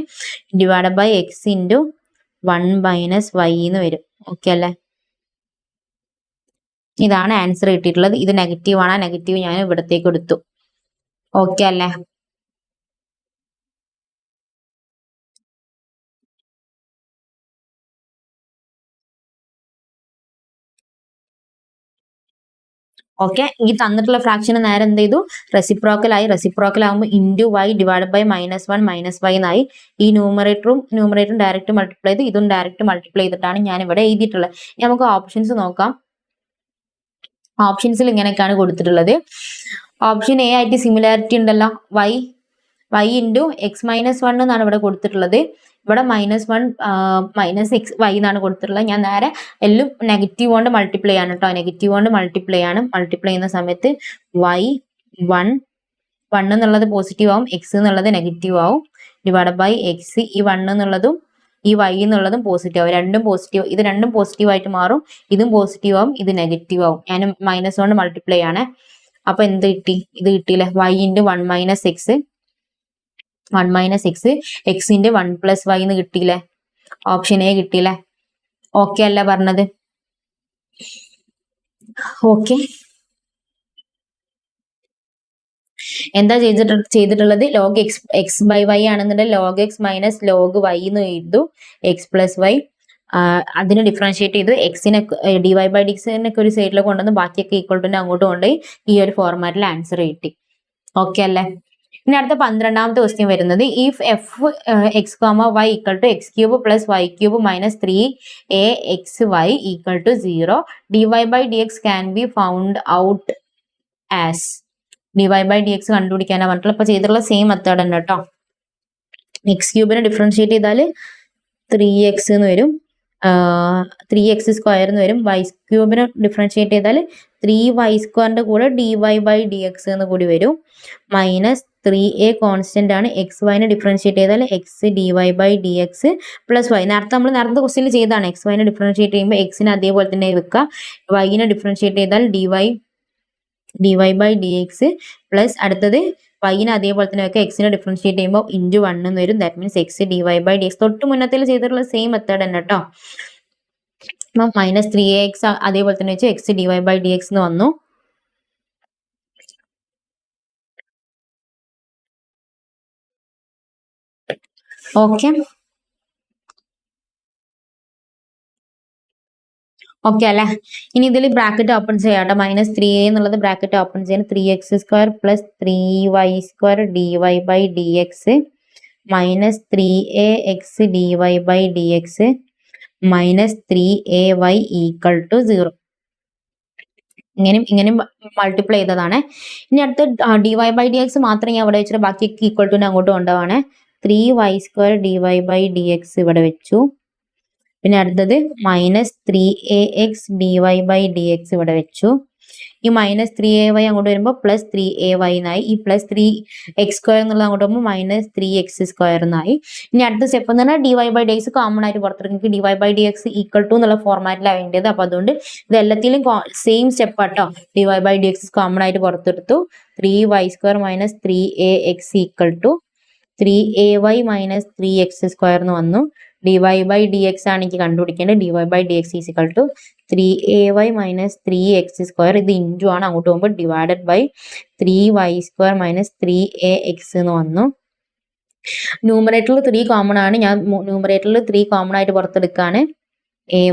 divide by x into 1 minus y എന്ന് വരും. ഓക്കെ അല്ലേ? ഇതാണ് ആൻസർ കിട്ടിയിട്ടുള്ളത്. ഇത് നെഗറ്റീവ് ആണ്. നെഗറ്റീവ് ഞാൻ ഇവിടത്തേക്ക് എടുത്തു. ഓക്കെ അല്ലേ? ഓക്കെ, ഈ തന്നിട്ടുള്ള ഫ്രാക്ഷന് നേരെ എന്ത് ചെയ്തു? റെസിപ്രോക്കൽ ആയി. റെസിപ്രോക്കൽ ആകുമ്പോൾ into y divide by minus 1 minus y എന്നായി. ഈ ന്യൂമറേറ്ററും ഡയറക്റ്റ് മൾട്ടിപ്ലൈ ചെയ്ത് ഇതും ഡയറക്റ്റ് മൾട്ടിപ്ലൈ ചെയ്തിട്ടാണ് ഞാൻ ഇവിടെ എഴുതിയിട്ടുള്ളത്. നമുക്ക് ഓപ്ഷൻസ് നോക്കാം. ഓപ്ഷൻസിൽ ഇങ്ങനെയൊക്കെയാണ് കൊടുത്തിട്ടുള്ളത്. ഓപ്ഷൻ എ ആയിട്ട് സിമിലാരിറ്റി ഉണ്ടല്ലോ. വൈ ഇൻറ്റു എക്സ് മൈനസ് 1 എന്നാണ് ഇവിടെ കൊടുത്തിട്ടുള്ളത്. ഇവിടെ മൈനസ് 1 മൈനസ് എക്സ് വൈ എന്നാണ് കൊടുത്തിട്ടുള്ളത്. ഞാൻ നേരെ എല്ലാം നെഗറ്റീവ് കൊണ്ട് മൾട്ടിപ്ലൈ ആണ് കേട്ടോ. നെഗറ്റീവ് കൊണ്ട് മൾട്ടിപ്ലൈ ആണ്. മൾട്ടിപ്ലൈ ചെയ്യുന്ന സമയത്ത് വൈ 1 എന്നുള്ളത് പോസിറ്റീവ് ആവും, എക്സ് എന്നുള്ളത് നെഗറ്റീവ് ആവും. ഡിവൈഡ് ബൈ എക്സ് ഈ 1 എന്നുള്ളതും ഈ y എന്നുള്ളതും പോസിറ്റീവ് ആവും. ഇത് രണ്ടും പോസിറ്റീവ് ആയിട്ട് മാറും. ഇതും പോസിറ്റീവ് ആവും, ഇത് നെഗറ്റീവ് ആവും. ഞാൻ മൈനസ് കൊണ്ട് മൾട്ടിപ്ലൈ ആണ്. അപ്പൊ എന്ത് കിട്ടി? ഇത് കിട്ടിയില്ലേ? y into 1 minus X 1 minus X, എക്സിന്റെ 1 പ്ലസ് വൈ എന്ന് കിട്ടിയില്ലേ? ഓപ്ഷൻ എ കിട്ടിയില്ലേ? ഓക്കെ അല്ല പറഞ്ഞത്? ഓക്കെ, എന്താ ചെയ്തിട്ടുള്ളത്? ലോഗ് എക്സ് ബൈ വൈ ആണെന്നുണ്ടെങ്കിൽ log x minus log y എന്ന് എഴുതു, എക്സ് പ്ലസ് വൈ. അതിനെ ഡിഫറൻഷിയേറ്റ് ചെയ്തു, എക്സിനെ ഡി വൈ ബൈ ഡിക്സിനൊക്കെ ഒരു സൈഡിൽ കൊണ്ടുവന്ന് ബാക്കിയൊക്കെ ഈക്വൽ ടു അങ്ങോട്ട് കൊണ്ടുപോയി ഈ ഒരു ഫോർമാറ്റിൽ ആൻസർ കിട്ടി. ഓക്കെ അല്ലേ? ഇനി അടുത്ത 12ാമത്തെ ക്വസ്റ്റ്യൻ വരുന്നത്, if f x comma y equal to x cube plus y cube minus 3 a x y equal to 0, d Y by D x can be found out as. D Y by D x കണ്ടുപിടിക്കാനാണ് പറഞ്ഞിട്ടുള്ളത്. ഇപ്പൊ ചെയ്തിട്ടുള്ള സെയിം മെത്തേഡ് ഉണ്ട് കേട്ടോ. എക്സ് ക്യൂബിനെ ഡിഫറൻഷിയേറ്റ് ചെയ്താൽ 3x എന്ന് വരും, 3x സ്ക്വയർ എന്ന് വരും. വൈ ക്യൂബിനെ ഡിഫറൻഷിയേറ്റ് ചെയ്താൽ 3y² കൂടെ d Y by D x എന്ന് കൂടി വരും, മൈനസ് 3a കോൺസ്റ്റന്റ് ആണ്. എക്സ് വൈനെ ഡിഫറൻഷിയേറ്റ് ചെയ്താൽ x d Y by D x plus y. നമ്മൾ നേരത്തെ ക്വസ്റ്റ്യനിൽ ചെയ്താണ്. എക്സ് വൈനെ ഡിഫറൻഷിയേറ്റ് ചെയ്യുമ്പോൾ എക്സിനെ അതേപോലെ തന്നെ വെക്കുക, വൈനെ ഡിഫറൻഷിയേറ്റ് ചെയ്താൽ d Y by D x plus അടുത്തത് വൈനെ അതേപോലെ തന്നെ വെക്കുക, എക്സിനെ ഡിഫറൻഷിയേറ്റ് ചെയ്യുമ്പോൾ ഇൻറ്റു 1 എന്ന് വരും. That means x d Y by D x. തൊട്ട് മുന്നത്തിൽ ചെയ്തിട്ടുള്ള സെയിം മെത്തേഡ് തന്നെ കേട്ടോ. അപ്പം മൈനസ് 3ax അതേപോലെ തന്നെ വെച്ച് x d Y by D x എന്ന് വന്നു. ഓക്കെ ഓക്കെ അല്ലെ? ഇനി ഇതിൽ ബ്രാക്കറ്റ് ഓപ്പൺ ചെയ്യാട്ടോ. മൈനസ് 3a എന്നുള്ളത് ബ്രാക്കറ്റ് ഓപ്പൺ ചെയ്യാൻ 3x² plus 3y² D Y by D X minus 3ax D Y by D X minus 3ay equal to 0. ഇങ്ങനെ മൾട്ടിപ്ലൈ ചെയ്തതാണ്. ഇനി അടുത്ത് D Y by D X മാത്രം ഞാൻ ഇവിടെ വെച്ചിട്ട് ബാക്കിയൊക്കെ ഈക്വൽ ടു അങ്ങോട്ട് കൊണ്ടുപോവാണ്. 3y² D Y by D X ഇവിടെ വെച്ചു. പിന്നെ അടുത്തത് minus 3ax D Y by D X ഇവിടെ വെച്ചു. ഈ മൈനസ് 3ay അങ്ങോട്ട് വരുമ്പോൾ പ്ലസ് 3ay എന്നായി. ഈ പ്ലസ് 3x² എന്നുള്ളത് അങ്ങോട്ട് പോകുമ്പോൾ മൈനസ് 3x² എന്നായി. ഇനി അടുത്ത സ്റ്റെപ്പ് എന്ന് പറഞ്ഞാൽ D Y by D x common ആയിട്ട് പുറത്തെടുക്കും. D Y by D X equal to എന്നുള്ള ഫോർമാറ്റിലാണ് വേണ്ടത്. അപ്പൊ അതുകൊണ്ട് ഇത് എല്ലാത്തിലും സെയിം സ്റ്റെപ്പ് ആട്ടോ. D Y by D x common ആയിട്ട് പുറത്തെടുത്തു. 3y² minus 3ax equal to 3ay minus 3x² എന്ന് വന്നു. D Y by D X ആണ് എനിക്ക് കണ്ടുപിടിക്കേണ്ടത്. D Y by D X is equal to 3ay minus 3x² ഇത് ഇൻറ്റു ആണ്, അങ്ങോട്ട് പോകുമ്പോൾ divided by 3y² minus 3ax എന്ന് വന്നു. ന്യൂമറേറ്ററിൽ 3 കോമൺ ആണ്, ഞാൻ ന്യൂമറേറ്ററിൽ 3 കോമൺ ആയിട്ട് പുറത്തെടുക്കുകയാണ്.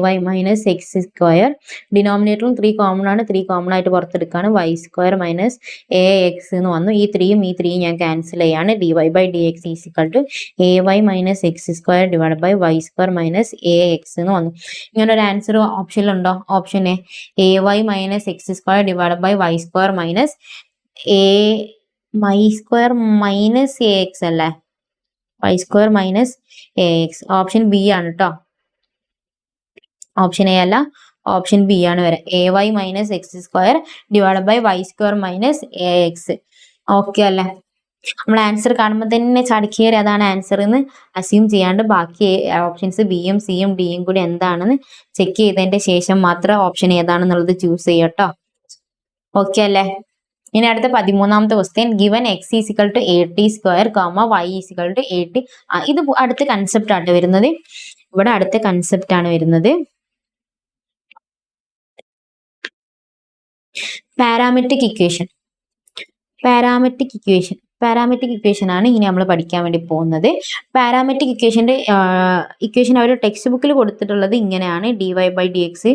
ay minus x². ഡിനോമിനേറ്ററിലും 3 കോമൺ ആണ്, 3 കോമൺ ആയിട്ട് പുറത്തെടുക്കുകയാണ്. y² മൈനസ് ax എന്ന് വന്നു. ഈ 3യും ഈ 3യും ഞാൻ ക്യാൻസൽ ചെയ്യാണ്. D Y by D X is equal to ay minus x² divide by y² minus ax എന്ന് വന്നു. ഇങ്ങനെ ഒരു ആൻസർ ഓപ്ഷനിലുണ്ടോ? Option A ay minus x² divide by y² minus y² minus ax അല്ലേ? y² minus ax. Option B ആണ് കേട്ടോ. ഓപ്ഷൻ എ അല്ല, ഓപ്ഷൻ ബി ആണ് വരെ. ay minus x² divide by y² minus ax. Okay അല്ലേ? നമ്മൾ ആൻസർ കാണുമ്പോൾ തന്നെ ചടിക്കേറി അതാണ് ആൻസർ എന്ന് അസ്യൂം ചെയ്യാണ്ട് ബാക്കി ഓപ്ഷൻസ് ബിയും സിയും ഡിയും കൂടി എന്താണെന്ന് ചെക്ക് ചെയ്തതിന്റെ ശേഷം മാത്രം ഓപ്ഷൻ ഏതാണെന്നുള്ളത് ചൂസ് ചെയ്യട്ടോ. ഓക്കെ അല്ലേ? ഇനി അടുത്ത 13ാമത്തെ question, given x is equal to 80² comma y is equal to 80. ഇത് അടുത്ത കൺസെപ്റ്റ് ആണ് വരുന്നത്. ഇവിടെ അടുത്ത കൺസെപ്റ്റ് ആണ് വരുന്നത്. Parametric equation. പാരാമെട്രിക് ഇക്വേഷൻ ആണ് ഇനി നമ്മൾ പഠിക്കാൻ വേണ്ടി പോകുന്നത്. പാരാമെട്രിക് ഇക്വേഷൻ അവർ ടെക്സ്റ്റ് ബുക്കിൽ കൊടുത്തിട്ടുള്ളത് ഇങ്ങനെയാണ്: D Y by D X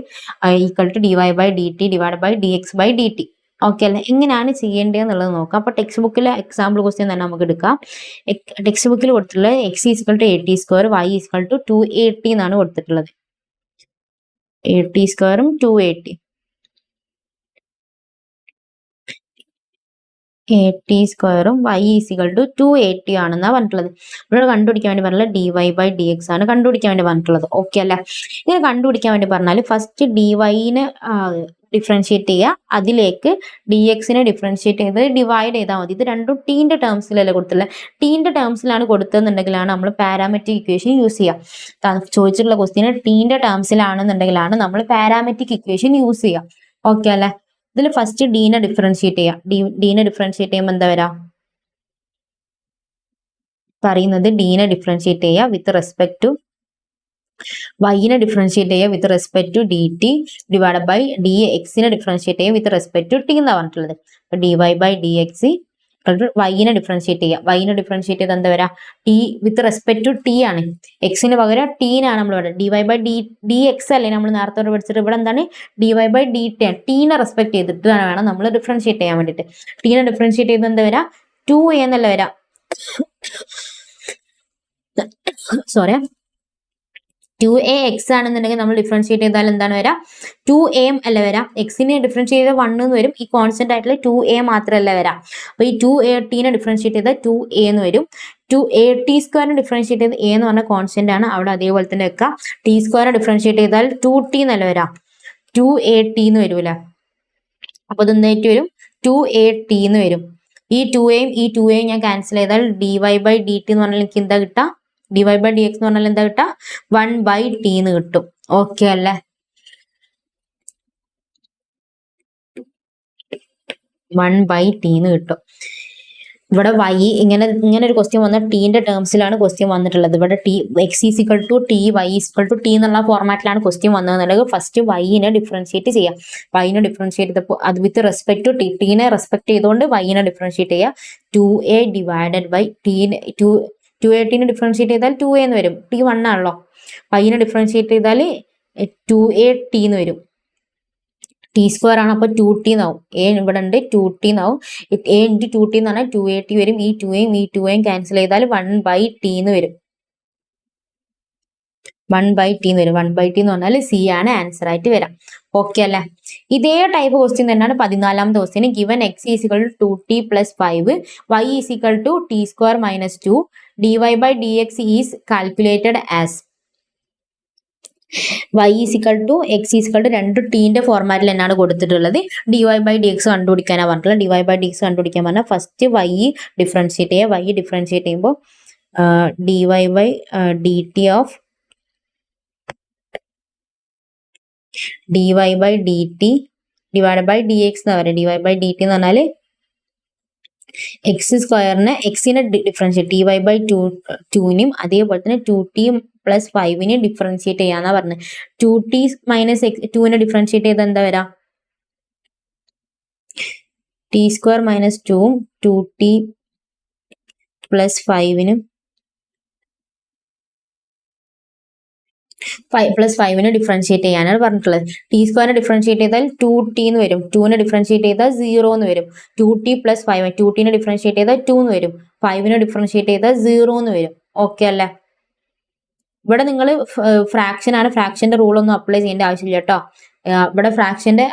equal to D Y by D T divide by D X by D T. Okay അല്ലേ? എങ്ങനെയാണ് ചെയ്യേണ്ടതെന്നുള്ളത് നോക്കാം. അപ്പോൾ ടെക്സ്റ്റ് ബുക്കിലെ എക്സാമ്പിൾ ക്വസ്റ്റ്യൻ തന്നെ നമുക്ക് എടുക്കാം. ടെക്സ്റ്റ് ബുക്കിൽ കൊടുത്തിട്ടുള്ളത് X is equal to 80² Y is equal to 280 എന്നാണ് കൊടുത്തിട്ടുള്ളത്. 80² 280. 80² y ഈസിക്കൽ ടു 280 ആണെന്നാ പറഞ്ഞിട്ടുള്ളത്. ഇവിടെ കണ്ടുപിടിക്കാൻ വേണ്ടി പറഞ്ഞാൽ D Y by D X ആണ് കണ്ടുപിടിക്കാൻ വേണ്ടി പറഞ്ഞിട്ടുള്ളത്. ഓക്കെ അല്ലേ? ഇങ്ങനെ കണ്ടുപിടിക്കാൻ വേണ്ടി പറഞ്ഞാൽ ഫസ്റ്റ് ഡി വൈനെ ഡിഫറൻഷിയേറ്റ് ചെയ്യുക, അതിലേക്ക് ഡി എക്സിനെ ഡിഫറൻഷിയേറ്റ് ചെയ്ത് ഡിവൈഡ് ചെയ്താൽ മതി. ഇത് രണ്ടും ടീൻ്റെ ടേംസിലല്ലേ കൊടുത്തില്ല. ടീൻ്റെ ടേംസിലാണ് കൊടുത്തതെന്നുണ്ടെങ്കിലാണ് നമ്മൾ പാരാമെട്രിക് ഇക്വേഷൻ യൂസ് ചെയ്യുക. ചോദിച്ചിട്ടുള്ള ക്വസ്റ്റ്യന് ടീൻ്റെ ടേംസിലാണെന്നുണ്ടെങ്കിലാണ് നമ്മൾ പാരാമെട്രിക് ഇക്വേഷൻ യൂസ് ചെയ്യുക. ഓക്കെ അല്ലേ? ഇതിൽ ഫസ്റ്റ് ഡീനെ ഡിഫറൻഷിയേറ്റ് ചെയ്യാം. ഡീനെ ഡിഫറൻഷിയേറ്റ് ചെയ്യുമ്പോൾ എന്താ വരാ? പറയുന്നത് ഡീനെ ഡിഫറൻഷിയേറ്റ് ചെയ്യുക വിത്ത് റെസ്പെക്ട് ടു വൈനെ ഡിഫറൻഷിയേറ്റ് ചെയ്യുക with respect to d T divide by d എക്സിനെ ഡിഫറൻഷിയേറ്റ് ചെയ്യുക വിത്ത് റെസ്പെക്ട് ടു ടി എന്നാണ് പറഞ്ഞിട്ടുള്ളത്. അപ്പൊ d Y by D x വൈനെ ഡിഫറൻഷിയേറ്റ് ചെയ്യുക. വൈനെ ഡിഫറൻഷിയേറ്റ് ചെയ്ത് എന്താ വരാ, t with respect to t ആണ്. എക്സിന് പകരം ടീനാണ് നമ്മൾ ഇവിടെ d Y by D x അല്ലേ നമ്മൾ നേരത്തെ പഠിച്ചിട്ട്. ഇവിടെ എന്താണ് d Y by D t ആണ്. ടീനെ റെസ്പെക്ട് ചെയ്തിട്ട് വേണം നമ്മൾ ഡിഫറൻഷിയേറ്റ് ചെയ്യാൻ വേണ്ടിയിട്ട്. ടീനെ ഡിഫറൻഷിയേറ്റ് ചെയ്ത് എന്താ വരാ, 2a എന്നല്ല വരാ, സോറി 2a x ആണെന്നുണ്ടെങ്കിൽ നമ്മൾ ഡിഫറൻഷിയേറ്റ് ചെയ്താൽ എന്താണ് വരാ, 2a അല്ല വരാം. എക്സിനെ ഡിഫറൻഷിയേറ്റ് ചെയ്താൽ 1 എന്ന് വരും. ഈ കോൺസ്റ്റന്റ് ആയിട്ടുള്ള 2a മാത്രമല്ല വരാം. അപ്പൊ ഈ 2a ടീനെ ഡിഫറൻഷിയേറ്റ് ചെയ്താൽ 2a എന്ന് വരും. 2a ടി സ്ക്വയറിനെ ഡിഫറൻഷിയേറ്റ് ചെയ്ത് a എന്ന് പറഞ്ഞ കോൺസ്റ്റന്റ് ആണ്, അവിടെ അതേപോലെ തന്നെ വെക്കാം. ടി സ്ക്വയറിനെ ഡിഫറൻഷിയേറ്റ് ചെയ്താൽ 2t എന്നല്ല വരാം, 2at എന്ന് വരൂല. അപ്പൊ ഇത് എന്തായിട്ട് വരും, 2at എന്ന് വരും. ഈ 2a ഈ 2a ഞാൻ ക്യാൻസൽ ചെയ്താൽ dy ബൈ dt എന്ന് പറഞ്ഞാൽ എനിക്ക് എന്താ കിട്ടാ, dy ബൈ dx എന്ന് പറഞ്ഞാൽ എന്താ കിട്ടാ, 1/t എന്ന് കിട്ടും. ഓക്കെ അല്ലേ, 1/t എന്ന് കിട്ടും. ഇവിടെ y ഇങ്ങനെ ഒരു ക്വസ്റ്റ്യൻ വന്ന ടീന്റെ ടേംസിലാണ് ക്വസ്റ്റ്യൻ വന്നിട്ടുള്ളത്. ഇവിടെ T X is equal to T Y is equal to T എന്നുള്ള ഫോർമാറ്റിലാണ് ക്വസ്റ്റ്യൻ വന്നതെന്നുള്ളത്. ഫസ്റ്റ് വൈനെ ഡിഫറൻഷിയേറ്റ് ചെയ്യാം. വൈനെ ഡിഫറൻഷിയേറ്റ് ചെയ്തപ്പോൾ അത് വിത്ത് റെസ്പെക്ട് ടു ടീനെ റെസ്പെക്ട് ചെയ്തുകൊണ്ട് വൈനെ ഡിഫറൻഷിയേറ്റ് ചെയ്യുക. 2a ഡിവൈഡഡ് ബൈ ടീനെ ഡിഫറൻഷിയേറ്റ് ചെയ്താൽ 2a എന്ന് വരും. ടി 1 ആണല്ലോ. വൈനെ ഡിഫറൻഷിയേറ്റ് ചെയ്താൽ 2at എന്ന് വരും. ടി സ്ക്വയർ ആണ്, അപ്പൊ 2t എന്നാവും. എ ഇവിടെ ഉണ്ട്, 2t എന്നാവും. എ ഇൻറ്റു 2t എന്ന് പറഞ്ഞാൽ 2at വരും. ഈ 2a ഈ 2a ക്യാൻസൽ ചെയ്താൽ 1/t എന്ന് വരും. 1/t എന്ന് വരും. 1/t എന്ന് പറഞ്ഞാൽ സി ആണ് ആൻസർ ആയിട്ട് വരാം. ഓക്കെ അല്ലേ, ഇതേ ടൈപ്പ് ക്വസ്റ്റ്യൻ തന്നെയാണ് 14ാമത്തെ question. Given x is equal to 2t + 5 y is equal to t square - 2 dy by dx is calculated as. y is equal to x is equal to 2 ടീന്റെ ഫോർമാറ്റിൽ തന്നെയാണ് കൊടുത്തിട്ടുള്ളത്. dy ബൈ dx കണ്ടുപിടിക്കാനാണ് പറഞ്ഞിട്ടുള്ളത്. dy ബൈ dx കണ്ടുപിടിക്കാൻ പറഞ്ഞാൽ ഫസ്റ്റ് y ഡിഫറൻഷിയേറ്റ് ചെയ്യുക. y ഡിഫറൻഷിയേറ്റ് ചെയ്യുമ്പോൾ dy by dt of dy by dt divide by dx എന്ന് പറയുക. dy ബൈ dt എന്ന് പറഞ്ഞാൽ എക്സ് സ്ക്വയറിനെ എക്സിനെ ഡിഫറൻഷിയേറ്റ് dy ബൈ 2നും അതേപോലെ തന്നെ 2t + 5നെ ഡിഫറൻഷിയേറ്റ് ചെയ്യാന്നാ പറഞ്ഞത്. 2t - 2നെ ഡിഫറൻഷിയേറ്റ് ചെയ്താൽ എന്താ വരാ, ടി സ്ക്വയർ - 2ഉം 2t + 5നും +5നെ ഡിഫറൻഷിയേറ്റ് ചെയ്യാനാണ് പറഞ്ഞിട്ടുള്ളത്. ടി സ്ക്വയറിനെ ഡിഫറൻഷിയേറ്റ് ചെയ്താൽ 2t എന്ന് വരും. 2നെ ഡിഫറൻഷിയേറ്റ് ചെയ്താൽ 0 എന്ന് വരും. 2t + 5 2tനെ ഡിഫറൻഷിയേറ്റ് ചെയ്താൽ 2 എന്ന് വരും. 5നെ ഡിഫറൻഷിയേറ്റ് ചെയ്താൽ 0 എന്ന് വരും. ഓക്കെ അല്ലേ, ഇവിടെ നിങ്ങൾ ഫ്രാക്ഷൻ ആണ്, ഫ്രാക്ഷന്റെ റൂൾ ഒന്നും അപ്ലൈ ചെയ്യേണ്ട ആവശ്യമില്ല കേട്ടോ. ഇവിടെ ഫ്രാക്ഷന്റെ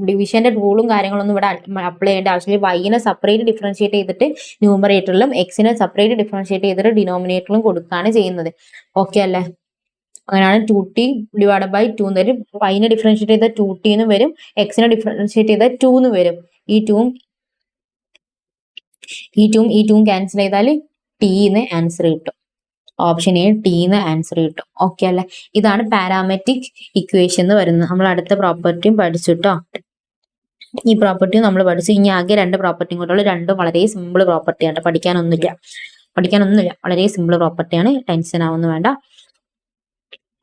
ഡിവിഷന്റെ റൂളും കാര്യങ്ങളൊന്നും ഇവിടെ അപ്ലൈ ചെയ്യേണ്ട ആവശ്യമില്ല. വൈനെ സെപ്പറേറ്റ് ഡിഫറൻഷിയേറ്റ് ചെയ്തിട്ട് ന്യൂമറേറ്ററിലും എക്സിനെ സെപ്പറേറ്റ് ഡിഫറൻഷിയേറ്റ് ചെയ്തിട്ട് ഡിനോമിനേറ്ററിലും കൊടുക്കുകയാണ് ചെയ്യുന്നത്. ഓക്കെ അല്ലേ, അങ്ങനെയാണ് 2t ഡിവൈഡ് ബൈ 2 എന്ന് വരും. വൈനെ ഡിഫറൻഷിയേറ്റ് ചെയ്താൽ 2t എന്ന് വരും. എക്സിനെ ഡിഫറൻഷിയേറ്റ് ചെയ്താൽ 2 എന്ന് വരും. ഈ 2ഉം ക്യാൻസൽ ചെയ്താൽ t എന്ന് ആൻസർ കിട്ടും. ഓപ്ഷൻ എ ടി എന്ന് ആൻസർ കിട്ടും. ഓക്കെ അല്ലേ, ഇതാണ് പാരാമെട്രിക് ഇക്വേഷൻ എന്ന് പറയുന്നത്. നമ്മൾ അടുത്ത പ്രോപ്പർട്ടിയും പഠിച്ചു കേട്ടോ. ഈ പ്രോപ്പർട്ടിയും നമ്മൾ പഠിച്ചു. ഇനി ആകെ 2 പ്രോപ്പർട്ടിയും കൂടെ, രണ്ടും വളരെ സിമ്പിൾ പ്രോപ്പർട്ടിയാണ്, പഠിക്കാനൊന്നുമില്ല. വളരെ സിമ്പിൾ പ്രോപ്പർട്ടിയാണ്, ടെൻഷൻ ആവുന്നു വേണ്ട.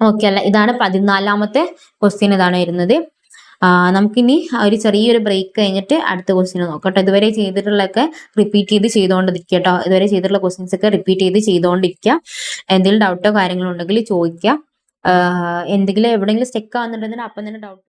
ഓക്കെ അല്ല, ഇതാണ് 14ാമത്തെ ക്വസ്റ്റ്യൻ. ഇതാണ് വരുന്നത്. നമുക്കിനി ഒരു ചെറിയൊരു ബ്രേക്ക് കഴിഞ്ഞിട്ട് അടുത്ത ക്വസ്റ്റ്യൻ നോക്കട്ടെ. ഇതുവരെ ചെയ്തിട്ടുള്ളതൊക്കെ റിപ്പീറ്റ് ചെയ്ത് ചെയ്തുകൊണ്ടിരിക്കുക കേട്ടോ. ഇതുവരെ ചെയ്തിട്ടുള്ള ക്വസ്റ്റ്യൻസ് ഒക്കെ റിപ്പീറ്റ് ചെയ്ത് ചെയ്തുകൊണ്ടിരിക്കുക. എന്തെങ്കിലും ഡൗട്ടോ കാര്യങ്ങളോ ഉണ്ടെങ്കിൽ ചോദിക്കുക. എന്തെങ്കിലും എവിടെയെങ്കിലും സ്റ്റെക്ക് ആവുന്നുണ്ടെങ്കിൽ അപ്പം തന്നെ ഡൗട്ട്